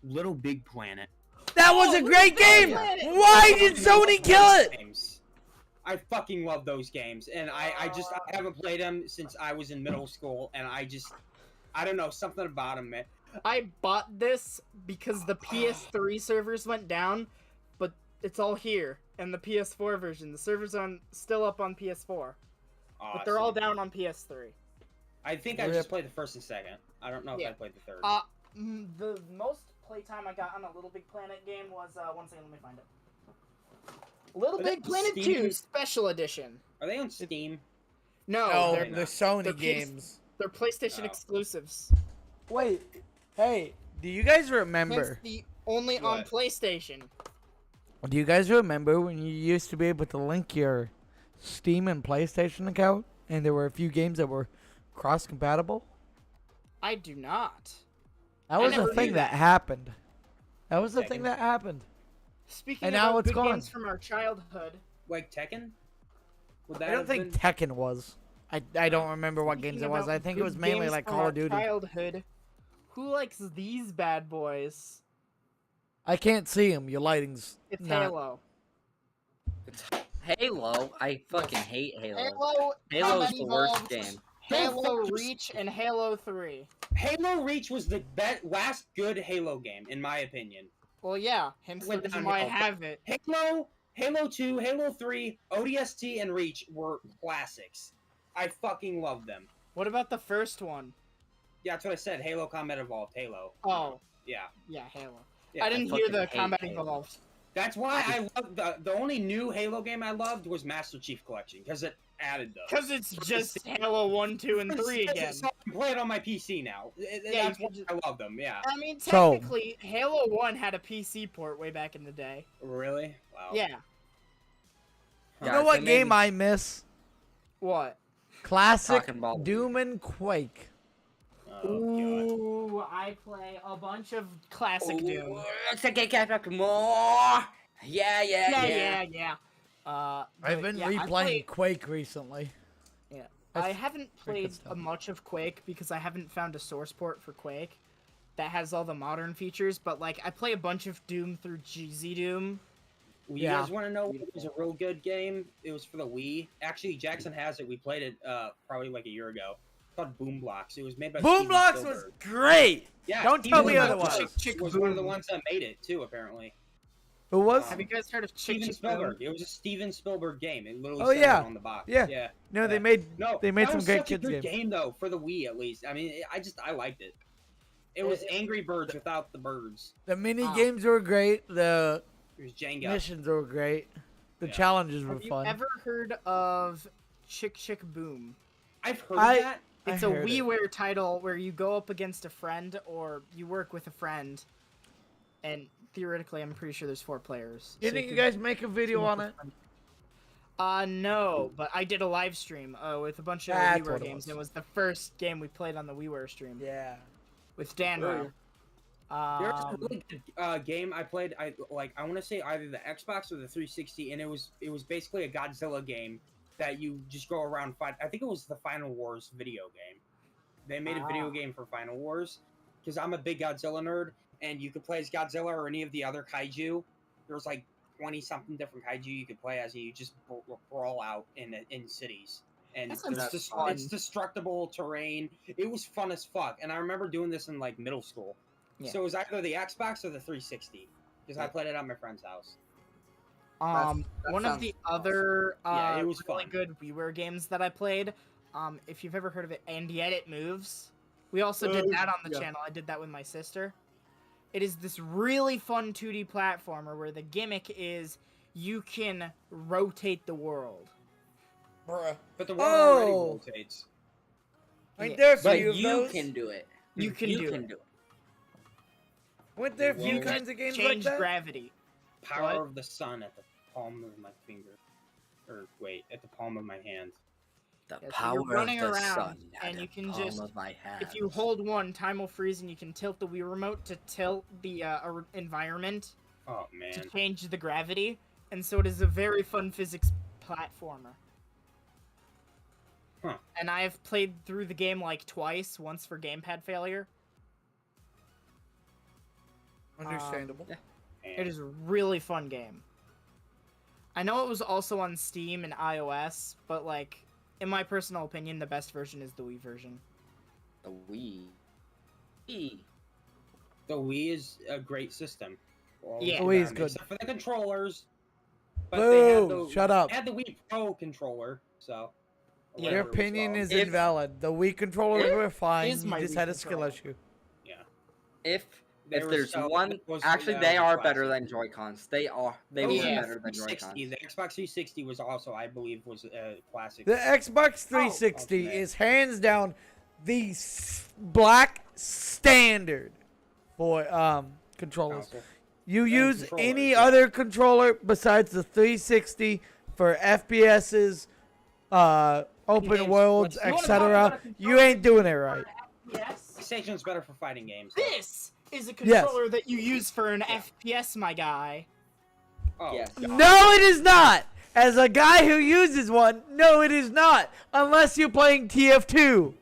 [SPEAKER 3] Little Big Planet.
[SPEAKER 4] that was a great game. Why did Sony kill it?
[SPEAKER 3] Games. I fucking love those games, and I haven't played them since I was in middle school, and I don't know, something about them, man.
[SPEAKER 5] I bought this because the PS3 servers went down, but it's all here. And the PS4 version, the servers are still up on PS4, but they're all
[SPEAKER 3] Awesome.
[SPEAKER 5] down on PS3.
[SPEAKER 3] I think I
[SPEAKER 4] Rip.
[SPEAKER 3] just played the first and second. I don't know if
[SPEAKER 5] Yeah.
[SPEAKER 3] I played the third.
[SPEAKER 5] The most playtime I got on a Little Big Planet game was one second, let me find it. Little
[SPEAKER 3] Are they
[SPEAKER 5] Big Planet
[SPEAKER 3] Steam?
[SPEAKER 5] 2 Special Edition.
[SPEAKER 3] Are they on Steam?
[SPEAKER 5] No,
[SPEAKER 4] Oh,
[SPEAKER 5] they're,
[SPEAKER 3] not.
[SPEAKER 4] the Sony
[SPEAKER 5] They're PS
[SPEAKER 4] games.
[SPEAKER 5] they're PlayStation
[SPEAKER 3] Oh.
[SPEAKER 5] exclusives.
[SPEAKER 4] Wait, hey, do you guys
[SPEAKER 5] Hence
[SPEAKER 4] remember?
[SPEAKER 5] the only on
[SPEAKER 3] What?
[SPEAKER 5] PlayStation.
[SPEAKER 4] Do you guys remember when you used to be able to link your Steam and PlayStation account, and there were a few games that were cross-compatible?
[SPEAKER 5] I do not.
[SPEAKER 4] That was
[SPEAKER 5] never
[SPEAKER 4] a
[SPEAKER 5] knew
[SPEAKER 4] thing that
[SPEAKER 5] that.
[SPEAKER 4] happened. That was the
[SPEAKER 3] Tekken.
[SPEAKER 4] thing that happened.
[SPEAKER 5] Speaking
[SPEAKER 4] And
[SPEAKER 5] about
[SPEAKER 4] now it's
[SPEAKER 5] good
[SPEAKER 4] gone.
[SPEAKER 5] games from our childhood,
[SPEAKER 3] Like Tekken? Would that
[SPEAKER 4] I don't
[SPEAKER 3] have
[SPEAKER 4] think
[SPEAKER 3] been...
[SPEAKER 4] Tekken was. I don't remember what games
[SPEAKER 5] speaking
[SPEAKER 4] it was.
[SPEAKER 5] about
[SPEAKER 4] I think it
[SPEAKER 5] good
[SPEAKER 4] was mainly
[SPEAKER 5] games
[SPEAKER 4] like
[SPEAKER 5] from
[SPEAKER 4] Call
[SPEAKER 5] our
[SPEAKER 4] of Duty.
[SPEAKER 5] Childhood. Who likes these bad boys?
[SPEAKER 4] I can't see him. Your lighting's
[SPEAKER 5] It's
[SPEAKER 4] not.
[SPEAKER 5] Halo.
[SPEAKER 6] It's Halo. I fucking hate Halo.
[SPEAKER 5] Halo.
[SPEAKER 6] Halo's
[SPEAKER 5] Combat
[SPEAKER 6] the worst
[SPEAKER 5] Evolved,
[SPEAKER 6] game.
[SPEAKER 5] Halo Reach and Halo 3.
[SPEAKER 3] Halo Reach was the last good Halo game, in my opinion.
[SPEAKER 5] Well, yeah, hence the
[SPEAKER 3] Went
[SPEAKER 5] reason why I
[SPEAKER 3] downhill.
[SPEAKER 5] have it.
[SPEAKER 3] Halo, Halo 2, Halo 3, ODST, and Reach were classics. I fucking love them.
[SPEAKER 5] What about the first one?
[SPEAKER 3] Yeah, that's what I said. Halo Combat Evolved. Halo.
[SPEAKER 5] Oh,
[SPEAKER 3] Yeah.
[SPEAKER 5] yeah, Halo.
[SPEAKER 3] Yeah,
[SPEAKER 5] I didn't
[SPEAKER 6] I
[SPEAKER 5] hear
[SPEAKER 6] fucking
[SPEAKER 5] the
[SPEAKER 6] hate
[SPEAKER 5] Combat
[SPEAKER 6] Halo.
[SPEAKER 5] Evolved.
[SPEAKER 3] That's why I love the only new Halo game I loved was Master Chief Collection because it added those.
[SPEAKER 5] Because it's just Halo 1, 2, and 3 again.
[SPEAKER 3] So I can play it on my PC now.
[SPEAKER 5] Yeah,
[SPEAKER 3] That's
[SPEAKER 5] you
[SPEAKER 3] why
[SPEAKER 5] can
[SPEAKER 3] I love them. Yeah.
[SPEAKER 5] I mean,
[SPEAKER 4] So-
[SPEAKER 5] technically, Halo 1 had a PC port way back in the day.
[SPEAKER 3] Really? Wow.
[SPEAKER 5] Yeah.
[SPEAKER 4] You
[SPEAKER 6] Yeah,
[SPEAKER 4] know
[SPEAKER 6] they
[SPEAKER 4] what
[SPEAKER 6] made
[SPEAKER 4] game
[SPEAKER 6] me-
[SPEAKER 4] I miss?
[SPEAKER 5] What?
[SPEAKER 4] Classic
[SPEAKER 6] Talking about-
[SPEAKER 4] Doom and Quake.
[SPEAKER 3] Oh, God.
[SPEAKER 5] Ooh, I play a bunch of classic Doom.
[SPEAKER 6] Let's get back more. Yeah.
[SPEAKER 4] I've
[SPEAKER 5] but
[SPEAKER 4] been
[SPEAKER 5] yeah, I
[SPEAKER 4] replaying
[SPEAKER 5] played-
[SPEAKER 4] Quake recently.
[SPEAKER 5] Yeah.
[SPEAKER 4] That's
[SPEAKER 5] I haven't
[SPEAKER 4] pretty good
[SPEAKER 5] played
[SPEAKER 4] stuff.
[SPEAKER 5] much of Quake because I haven't found a source port for Quake that has all the modern features, but like I play a bunch of Doom through GZ Doom.
[SPEAKER 3] Well, you
[SPEAKER 4] Yeah.
[SPEAKER 3] guys want to know what was a real good game? It was for the Wii. Actually, Jackson has it. We played it probably like a year ago. It's called Boom Blocks. It was made by
[SPEAKER 4] Boom
[SPEAKER 3] Steven
[SPEAKER 4] Blocks was
[SPEAKER 3] Spielberg.
[SPEAKER 4] great.
[SPEAKER 3] Yeah,
[SPEAKER 4] Don't
[SPEAKER 3] Steven
[SPEAKER 4] tell me
[SPEAKER 3] Spielberg
[SPEAKER 4] otherwise.
[SPEAKER 5] Chick
[SPEAKER 3] was one of the
[SPEAKER 5] Boom.
[SPEAKER 3] ones that made it too. Apparently,
[SPEAKER 4] Who was?
[SPEAKER 5] Have you guys heard of Chick
[SPEAKER 3] Steven
[SPEAKER 5] Chick Boom?
[SPEAKER 3] Spielberg. It was a Steven Spielberg game. It literally
[SPEAKER 4] Oh,
[SPEAKER 3] says
[SPEAKER 4] yeah.
[SPEAKER 3] it on the box.
[SPEAKER 4] Yeah.
[SPEAKER 3] Yeah.
[SPEAKER 4] No, they
[SPEAKER 3] Yeah.
[SPEAKER 4] made
[SPEAKER 3] No,
[SPEAKER 4] they made
[SPEAKER 3] that
[SPEAKER 4] some
[SPEAKER 3] was
[SPEAKER 4] great
[SPEAKER 3] such a
[SPEAKER 4] kids
[SPEAKER 3] good
[SPEAKER 4] games.
[SPEAKER 3] game though for the Wii at least. I mean, I liked it. It was Angry Birds without the birds.
[SPEAKER 4] The mini games were great. The
[SPEAKER 3] It was Jenga.
[SPEAKER 4] missions were great. The
[SPEAKER 3] Yeah.
[SPEAKER 4] challenges were
[SPEAKER 5] Have you
[SPEAKER 4] fun.
[SPEAKER 5] ever heard of Chick Chick Boom?
[SPEAKER 3] I've heard
[SPEAKER 4] I-
[SPEAKER 3] of that.
[SPEAKER 5] It's
[SPEAKER 4] I
[SPEAKER 5] a
[SPEAKER 4] heard it.
[SPEAKER 5] WiiWare title where you go up against a friend or you work with a friend, and theoretically, I'm pretty sure there's 4 players. so
[SPEAKER 4] Didn't you
[SPEAKER 5] could
[SPEAKER 4] guys make a video
[SPEAKER 5] team up
[SPEAKER 4] on
[SPEAKER 5] with
[SPEAKER 4] it?
[SPEAKER 5] friends. No, but I did a live stream with a bunch of
[SPEAKER 4] That's
[SPEAKER 5] WiiWare
[SPEAKER 4] what it
[SPEAKER 5] games.
[SPEAKER 4] was.
[SPEAKER 5] It was the first game we played on the WiiWare stream
[SPEAKER 4] Yeah.
[SPEAKER 5] with Dan.
[SPEAKER 3] There's a
[SPEAKER 5] Um,
[SPEAKER 3] really good game I played. I want to say either the Xbox or the 360, and it was basically a Godzilla game that you just go around fight. I think it was the Final Wars video game. They made a video
[SPEAKER 5] Ah.
[SPEAKER 3] game for Final Wars because I'm a big Godzilla nerd, and you could play as Godzilla or any of the other kaiju. There was like 20-something different kaiju you could play as, and you just brawl out in cities. And
[SPEAKER 5] That sounds
[SPEAKER 3] it's
[SPEAKER 5] fun.
[SPEAKER 3] it's destructible terrain. It was fun as fuck, and I remember doing this in like middle school.
[SPEAKER 5] Yeah.
[SPEAKER 3] So it was either the Xbox or the 360, because I played it at my friend's house.
[SPEAKER 5] One of
[SPEAKER 6] sounds
[SPEAKER 5] the other
[SPEAKER 3] Yeah, it was
[SPEAKER 5] really
[SPEAKER 3] fun.
[SPEAKER 5] good WiiWare games that I played, if you've ever heard of it, And Yet It Moves. We also did that on the
[SPEAKER 3] yeah.
[SPEAKER 5] channel. I did that with my sister. It is this really fun 2D platformer where the gimmick is you can rotate the world.
[SPEAKER 4] Bruh.
[SPEAKER 3] But the world already
[SPEAKER 4] Oh.
[SPEAKER 3] rotates.
[SPEAKER 4] Ain't there a
[SPEAKER 6] But
[SPEAKER 4] few of
[SPEAKER 6] you
[SPEAKER 4] those?
[SPEAKER 6] can do it.
[SPEAKER 5] You can do it.
[SPEAKER 4] Weren't there a few
[SPEAKER 3] You
[SPEAKER 4] kinds of games
[SPEAKER 5] Change
[SPEAKER 4] like that?
[SPEAKER 5] gravity.
[SPEAKER 3] Power
[SPEAKER 5] What?
[SPEAKER 3] of the sun at the palm of my finger. Or wait, at the palm of my hand.
[SPEAKER 6] The
[SPEAKER 5] Yeah, so you're running around, and you can just,
[SPEAKER 6] my
[SPEAKER 5] if you hold one, time will freeze, and you can tilt the Wii remote to tilt the environment
[SPEAKER 3] Oh
[SPEAKER 5] to
[SPEAKER 3] man.
[SPEAKER 5] change the gravity, and so it is a very fun physics platformer.
[SPEAKER 3] Huh.
[SPEAKER 5] And I have played through the game like twice, once for gamepad failure.
[SPEAKER 4] Understandable.
[SPEAKER 5] It is a really fun game. I know it was also on Steam and iOS, but like, in my personal opinion, the best version is the Wii version.
[SPEAKER 6] The Wii. Wii.
[SPEAKER 3] The Wii is a great system. All
[SPEAKER 5] Yeah.
[SPEAKER 3] the
[SPEAKER 4] The Wii is
[SPEAKER 3] time,
[SPEAKER 4] good.
[SPEAKER 3] Except for the controllers. But they had
[SPEAKER 4] Boo!
[SPEAKER 3] the,
[SPEAKER 4] Shut up.
[SPEAKER 3] They had the Wii Pro controller, so.
[SPEAKER 5] Yeah.
[SPEAKER 4] Your
[SPEAKER 3] whatever it was
[SPEAKER 4] opinion
[SPEAKER 3] called.
[SPEAKER 4] is
[SPEAKER 6] If-
[SPEAKER 4] invalid. The Wii controllers
[SPEAKER 6] If-
[SPEAKER 4] were fine.
[SPEAKER 5] is
[SPEAKER 4] You
[SPEAKER 5] my
[SPEAKER 4] just
[SPEAKER 5] Wii
[SPEAKER 4] had a skill
[SPEAKER 5] controller.
[SPEAKER 4] issue.
[SPEAKER 3] Yeah.
[SPEAKER 6] If
[SPEAKER 3] They
[SPEAKER 6] if
[SPEAKER 3] were
[SPEAKER 6] there's
[SPEAKER 3] so-
[SPEAKER 6] one,
[SPEAKER 3] it was
[SPEAKER 6] actually
[SPEAKER 3] from
[SPEAKER 6] they
[SPEAKER 3] the
[SPEAKER 6] are
[SPEAKER 3] classic.
[SPEAKER 6] better than Joy-Cons. They are. They
[SPEAKER 3] Oh,
[SPEAKER 6] will
[SPEAKER 5] yeah.
[SPEAKER 6] be better than
[SPEAKER 3] 360.
[SPEAKER 6] Joy-Cons.
[SPEAKER 3] The Xbox 360 was also, I believe, was a classic.
[SPEAKER 4] The Xbox 360
[SPEAKER 3] man.
[SPEAKER 4] is hands down the black standard for controllers.
[SPEAKER 3] console.
[SPEAKER 4] You use
[SPEAKER 3] controllers,
[SPEAKER 4] any
[SPEAKER 3] yeah.
[SPEAKER 4] other controller besides the 360 for FPSs, open
[SPEAKER 3] Games,
[SPEAKER 4] worlds,
[SPEAKER 3] you
[SPEAKER 5] wanna talk
[SPEAKER 4] etc.
[SPEAKER 5] about a
[SPEAKER 4] You
[SPEAKER 5] controller
[SPEAKER 4] ain't doing it right.
[SPEAKER 5] Yes.
[SPEAKER 3] PlayStation's better for fighting games.
[SPEAKER 5] This is a
[SPEAKER 4] Yes.
[SPEAKER 5] controller that you use for an FPS, my guy.
[SPEAKER 3] Oh,
[SPEAKER 6] Yes.
[SPEAKER 3] God.
[SPEAKER 4] No, it is not. As a guy who uses one, no, it is not. Unless you're playing TF2.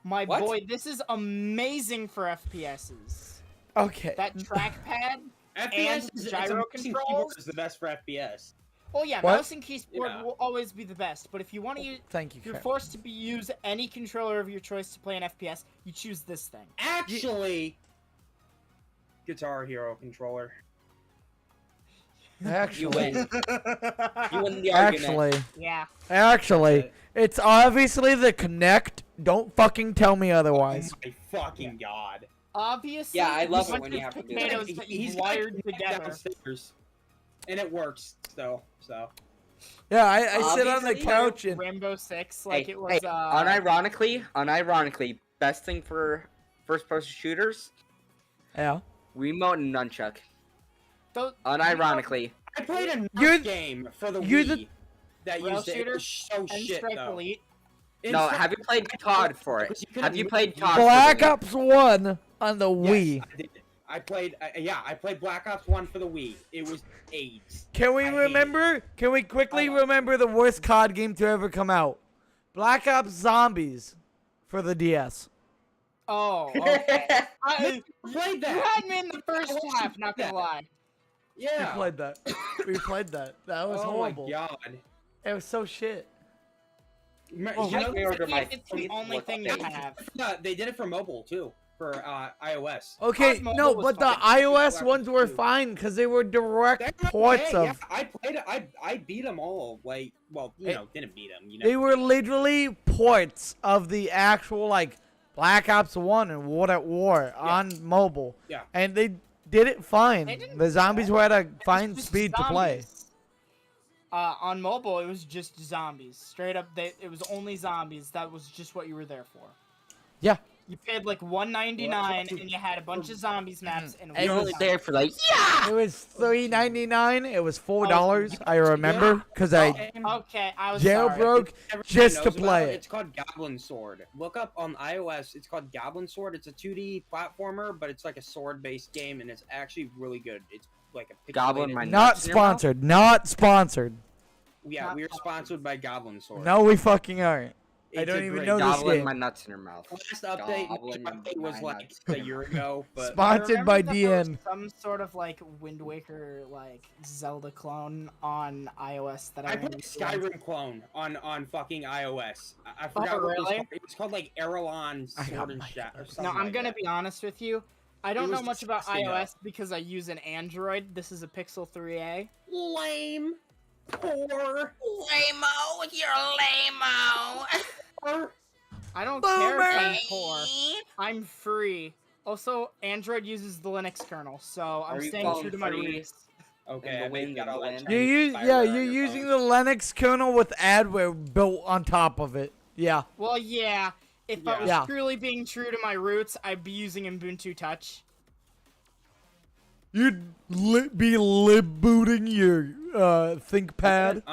[SPEAKER 5] My
[SPEAKER 6] What?
[SPEAKER 5] boy, this is amazing for FPSs.
[SPEAKER 4] Okay.
[SPEAKER 5] That trackpad.
[SPEAKER 3] FPS
[SPEAKER 5] And
[SPEAKER 3] is
[SPEAKER 5] gyro
[SPEAKER 3] mouse and keyboard
[SPEAKER 5] controls?
[SPEAKER 3] is the best for FPS.
[SPEAKER 5] Oh yeah,
[SPEAKER 4] What?
[SPEAKER 5] mouse and keyboard
[SPEAKER 3] Yeah.
[SPEAKER 5] will always be the best. But if you want to use,
[SPEAKER 4] Thank you,
[SPEAKER 5] if you're
[SPEAKER 4] Karen.
[SPEAKER 5] forced to use any controller of your choice to play an FPS, you choose this thing.
[SPEAKER 3] Actually, Guitar Hero controller.
[SPEAKER 6] You
[SPEAKER 4] Actually,
[SPEAKER 6] win. You win the argument.
[SPEAKER 5] Yeah.
[SPEAKER 4] It's obviously the Kinect. Don't fucking tell me otherwise.
[SPEAKER 3] Oh my fucking god.
[SPEAKER 5] Obviously.
[SPEAKER 6] Yeah, I love
[SPEAKER 5] a
[SPEAKER 6] it
[SPEAKER 5] bunch
[SPEAKER 6] when you
[SPEAKER 5] of
[SPEAKER 6] have to do that.
[SPEAKER 5] potatoes that you
[SPEAKER 3] He's
[SPEAKER 5] wired
[SPEAKER 3] got it
[SPEAKER 5] together.
[SPEAKER 3] downstairs. And it works still, so.
[SPEAKER 4] Yeah, I sit on the
[SPEAKER 6] Obviously,
[SPEAKER 4] couch and
[SPEAKER 5] Rainbow Six, like
[SPEAKER 6] Hey,
[SPEAKER 5] it was.
[SPEAKER 6] hey, unironically, best thing for first-person shooters,
[SPEAKER 4] yeah.
[SPEAKER 6] remote and nunchuck.
[SPEAKER 5] those,
[SPEAKER 6] Unironically,
[SPEAKER 3] I played a
[SPEAKER 4] You're-
[SPEAKER 3] game for the
[SPEAKER 4] you're
[SPEAKER 3] Wii
[SPEAKER 4] the-
[SPEAKER 3] that
[SPEAKER 5] Rail
[SPEAKER 3] used it. It
[SPEAKER 5] shooter
[SPEAKER 3] was so
[SPEAKER 5] and
[SPEAKER 3] shit,
[SPEAKER 5] Strike
[SPEAKER 3] though.
[SPEAKER 5] Elite.
[SPEAKER 6] no. Have you played COD for it?
[SPEAKER 3] Because you couldn't
[SPEAKER 6] Have you
[SPEAKER 3] move
[SPEAKER 6] played
[SPEAKER 3] the
[SPEAKER 6] COD?
[SPEAKER 4] Black
[SPEAKER 6] for the Wii?
[SPEAKER 4] Ops 1 on the
[SPEAKER 3] Yes,
[SPEAKER 4] Wii.
[SPEAKER 3] I did. I played, I played Black Ops 1 for the Wii. It was AIDS.
[SPEAKER 4] Can we
[SPEAKER 3] I hate
[SPEAKER 4] remember? Can we quickly
[SPEAKER 3] Hold on.
[SPEAKER 4] remember the worst COD game to ever come out? Black Ops Zombies for the DS.
[SPEAKER 5] Oh, okay.
[SPEAKER 3] I played
[SPEAKER 5] You
[SPEAKER 3] that.
[SPEAKER 5] had me in the first
[SPEAKER 3] I watched
[SPEAKER 5] half,
[SPEAKER 3] you
[SPEAKER 5] not
[SPEAKER 3] play
[SPEAKER 5] gonna
[SPEAKER 3] that.
[SPEAKER 5] lie.
[SPEAKER 4] We
[SPEAKER 3] Yeah.
[SPEAKER 4] played that. We played that. That was
[SPEAKER 3] Oh
[SPEAKER 4] horrible.
[SPEAKER 3] my god.
[SPEAKER 4] It was so shit.
[SPEAKER 3] You
[SPEAKER 6] you
[SPEAKER 3] know,
[SPEAKER 6] me order my
[SPEAKER 5] It's the
[SPEAKER 6] please
[SPEAKER 5] only
[SPEAKER 6] look
[SPEAKER 5] thing
[SPEAKER 6] up
[SPEAKER 5] they
[SPEAKER 6] it.
[SPEAKER 5] have.
[SPEAKER 3] they did it for mobile too, for iOS.
[SPEAKER 4] Okay,
[SPEAKER 5] COD
[SPEAKER 4] no,
[SPEAKER 5] Mobile was
[SPEAKER 4] but the
[SPEAKER 5] fine.
[SPEAKER 4] iOS
[SPEAKER 3] Black
[SPEAKER 4] ones
[SPEAKER 3] Ops
[SPEAKER 4] were
[SPEAKER 3] 2.
[SPEAKER 4] fine because they were direct
[SPEAKER 3] They're
[SPEAKER 4] ports
[SPEAKER 3] okay,
[SPEAKER 4] of.
[SPEAKER 3] yeah, I played it. I beat them all. Like, well, you
[SPEAKER 4] Hey,
[SPEAKER 3] know, didn't beat them. You know,
[SPEAKER 4] They were literally ports of the actual like Black Ops 1 and World at War on mobile.
[SPEAKER 3] Yeah.
[SPEAKER 4] And they did it fine.
[SPEAKER 5] They didn't
[SPEAKER 4] The zombies were at a
[SPEAKER 5] It's
[SPEAKER 4] fine
[SPEAKER 5] just
[SPEAKER 4] speed to play.
[SPEAKER 5] zombies. On mobile, it was just zombies. Straight up, it was only zombies. That was just what you were there for.
[SPEAKER 4] Yeah.
[SPEAKER 5] You paid like $1.99 and you had a bunch of zombies maps and
[SPEAKER 4] It
[SPEAKER 6] You're
[SPEAKER 4] was-
[SPEAKER 6] only there for like
[SPEAKER 4] It was $3.99. It was $4. I remember because I
[SPEAKER 5] Okay, I was
[SPEAKER 4] jailbroke
[SPEAKER 3] Everybody
[SPEAKER 4] just to
[SPEAKER 3] knows about
[SPEAKER 4] play it.
[SPEAKER 3] It's called Goblin Sword. Look up on iOS. It's called Goblin Sword. It's a 2D platformer, but it's like a sword-based game, and it's actually really good. It's like a
[SPEAKER 6] Goblin
[SPEAKER 3] pixelated-
[SPEAKER 6] My
[SPEAKER 4] Not
[SPEAKER 6] nuts in your mouth?
[SPEAKER 4] sponsored. Not sponsored.
[SPEAKER 3] Yeah,
[SPEAKER 5] Not
[SPEAKER 3] we are
[SPEAKER 5] sponsored.
[SPEAKER 3] sponsored by Goblin Sword.
[SPEAKER 4] No, we fucking aren't.
[SPEAKER 3] It's
[SPEAKER 4] I don't
[SPEAKER 3] a
[SPEAKER 4] even
[SPEAKER 3] great
[SPEAKER 4] know this
[SPEAKER 6] Gobbling
[SPEAKER 4] game.
[SPEAKER 6] my nuts in her mouth.
[SPEAKER 3] Last update was
[SPEAKER 6] my
[SPEAKER 3] like
[SPEAKER 6] nuts.
[SPEAKER 3] a year ago, but
[SPEAKER 4] Sponsored
[SPEAKER 5] I
[SPEAKER 4] by
[SPEAKER 5] remember that there was
[SPEAKER 4] DN.
[SPEAKER 5] some sort of like Wind Waker like Zelda clone on iOS that I
[SPEAKER 3] I
[SPEAKER 5] ran
[SPEAKER 3] played
[SPEAKER 5] into once.
[SPEAKER 3] Skyrim clone on fucking iOS. I forgot what it was
[SPEAKER 5] really?
[SPEAKER 3] called. It was called like Erelon
[SPEAKER 4] I got
[SPEAKER 3] Sword and
[SPEAKER 4] my
[SPEAKER 3] Shadow or
[SPEAKER 4] God.
[SPEAKER 3] something.
[SPEAKER 5] No, I'm
[SPEAKER 3] like
[SPEAKER 5] gonna
[SPEAKER 3] that.
[SPEAKER 5] be honest with you. I don't know
[SPEAKER 3] was
[SPEAKER 5] much about
[SPEAKER 3] disgusting, though.
[SPEAKER 5] iOS because I use an Android. This is a Pixel 3a.
[SPEAKER 3] Lame. Poor.
[SPEAKER 6] Lame-o, you're lame-o.
[SPEAKER 3] Poor.
[SPEAKER 5] I don't care if I'm
[SPEAKER 4] Boomer!
[SPEAKER 5] poor. I'm free. Also, Android uses the Linux kernel, so I'm
[SPEAKER 6] Are you
[SPEAKER 5] staying
[SPEAKER 6] falling
[SPEAKER 5] true to my
[SPEAKER 6] free?
[SPEAKER 5] roots.
[SPEAKER 3] Okay,
[SPEAKER 6] In the
[SPEAKER 3] I bet
[SPEAKER 6] wind
[SPEAKER 3] you got
[SPEAKER 6] and
[SPEAKER 3] all
[SPEAKER 6] the
[SPEAKER 3] that
[SPEAKER 6] wind.
[SPEAKER 4] You
[SPEAKER 3] Chinese
[SPEAKER 4] use,
[SPEAKER 3] spyware
[SPEAKER 4] yeah,
[SPEAKER 3] on
[SPEAKER 4] you're
[SPEAKER 3] your
[SPEAKER 4] using
[SPEAKER 3] phone.
[SPEAKER 4] the Linux kernel with adware built on top of it. Yeah.
[SPEAKER 5] Well, yeah. If I was
[SPEAKER 4] Yeah.
[SPEAKER 5] truly being true to my roots, I'd be using Ubuntu Touch.
[SPEAKER 4] You'd be lib booting your ThinkPad.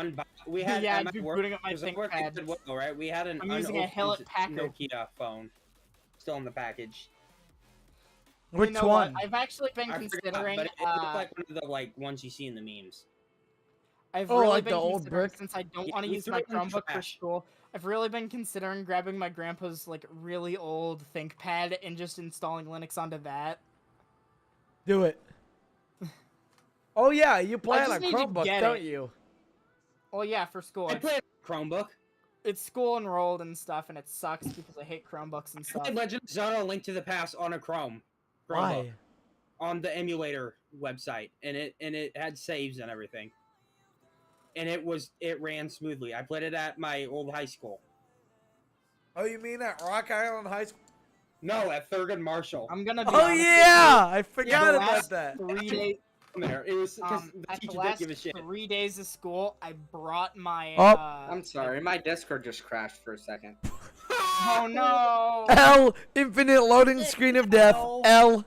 [SPEAKER 3] We had
[SPEAKER 5] Yeah,
[SPEAKER 3] at
[SPEAKER 5] I'd
[SPEAKER 3] my
[SPEAKER 5] be
[SPEAKER 3] work,
[SPEAKER 5] booting up my
[SPEAKER 3] 'cause I work at
[SPEAKER 5] ThinkPad.
[SPEAKER 3] Goodwill, right? We had an
[SPEAKER 5] I'm using a
[SPEAKER 3] unopened
[SPEAKER 5] Hewlett Packard.
[SPEAKER 3] Nokia phone, still in the package.
[SPEAKER 4] Which
[SPEAKER 5] You know
[SPEAKER 4] one?
[SPEAKER 5] what? I've actually been
[SPEAKER 3] I forgot,
[SPEAKER 5] considering.
[SPEAKER 3] but it looked like one of the like ones you see in the memes.
[SPEAKER 5] I've
[SPEAKER 4] Oh,
[SPEAKER 5] really
[SPEAKER 4] like
[SPEAKER 5] been
[SPEAKER 4] the old
[SPEAKER 5] considering,
[SPEAKER 4] brick?
[SPEAKER 5] since I don't
[SPEAKER 3] Yeah,
[SPEAKER 5] want to
[SPEAKER 3] we
[SPEAKER 5] use
[SPEAKER 3] threw
[SPEAKER 5] my
[SPEAKER 3] it in the
[SPEAKER 5] Chromebook for
[SPEAKER 3] trash.
[SPEAKER 5] school, I've really been considering grabbing my grandpa's like really old ThinkPad and just installing Linux onto that.
[SPEAKER 4] Do it. Oh yeah, you play
[SPEAKER 5] I
[SPEAKER 4] on a
[SPEAKER 5] just need to
[SPEAKER 4] Chromebook,
[SPEAKER 5] get
[SPEAKER 4] don't
[SPEAKER 5] it.
[SPEAKER 4] you?
[SPEAKER 5] Well, yeah, for school.
[SPEAKER 3] I played Chromebook.
[SPEAKER 5] It's school enrolled and stuff, and it sucks because I hate Chromebooks and
[SPEAKER 3] I
[SPEAKER 5] stuff.
[SPEAKER 3] played Legend of Zelda: Link to the Past on a Chromebook.
[SPEAKER 4] Why?
[SPEAKER 3] On the emulator website, and it had saves and everything, and it ran smoothly. I played it at my old high school.
[SPEAKER 4] Oh, you mean at Rock Island High School?
[SPEAKER 3] No, at Thurgood Marshall.
[SPEAKER 5] I'm gonna be
[SPEAKER 4] Oh
[SPEAKER 5] honest
[SPEAKER 4] yeah, I
[SPEAKER 5] with you.
[SPEAKER 4] forgot
[SPEAKER 5] The
[SPEAKER 4] about
[SPEAKER 5] last
[SPEAKER 4] that.
[SPEAKER 5] 3 days,
[SPEAKER 3] It was because the
[SPEAKER 5] at the
[SPEAKER 3] teacher didn't
[SPEAKER 5] last
[SPEAKER 3] give a shit.
[SPEAKER 5] 3 days of school, I brought my.
[SPEAKER 4] Oh.
[SPEAKER 6] I'm sorry, my Discord just crashed for a second.
[SPEAKER 5] Oh no.
[SPEAKER 4] L, infinite loading screen of death. L.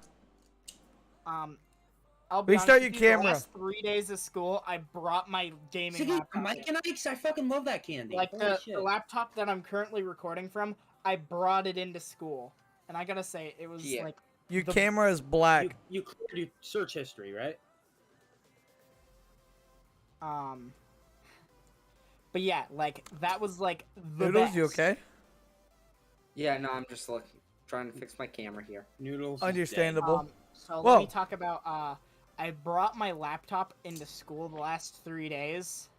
[SPEAKER 5] I'll be
[SPEAKER 4] Restart
[SPEAKER 5] honest with
[SPEAKER 4] your
[SPEAKER 5] you,
[SPEAKER 4] camera.
[SPEAKER 5] The last 3 days of school, I brought my gaming
[SPEAKER 3] Siggy,
[SPEAKER 5] laptop.
[SPEAKER 3] Mike and Ike's, I fucking love that candy.
[SPEAKER 5] Like
[SPEAKER 3] Holy
[SPEAKER 5] the
[SPEAKER 3] shit.
[SPEAKER 5] laptop that I'm currently recording from, I brought it into school, and I gotta say, it was
[SPEAKER 6] Yeah.
[SPEAKER 5] like
[SPEAKER 4] Your
[SPEAKER 5] the-
[SPEAKER 4] camera is black.
[SPEAKER 3] You cleared your search history, right?
[SPEAKER 5] But yeah, like that was like the
[SPEAKER 4] Noodles,
[SPEAKER 5] best.
[SPEAKER 4] you okay?
[SPEAKER 6] Yeah, no, I'm just trying to fix my camera here.
[SPEAKER 3] Noodles. is
[SPEAKER 4] Understandable.
[SPEAKER 5] So
[SPEAKER 4] Whoa.
[SPEAKER 5] let me talk about. I brought my laptop into school the last 3 days.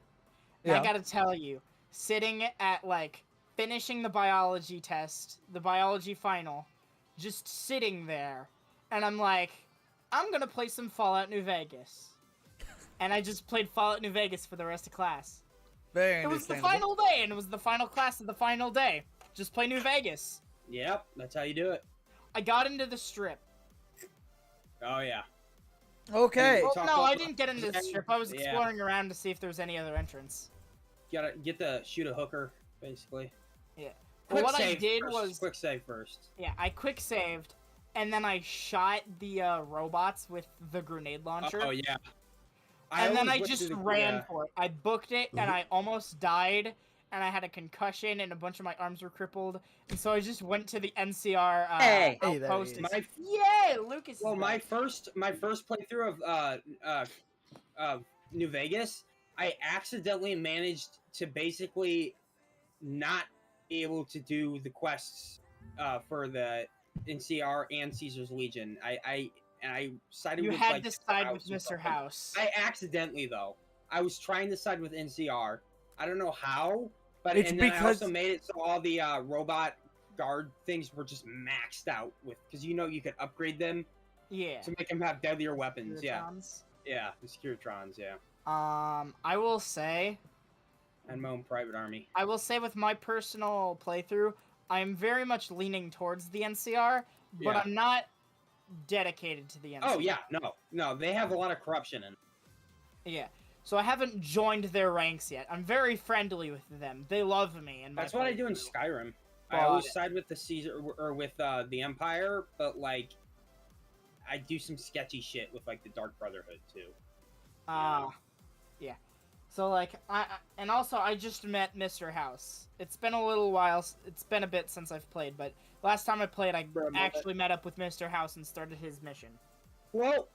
[SPEAKER 5] And
[SPEAKER 4] Yeah.
[SPEAKER 5] I gotta tell you, sitting at like finishing the biology test, the biology final, just sitting there, and I'm like, I'm gonna play some Fallout New Vegas. And I just played Fallout New Vegas for the rest of class.
[SPEAKER 4] Very
[SPEAKER 5] It was the
[SPEAKER 4] understandable.
[SPEAKER 5] final day, and it was the final class of the final day. Just play New Vegas.
[SPEAKER 3] dead. Yep, that's how you do it.
[SPEAKER 5] I got into the strip.
[SPEAKER 3] Oh yeah.
[SPEAKER 4] Okay.
[SPEAKER 5] Well,
[SPEAKER 3] Talk
[SPEAKER 5] no,
[SPEAKER 3] about-
[SPEAKER 5] I didn't get into the strip. I was
[SPEAKER 3] Yeah.
[SPEAKER 5] exploring around to see if there was any other entrance.
[SPEAKER 3] Gotta get the shoot a hooker, basically.
[SPEAKER 5] Yeah.
[SPEAKER 3] Quick
[SPEAKER 5] Well, what I
[SPEAKER 3] save
[SPEAKER 5] did
[SPEAKER 3] first.
[SPEAKER 5] was,
[SPEAKER 3] Quick save first.
[SPEAKER 5] yeah, I quick saved, and then I shot the robots with the grenade launcher.
[SPEAKER 3] Oh yeah.
[SPEAKER 5] And then
[SPEAKER 3] always
[SPEAKER 5] I
[SPEAKER 3] went
[SPEAKER 5] just
[SPEAKER 3] to the-
[SPEAKER 5] ran
[SPEAKER 3] yeah.
[SPEAKER 5] for it. I booked it, and I almost died, and I had a concussion, and a bunch of my arms were crippled, and so I just went to the NCR
[SPEAKER 6] Hey!
[SPEAKER 4] Hey, there
[SPEAKER 5] outpost.
[SPEAKER 4] he
[SPEAKER 5] and-
[SPEAKER 3] My
[SPEAKER 5] Yay, Lucas!
[SPEAKER 3] Well,
[SPEAKER 5] is
[SPEAKER 3] my
[SPEAKER 5] back.
[SPEAKER 3] first playthrough of New Vegas, I accidentally managed to basically not be able to do the quests for the NCR and Caesar's Legion. I sided
[SPEAKER 5] You
[SPEAKER 3] with
[SPEAKER 5] had
[SPEAKER 3] like
[SPEAKER 5] to
[SPEAKER 3] Mr.
[SPEAKER 5] side
[SPEAKER 3] House
[SPEAKER 5] with
[SPEAKER 3] or
[SPEAKER 5] Mr.
[SPEAKER 3] something.
[SPEAKER 5] House.
[SPEAKER 3] I accidentally though. I was trying to side with NCR. I don't know how, but
[SPEAKER 4] It's
[SPEAKER 3] and then
[SPEAKER 4] because-
[SPEAKER 3] I also made it so all the robot guard things were just maxed out with because you could upgrade them
[SPEAKER 5] Yeah.
[SPEAKER 3] to make them have deadlier weapons. Yeah,
[SPEAKER 5] Electrons.
[SPEAKER 3] yeah, the Securitrons. Yeah,
[SPEAKER 5] I will say
[SPEAKER 3] and my own private army.
[SPEAKER 5] with my personal playthrough, I'm very much leaning towards the NCR, but
[SPEAKER 3] Yeah.
[SPEAKER 5] I'm not dedicated to the NCR.
[SPEAKER 3] Oh yeah, no, they have a lot of corruption in.
[SPEAKER 5] Yeah. So I haven't joined their ranks yet. I'm very friendly with them. They love me. And
[SPEAKER 3] That's what I do in Skyrim. I
[SPEAKER 5] But-
[SPEAKER 3] always side with the Caesar or with the Empire, but like I do some sketchy shit with like the Dark Brotherhood too.
[SPEAKER 5] Yeah. So like and also I just met Mr. House. It's been a little while. It's been a bit since I've played, but last time I played, I actually met up with Mr. House and started his mission.
[SPEAKER 3] Well,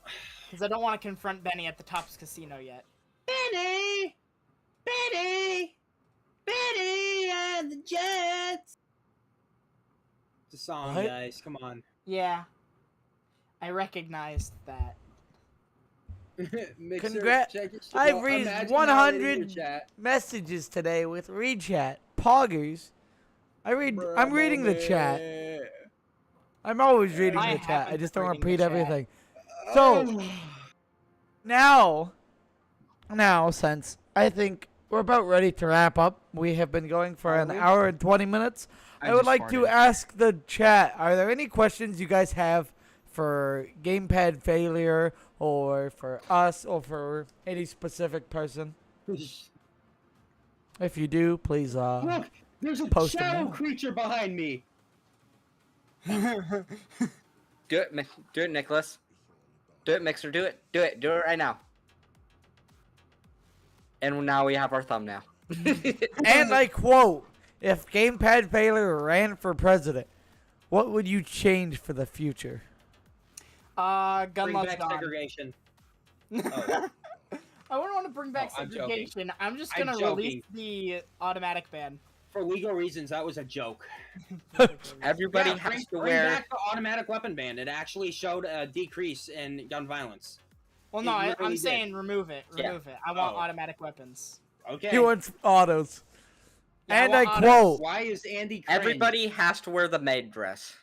[SPEAKER 5] Because I don't want to confront Benny at the Tops Casino yet.
[SPEAKER 3] Benny and the Jets. song,
[SPEAKER 4] What?
[SPEAKER 3] guys. Come on.
[SPEAKER 5] Yeah. I recognized that.
[SPEAKER 3] Mixer,
[SPEAKER 4] Congrats.
[SPEAKER 3] check your-
[SPEAKER 4] I've
[SPEAKER 3] well,
[SPEAKER 4] reached
[SPEAKER 3] imagine now it in your
[SPEAKER 4] 100
[SPEAKER 3] chat.
[SPEAKER 4] messages today with ReadChat. Poggers. I'm reading the chat. I'm always reading
[SPEAKER 5] I
[SPEAKER 4] the chat. I
[SPEAKER 5] haven't
[SPEAKER 4] just
[SPEAKER 5] been
[SPEAKER 4] don't
[SPEAKER 5] reading the
[SPEAKER 4] repeat
[SPEAKER 5] chat.
[SPEAKER 4] everything. So now since I think we're about ready to wrap up, we have been going for an hour and 20 minutes. I would
[SPEAKER 6] just
[SPEAKER 4] like to
[SPEAKER 6] farted.
[SPEAKER 4] ask the chat, are there any questions you guys have for gamepad failure or for us or for any specific person? If you do, please
[SPEAKER 3] Look, there's a
[SPEAKER 4] Post them
[SPEAKER 3] shadow
[SPEAKER 4] now.
[SPEAKER 3] creature behind me.
[SPEAKER 6] Do it, Nicholas. Do it, Mixer. Do it. Do it right now. And now we have our thumbnail.
[SPEAKER 4] and I quote, if gamepad failure ran for president, what would you change for the future?
[SPEAKER 5] Gun
[SPEAKER 3] Bring
[SPEAKER 5] laws
[SPEAKER 3] back
[SPEAKER 5] gone.
[SPEAKER 3] segregation.
[SPEAKER 5] I wouldn't want to bring back
[SPEAKER 3] No, I'm
[SPEAKER 5] segregation. I'm just
[SPEAKER 3] I'm
[SPEAKER 5] gonna release
[SPEAKER 3] joking.
[SPEAKER 5] the automatic ban.
[SPEAKER 3] For legal reasons, that was a joke.
[SPEAKER 6] Everybody
[SPEAKER 3] Yeah,
[SPEAKER 6] has to
[SPEAKER 3] bring
[SPEAKER 6] wear.
[SPEAKER 3] back the automatic weapon ban. It actually showed a decrease in gun violence.
[SPEAKER 5] Well,
[SPEAKER 3] It
[SPEAKER 5] no,
[SPEAKER 3] literally
[SPEAKER 5] I'm
[SPEAKER 3] did.
[SPEAKER 5] saying remove it.
[SPEAKER 6] Yeah.
[SPEAKER 5] Remove it. I want
[SPEAKER 3] Oh.
[SPEAKER 5] automatic weapons.
[SPEAKER 3] Okay.
[SPEAKER 4] He wants autos.
[SPEAKER 5] Yeah,
[SPEAKER 4] And
[SPEAKER 5] I
[SPEAKER 4] I
[SPEAKER 5] want
[SPEAKER 4] quote,
[SPEAKER 3] Why is Andy cringe?
[SPEAKER 6] Everybody has to wear the maid dress.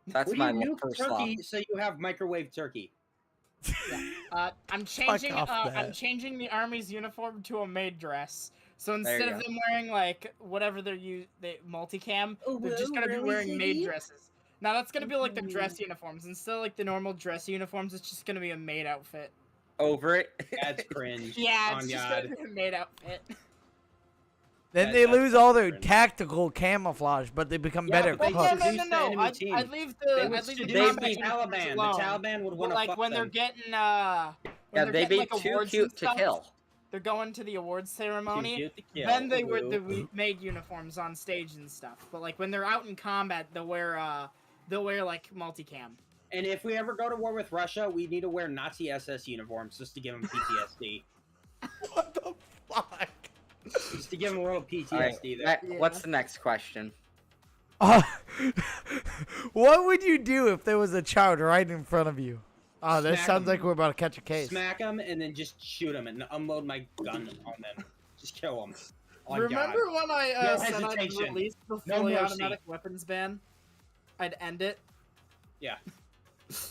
[SPEAKER 6] That's
[SPEAKER 3] What do
[SPEAKER 6] my
[SPEAKER 3] you nuke
[SPEAKER 6] first law.
[SPEAKER 3] turkey so you have microwave turkey?
[SPEAKER 5] I'm changing.
[SPEAKER 4] off
[SPEAKER 5] I'm
[SPEAKER 4] that.
[SPEAKER 5] changing the army's uniform to a maid dress. So
[SPEAKER 6] There
[SPEAKER 5] instead
[SPEAKER 6] you
[SPEAKER 5] of
[SPEAKER 6] go.
[SPEAKER 5] them wearing like whatever they multicam,
[SPEAKER 3] Oh,
[SPEAKER 5] they're just gonna be
[SPEAKER 3] really,
[SPEAKER 5] wearing maid
[SPEAKER 3] Ziggy?
[SPEAKER 5] dresses. Now that's gonna be like the dress uniforms. Instead of like the normal dress uniforms, it's just gonna be a maid outfit.
[SPEAKER 6] Over it.
[SPEAKER 3] That's cringe.
[SPEAKER 5] Yeah,
[SPEAKER 3] On
[SPEAKER 5] it's just
[SPEAKER 3] God.
[SPEAKER 5] gonna be a maid outfit.
[SPEAKER 4] then
[SPEAKER 3] That-
[SPEAKER 4] they
[SPEAKER 3] that's
[SPEAKER 4] lose all their
[SPEAKER 3] different.
[SPEAKER 4] tactical camouflage, but they become
[SPEAKER 3] Yeah,
[SPEAKER 4] better
[SPEAKER 3] but
[SPEAKER 5] Well,
[SPEAKER 3] they
[SPEAKER 4] cooks.
[SPEAKER 5] no,
[SPEAKER 3] seduce the
[SPEAKER 5] no.
[SPEAKER 3] enemy
[SPEAKER 5] I'd
[SPEAKER 3] team.
[SPEAKER 5] leave
[SPEAKER 3] They
[SPEAKER 5] the
[SPEAKER 3] would
[SPEAKER 5] I'd leave the
[SPEAKER 3] seduce
[SPEAKER 5] combat
[SPEAKER 3] the
[SPEAKER 5] uniforms
[SPEAKER 3] Taliban.
[SPEAKER 5] alone.
[SPEAKER 3] The Taliban would
[SPEAKER 5] But
[SPEAKER 3] want to
[SPEAKER 5] like
[SPEAKER 3] fuck
[SPEAKER 5] when they're
[SPEAKER 3] them.
[SPEAKER 5] getting when
[SPEAKER 6] Yeah,
[SPEAKER 5] they're
[SPEAKER 6] they'd be
[SPEAKER 5] getting, like,
[SPEAKER 6] too
[SPEAKER 5] awards and
[SPEAKER 6] cute to
[SPEAKER 5] stuff,
[SPEAKER 6] kill.
[SPEAKER 5] they're going to the awards ceremony.
[SPEAKER 3] Cute to kill.
[SPEAKER 5] Then they wear
[SPEAKER 3] Ooh.
[SPEAKER 5] the made uniforms on stage and stuff. But like when they're out in combat, they'll wear like multicam.
[SPEAKER 3] And if we ever go to war with Russia, we need to wear Nazi SS uniforms just to give them PTSD.
[SPEAKER 4] What the fuck?
[SPEAKER 3] Just to give them a little PTSD
[SPEAKER 6] Alright,
[SPEAKER 3] there.
[SPEAKER 6] what's the next question?
[SPEAKER 4] What would you do if there was a child right in front of you? Oh, that
[SPEAKER 3] Smack
[SPEAKER 4] sounds
[SPEAKER 3] 'em.
[SPEAKER 4] like we're about to catch a case.
[SPEAKER 3] Smack them and then just shoot them and unload my gun on them. Just kill them. Oh,
[SPEAKER 5] Remember when I
[SPEAKER 3] No
[SPEAKER 5] said I'd
[SPEAKER 3] hesitation.
[SPEAKER 5] release the
[SPEAKER 3] No
[SPEAKER 5] fully
[SPEAKER 3] mercy.
[SPEAKER 5] automatic weapons ban? I'd end it.
[SPEAKER 3] Yeah.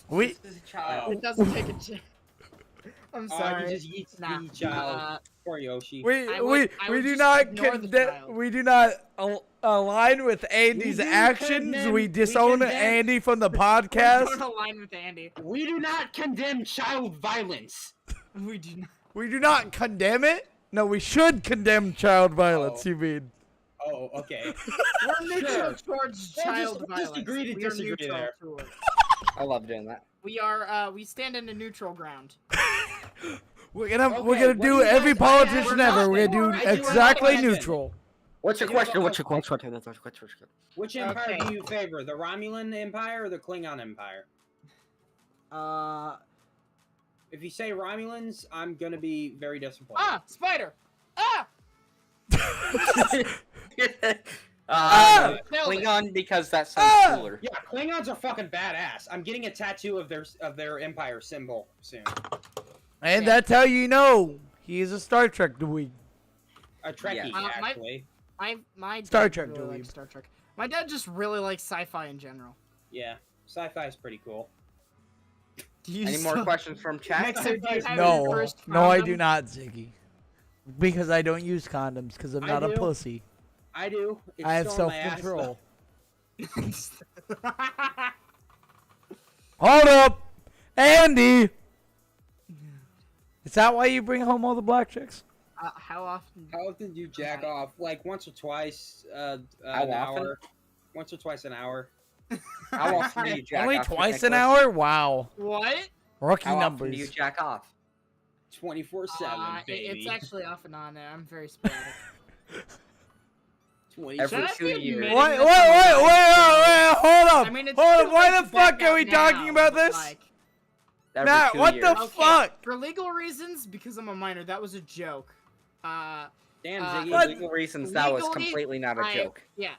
[SPEAKER 4] We
[SPEAKER 3] Oh.
[SPEAKER 5] It doesn't take a chance. I'm
[SPEAKER 3] Oh,
[SPEAKER 5] sorry.
[SPEAKER 3] you just eat
[SPEAKER 5] Nah.
[SPEAKER 3] the child. Poor Yoshi.
[SPEAKER 5] I would
[SPEAKER 4] do
[SPEAKER 5] just
[SPEAKER 4] not
[SPEAKER 5] ignore the child.
[SPEAKER 4] we do not align with Andy's
[SPEAKER 3] do
[SPEAKER 4] actions.
[SPEAKER 3] condemn-
[SPEAKER 4] We
[SPEAKER 3] we
[SPEAKER 4] disown
[SPEAKER 3] condemn-
[SPEAKER 4] Andy from the
[SPEAKER 5] Don't
[SPEAKER 4] podcast.
[SPEAKER 5] align with Andy.
[SPEAKER 3] We do not condemn child violence.
[SPEAKER 5] We do not.
[SPEAKER 4] We do not condemn it. No, we should condemn child violence.
[SPEAKER 3] Oh.
[SPEAKER 4] You mean?
[SPEAKER 3] Oh, okay.
[SPEAKER 5] We're neutral
[SPEAKER 3] Sure.
[SPEAKER 5] towards
[SPEAKER 3] We'll
[SPEAKER 5] child
[SPEAKER 3] just
[SPEAKER 5] violence.
[SPEAKER 3] agree to
[SPEAKER 5] We are
[SPEAKER 3] disagree
[SPEAKER 5] neutral
[SPEAKER 3] there.
[SPEAKER 5] to it.
[SPEAKER 6] I love doing that.
[SPEAKER 5] We are. We stand in a neutral ground.
[SPEAKER 4] We're gonna
[SPEAKER 3] Okay,
[SPEAKER 4] we're gonna
[SPEAKER 3] what
[SPEAKER 4] do
[SPEAKER 3] do you
[SPEAKER 4] every
[SPEAKER 3] guys have?
[SPEAKER 4] politician
[SPEAKER 3] We're
[SPEAKER 4] ever.
[SPEAKER 3] not
[SPEAKER 4] We're gonna
[SPEAKER 3] for-
[SPEAKER 4] do
[SPEAKER 3] I do have a
[SPEAKER 4] exactly
[SPEAKER 3] question.
[SPEAKER 4] neutral.
[SPEAKER 6] What's your
[SPEAKER 3] I do have
[SPEAKER 6] question?
[SPEAKER 3] a
[SPEAKER 6] What's your question?
[SPEAKER 3] Which empire
[SPEAKER 5] Okay.
[SPEAKER 3] do you favor? The Romulan Empire or the Klingon Empire? If you say Romulans, I'm gonna be very disappointed.
[SPEAKER 5] Spider. Ah.
[SPEAKER 6] Klingon because that sounds
[SPEAKER 4] Ah!
[SPEAKER 6] cooler.
[SPEAKER 3] Yeah, Klingons are fucking badass. I'm getting a tattoo of their empire symbol soon.
[SPEAKER 4] And
[SPEAKER 5] Yeah.
[SPEAKER 4] that's how you know he is a Star Trek dweeb.
[SPEAKER 3] A Trekkie,
[SPEAKER 6] Yeah.
[SPEAKER 3] actually.
[SPEAKER 5] My
[SPEAKER 4] Star
[SPEAKER 5] dad
[SPEAKER 4] Trek
[SPEAKER 5] really
[SPEAKER 4] dweeb.
[SPEAKER 5] likes Star Trek. My dad just really likes sci-fi in general.
[SPEAKER 3] Yeah, sci-fi is pretty cool.
[SPEAKER 5] Do you
[SPEAKER 6] Any more
[SPEAKER 5] still-
[SPEAKER 6] questions from chat?
[SPEAKER 5] Mixer, do you have your
[SPEAKER 4] No,
[SPEAKER 5] first
[SPEAKER 4] no, I
[SPEAKER 5] condom?
[SPEAKER 4] do not, Ziggy. Because I don't use condoms. Because I'm
[SPEAKER 3] I
[SPEAKER 4] not a
[SPEAKER 3] do.
[SPEAKER 4] pussy.
[SPEAKER 3] I do. It's
[SPEAKER 4] I have
[SPEAKER 3] still in my ass,
[SPEAKER 4] self-control.
[SPEAKER 3] though.
[SPEAKER 4] Hold up, Andy. Is that why you bring home all the black chicks?
[SPEAKER 5] How often?
[SPEAKER 3] How often do you jack off? Like once or twice an
[SPEAKER 6] How often?
[SPEAKER 3] hour. Once or twice an hour.
[SPEAKER 6] How often do you jack
[SPEAKER 4] Only
[SPEAKER 6] off,
[SPEAKER 4] twice an
[SPEAKER 6] Nicholas?
[SPEAKER 4] hour? Wow.
[SPEAKER 5] What?
[SPEAKER 4] Rookie
[SPEAKER 6] How often
[SPEAKER 4] numbers.
[SPEAKER 6] do you jack off?
[SPEAKER 3] 24/7, baby.
[SPEAKER 5] It's actually off and on there. I'm very sporadic.
[SPEAKER 3] 20
[SPEAKER 6] Every
[SPEAKER 5] Should I
[SPEAKER 6] 2
[SPEAKER 5] be
[SPEAKER 6] years.
[SPEAKER 5] admitting
[SPEAKER 4] Wait,
[SPEAKER 5] this
[SPEAKER 4] wait,
[SPEAKER 5] on the
[SPEAKER 4] wait,
[SPEAKER 5] live
[SPEAKER 4] wait, hold up.
[SPEAKER 5] I mean, it's
[SPEAKER 4] Hold
[SPEAKER 5] too
[SPEAKER 4] up. Why
[SPEAKER 5] late
[SPEAKER 4] the
[SPEAKER 5] to back
[SPEAKER 4] fuck are we
[SPEAKER 5] out
[SPEAKER 4] talking
[SPEAKER 5] now,
[SPEAKER 4] about
[SPEAKER 5] but,
[SPEAKER 4] this?
[SPEAKER 5] like,
[SPEAKER 6] Every
[SPEAKER 4] Matt,
[SPEAKER 6] 2
[SPEAKER 4] what
[SPEAKER 6] years.
[SPEAKER 4] the
[SPEAKER 5] okay,
[SPEAKER 4] fuck?
[SPEAKER 5] For legal reasons, because I'm a minor, that was a joke.
[SPEAKER 3] Damn,
[SPEAKER 5] Uh,
[SPEAKER 3] Ziggy.
[SPEAKER 6] For legal reasons, that was
[SPEAKER 5] legally,
[SPEAKER 6] completely not a joke.
[SPEAKER 5] Yeah.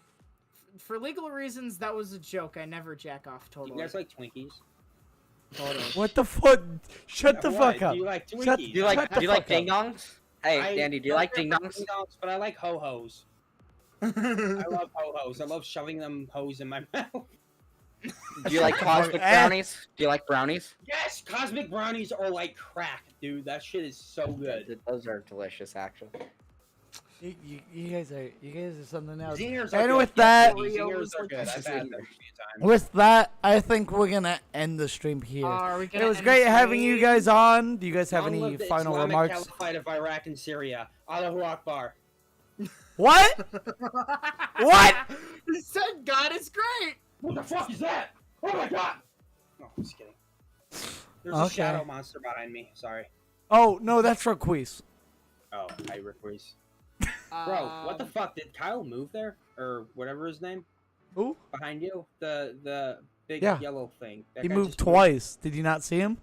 [SPEAKER 5] for legal reasons, that was a joke. I never jack off
[SPEAKER 3] Do
[SPEAKER 5] totally.
[SPEAKER 3] you guys like Twinkies?
[SPEAKER 4] What the fuck? Shut the
[SPEAKER 3] What?
[SPEAKER 4] fuck up.
[SPEAKER 3] Do you like
[SPEAKER 4] Shut-
[SPEAKER 3] Twinkies?
[SPEAKER 6] Do you like
[SPEAKER 4] Shut the
[SPEAKER 6] do you like
[SPEAKER 4] fuck up.
[SPEAKER 6] ding dongs? Hey, Dandy, do you
[SPEAKER 3] don't
[SPEAKER 6] like
[SPEAKER 3] care
[SPEAKER 6] ding
[SPEAKER 3] for
[SPEAKER 6] dongs?
[SPEAKER 3] ding-dongs, but I like ho-hos. I love ho-hos. I love shoving them hos in my mouth.
[SPEAKER 6] Do you like cosmic
[SPEAKER 4] Eh.
[SPEAKER 6] brownies? Do you like brownies?
[SPEAKER 3] Yes, cosmic brownies are like crack, dude. That shit is so good.
[SPEAKER 6] Those are delicious, actually.
[SPEAKER 4] You guys are something else.
[SPEAKER 3] Zingers are
[SPEAKER 4] And
[SPEAKER 3] good.
[SPEAKER 4] with
[SPEAKER 3] Yeah,
[SPEAKER 4] that,
[SPEAKER 3] Zingers are good. I've had them a few times.
[SPEAKER 4] with that, I think we're gonna end the stream here.
[SPEAKER 5] Are we
[SPEAKER 4] It
[SPEAKER 5] gonna
[SPEAKER 4] was
[SPEAKER 5] end
[SPEAKER 4] great
[SPEAKER 5] the
[SPEAKER 4] having you
[SPEAKER 5] stream?
[SPEAKER 4] guys on. Do you guys have
[SPEAKER 3] Long
[SPEAKER 4] any
[SPEAKER 3] live the
[SPEAKER 4] final
[SPEAKER 3] Islamic
[SPEAKER 4] remarks?
[SPEAKER 3] Caliphate of Iraq and Syria. Allahu Akbar.
[SPEAKER 4] What? What?
[SPEAKER 5] He said God is great.
[SPEAKER 3] What the fuck is that? Oh my god! No, I'm just kidding. There's a
[SPEAKER 4] Okay.
[SPEAKER 3] shadow monster behind me. Sorry.
[SPEAKER 4] Oh no, that's Raquise.
[SPEAKER 3] Oh, hi, Rick Reese. Bro, what the fuck? Did Kyle move there? Or whatever his name?
[SPEAKER 4] Who?
[SPEAKER 3] Behind you? The big
[SPEAKER 4] Yeah.
[SPEAKER 3] yellow thing. That
[SPEAKER 4] He
[SPEAKER 3] guy
[SPEAKER 4] moved
[SPEAKER 3] just
[SPEAKER 4] twice. Did you not see him?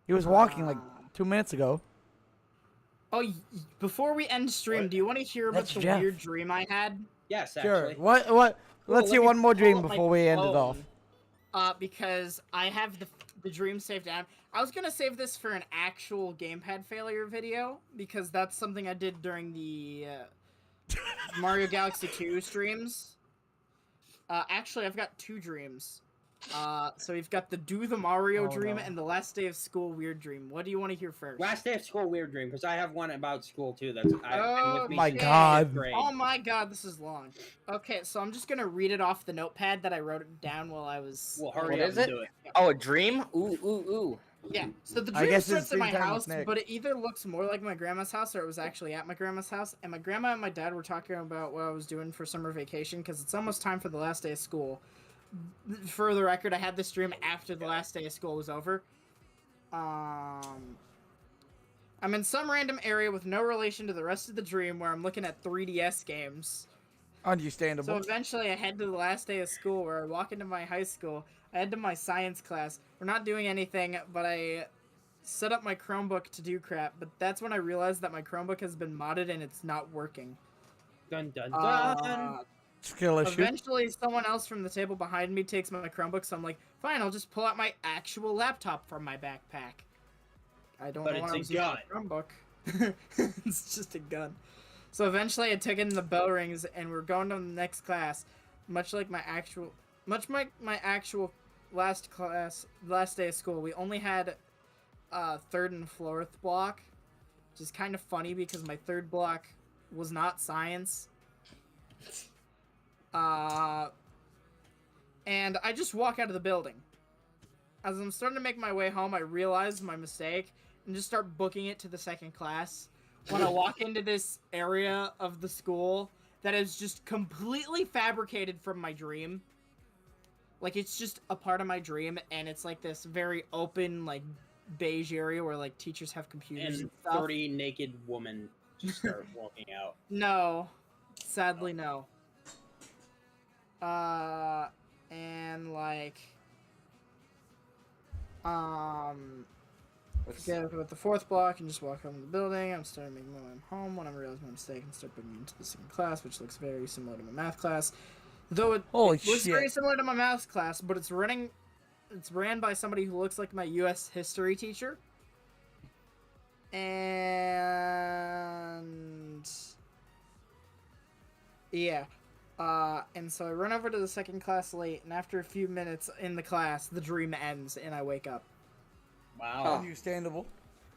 [SPEAKER 4] He was walking like 2 minutes ago.
[SPEAKER 5] Oh, before we end stream,
[SPEAKER 3] What?
[SPEAKER 5] do you want to hear about
[SPEAKER 4] That's
[SPEAKER 5] the
[SPEAKER 4] Jeff.
[SPEAKER 5] weird dream I had?
[SPEAKER 3] Yes,
[SPEAKER 4] Sure.
[SPEAKER 3] actually.
[SPEAKER 4] What? Let's
[SPEAKER 5] Let
[SPEAKER 4] hear
[SPEAKER 5] me
[SPEAKER 4] one more
[SPEAKER 5] pull
[SPEAKER 4] dream
[SPEAKER 5] up my
[SPEAKER 4] before we end it off.
[SPEAKER 5] phone, because I have the dream saved down. I was gonna save this for an actual gamepad failure video because that's something I did during the Mario Galaxy 2 streams. Actually, I've got 2 dreams. So we've got the Do the Mario
[SPEAKER 4] Oh,
[SPEAKER 5] dream
[SPEAKER 4] no.
[SPEAKER 5] and the Last Day of School weird dream. What do you want to hear first?
[SPEAKER 3] Last day of school, weird dream, because I have one about school too. That's I've been with me
[SPEAKER 4] my
[SPEAKER 3] since
[SPEAKER 4] God.
[SPEAKER 3] fifth grade.
[SPEAKER 5] Oh my god, this is long. Okay, so I'm just gonna read it off the notepad that I wrote it down while I was.
[SPEAKER 3] Well, hurry
[SPEAKER 6] What
[SPEAKER 3] up
[SPEAKER 6] is
[SPEAKER 3] and
[SPEAKER 6] it?
[SPEAKER 3] do it.
[SPEAKER 6] Oh, a dream? Ooh, ooh, ooh.
[SPEAKER 5] Yeah, so the
[SPEAKER 4] I
[SPEAKER 5] dream
[SPEAKER 4] guess it's
[SPEAKER 5] starts at my
[SPEAKER 4] dream time with
[SPEAKER 5] house,
[SPEAKER 4] Nick.
[SPEAKER 5] but it either looks more like my grandma's house or it was actually at my grandma's house. And my grandma and my dad were talking about what I was doing for summer vacation because it's almost time for the last day of school. For the record, I had this dream after the last day of school was over. I'm in some random area with no relation to the rest of the dream where I'm looking at 3DS games.
[SPEAKER 4] Understandable.
[SPEAKER 5] So eventually I head to the last day of school where I walk into my high school. I head to my science class. We're not doing anything, but I set up my Chromebook to do crap. But that's when I realized that my Chromebook has been modded and it's not working.
[SPEAKER 3] Dun dun dun.
[SPEAKER 4] Skill issue.
[SPEAKER 5] Eventually someone else from the table behind me takes my Chromebook, so I'm like, fine, I'll just pull out my actual laptop from my backpack. I don't
[SPEAKER 3] But
[SPEAKER 5] know
[SPEAKER 3] it's
[SPEAKER 5] why
[SPEAKER 3] a
[SPEAKER 5] I'm using a
[SPEAKER 3] gun.
[SPEAKER 5] Chromebook. It's just a gun. So eventually I took in the bell rings and we're going to the next class. Much like my actual last day of school, we only had third and fourth block, which is kind of funny because my third block was not science. And I just walk out of the building. As I'm starting to make my way home, I realize my mistake and just start booking it to the second class. When I walk into this area of the school that is just completely fabricated from my dream. Like, it's just a part of my dream, and it's like this very open, like, beige area where, like, teachers have computers
[SPEAKER 3] And
[SPEAKER 5] and stuff.
[SPEAKER 3] 30 naked women just start walking out.
[SPEAKER 5] No. Sadly, no. And, like, get up at the fourth block and just walk home to the building. I'm starting making my way home when I realize my mistake and start booking into the second class, which looks very similar to my math class. Though it
[SPEAKER 4] Holy
[SPEAKER 5] looks very
[SPEAKER 4] shit.
[SPEAKER 5] similar to my math class, but it's ran by somebody who looks like my U.S. history teacher. And yeah. And so I run over to the second class late, and after a few minutes in the class, the dream ends, and I wake up.
[SPEAKER 3] Wow.
[SPEAKER 4] Understandable.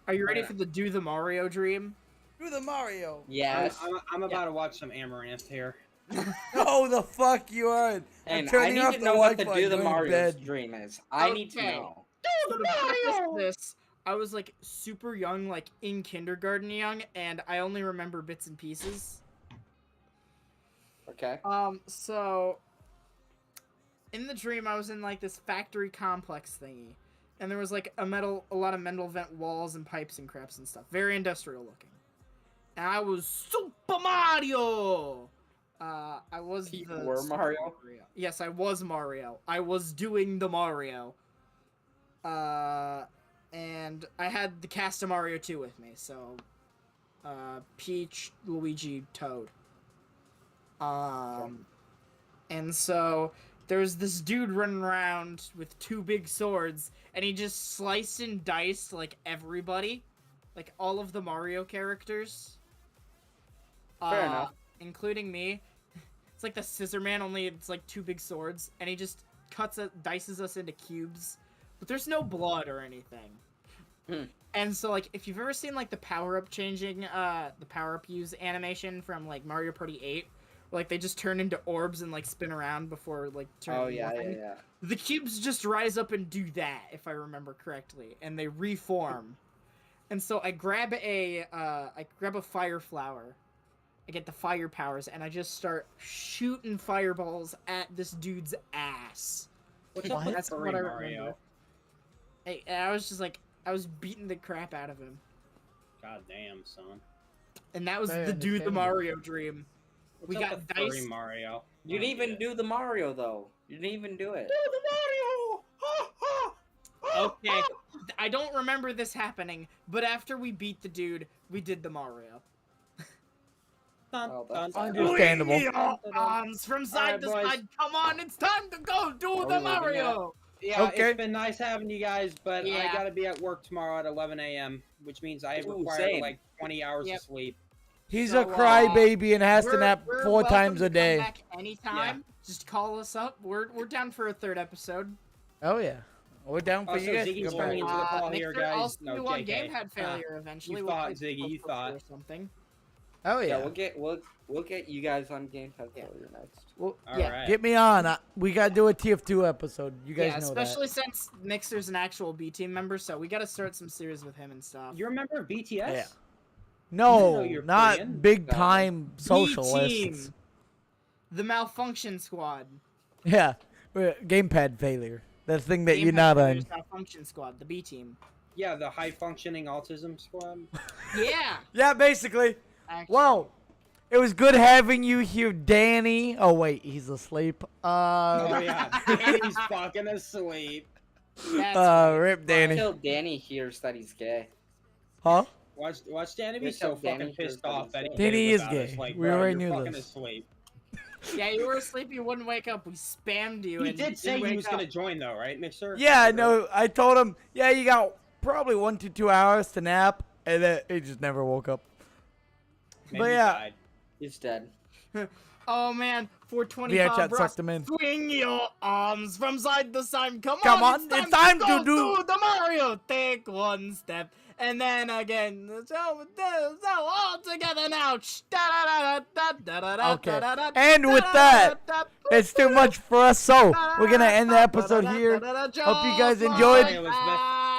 [SPEAKER 5] Are you ready for the Do the Mario dream?
[SPEAKER 4] Do the Mario.
[SPEAKER 6] Yes.
[SPEAKER 3] I'm about to watch some Amaranth here.
[SPEAKER 4] Oh, the fuck you are. I'm
[SPEAKER 6] And I
[SPEAKER 4] turning
[SPEAKER 6] need
[SPEAKER 4] off
[SPEAKER 6] to
[SPEAKER 4] the
[SPEAKER 6] know what the
[SPEAKER 4] Wi-Fi
[SPEAKER 6] Do the
[SPEAKER 4] going to
[SPEAKER 6] Mario's
[SPEAKER 4] bed.
[SPEAKER 6] dream is. I need to
[SPEAKER 5] Okay.
[SPEAKER 6] know.
[SPEAKER 5] So to preface this, I was like super young, like in kindergarten young, and I only remember bits and pieces.
[SPEAKER 6] Okay.
[SPEAKER 5] So in the dream, I was in like this factory complex thingy, and there was like a lot of metal vent walls and pipes and craps and stuff, very industrial looking. And I was Super Mario. I was
[SPEAKER 6] You
[SPEAKER 5] the
[SPEAKER 6] were
[SPEAKER 5] Super
[SPEAKER 6] Mario?
[SPEAKER 5] Yes, I was Mario. I was doing the Mario. And I had the cast of Mario 2 with me, so Peach, Luigi, Toad. And so there's this dude running around with 2 big swords, and he just sliced and diced like everybody, like all of the Mario characters.
[SPEAKER 6] Fair enough.
[SPEAKER 5] Including me. It's like the Scissor Man, only it's like 2 big swords, and he just dices us into cubes, but there's no blood or anything. And so, like, if you've ever seen like the power-up use animation from like Mario Party 8, where, like, they just turn into orbs and like spin around before like turning.
[SPEAKER 6] Oh yeah.
[SPEAKER 5] The cubes just rise up and do that, if I remember correctly, and they reform. And so I grab a fire flower. I get the fire powers, and I just start shooting fireballs at this dude's ass.
[SPEAKER 3] What's up with
[SPEAKER 5] That's
[SPEAKER 3] furry
[SPEAKER 5] what I
[SPEAKER 3] Mario?
[SPEAKER 5] remember. Hey, and I was just like, I was beating the crap out of him.
[SPEAKER 3] God damn, son.
[SPEAKER 5] And that was
[SPEAKER 4] Very
[SPEAKER 5] the do the
[SPEAKER 4] understandable.
[SPEAKER 5] Mario dream.
[SPEAKER 3] What's
[SPEAKER 5] We
[SPEAKER 3] up
[SPEAKER 5] got
[SPEAKER 3] with
[SPEAKER 5] dice.
[SPEAKER 3] furry Mario.
[SPEAKER 6] You didn't even do the Mario though. You didn't even do it.
[SPEAKER 5] Okay, I don't remember this happening, but after we beat the dude, we did the Mario.
[SPEAKER 6] Well, that's
[SPEAKER 4] Understandable.
[SPEAKER 5] Swing your arms from side to
[SPEAKER 3] Alright, boys.
[SPEAKER 5] side. Come on, it's time to go do
[SPEAKER 6] Are
[SPEAKER 5] the
[SPEAKER 6] we leaving
[SPEAKER 5] Mario.
[SPEAKER 3] Yeah,
[SPEAKER 4] Okay.
[SPEAKER 3] it's been nice having you guys, but
[SPEAKER 5] Yeah.
[SPEAKER 3] I gotta be at work tomorrow at 11 a.m., which means I
[SPEAKER 6] Ooh,
[SPEAKER 3] require
[SPEAKER 6] same.
[SPEAKER 3] like 20 hours
[SPEAKER 5] Yep.
[SPEAKER 3] of sleep.
[SPEAKER 4] He's
[SPEAKER 5] So,
[SPEAKER 4] a crybaby and has to nap
[SPEAKER 5] We're
[SPEAKER 4] 4
[SPEAKER 5] welcome
[SPEAKER 4] times
[SPEAKER 5] to
[SPEAKER 4] a
[SPEAKER 5] come
[SPEAKER 4] day.
[SPEAKER 5] Back anytime. Just call us up. We're down for a 3rd episode.
[SPEAKER 4] Oh yeah, we're down for
[SPEAKER 3] Also,
[SPEAKER 4] you guys. to
[SPEAKER 3] Ziggy's
[SPEAKER 4] come
[SPEAKER 3] turning
[SPEAKER 4] back.
[SPEAKER 3] into the call here,
[SPEAKER 5] Mixer,
[SPEAKER 3] guys.
[SPEAKER 5] I'll see
[SPEAKER 3] No,
[SPEAKER 5] you on
[SPEAKER 3] JK.
[SPEAKER 5] Gamepad failure eventually.
[SPEAKER 3] You
[SPEAKER 5] We'll
[SPEAKER 3] thought,
[SPEAKER 5] play
[SPEAKER 3] Ziggy, you
[SPEAKER 5] Pokemon
[SPEAKER 3] thought.
[SPEAKER 5] or something.
[SPEAKER 4] Oh
[SPEAKER 6] Yeah,
[SPEAKER 4] yeah.
[SPEAKER 6] we'll get you guys on Game Pass Failure next.
[SPEAKER 4] Well,
[SPEAKER 3] All
[SPEAKER 5] Yeah,
[SPEAKER 3] right.
[SPEAKER 4] get me on. We gotta do a TF2 episode. You guys
[SPEAKER 5] Yeah,
[SPEAKER 4] know
[SPEAKER 5] especially since Mixer's an actual B team member, so we gotta start some series with him and stuff.
[SPEAKER 3] You remember BTS?
[SPEAKER 4] Yeah.
[SPEAKER 3] I
[SPEAKER 4] No,
[SPEAKER 3] know you're
[SPEAKER 4] not
[SPEAKER 3] Korean.
[SPEAKER 4] big time
[SPEAKER 5] B
[SPEAKER 4] socialists.
[SPEAKER 5] team, the Malfunction Squad.
[SPEAKER 4] Yeah, gamepad failure. That thing that you're
[SPEAKER 5] Gamepad
[SPEAKER 4] not
[SPEAKER 5] Failures
[SPEAKER 4] on.
[SPEAKER 5] Malfunction Squad, the B team.
[SPEAKER 3] Yeah, the high functioning autism squad.
[SPEAKER 5] Yeah.
[SPEAKER 4] Yeah, basically.
[SPEAKER 5] Actually,
[SPEAKER 4] Well, it was good having you here, Danny. Oh wait, he's asleep.
[SPEAKER 3] Oh yeah, Danny's fucking asleep.
[SPEAKER 5] that's right.
[SPEAKER 4] Rip Danny.
[SPEAKER 6] Until Danny hears that he's gay.
[SPEAKER 4] Huh?
[SPEAKER 3] Watch Danny be
[SPEAKER 6] Wait
[SPEAKER 3] so
[SPEAKER 6] till Danny
[SPEAKER 3] fucking
[SPEAKER 6] hears
[SPEAKER 3] pissed
[SPEAKER 6] that
[SPEAKER 3] off
[SPEAKER 6] he's
[SPEAKER 3] that he
[SPEAKER 6] gay.
[SPEAKER 3] did
[SPEAKER 4] Danny
[SPEAKER 3] it
[SPEAKER 4] is
[SPEAKER 3] without us.
[SPEAKER 4] gay.
[SPEAKER 3] Like,
[SPEAKER 4] We
[SPEAKER 3] bro,
[SPEAKER 4] already
[SPEAKER 3] you're
[SPEAKER 4] knew
[SPEAKER 3] fucking
[SPEAKER 4] this.
[SPEAKER 3] asleep.
[SPEAKER 5] Yeah, you were asleep. You wouldn't wake up. We spammed you.
[SPEAKER 3] He
[SPEAKER 5] and
[SPEAKER 3] did
[SPEAKER 5] you
[SPEAKER 3] say
[SPEAKER 5] didn't
[SPEAKER 3] he
[SPEAKER 5] wake
[SPEAKER 3] was
[SPEAKER 5] up.
[SPEAKER 3] gonna join though, right, Mixer?
[SPEAKER 4] Yeah, I know. I told him. Yeah, you got probably 1 to 2 hours to nap, and then he just never woke up.
[SPEAKER 3] Maybe
[SPEAKER 4] But
[SPEAKER 3] he
[SPEAKER 4] yeah.
[SPEAKER 3] died.
[SPEAKER 6] He's dead.
[SPEAKER 5] Oh man,
[SPEAKER 4] VHS
[SPEAKER 5] 425 bro.
[SPEAKER 4] sucked him in.
[SPEAKER 5] Swing your arms from side to side. Come
[SPEAKER 4] Come
[SPEAKER 5] on,
[SPEAKER 4] on, it's time to
[SPEAKER 5] go
[SPEAKER 4] do-
[SPEAKER 5] the Mario. Take 1 step, and then again. So all together now.
[SPEAKER 4] Okay. And with that, it's too much for us, so we're gonna end the episode here. Hope you guys enjoyed.
[SPEAKER 3] Elizabeth.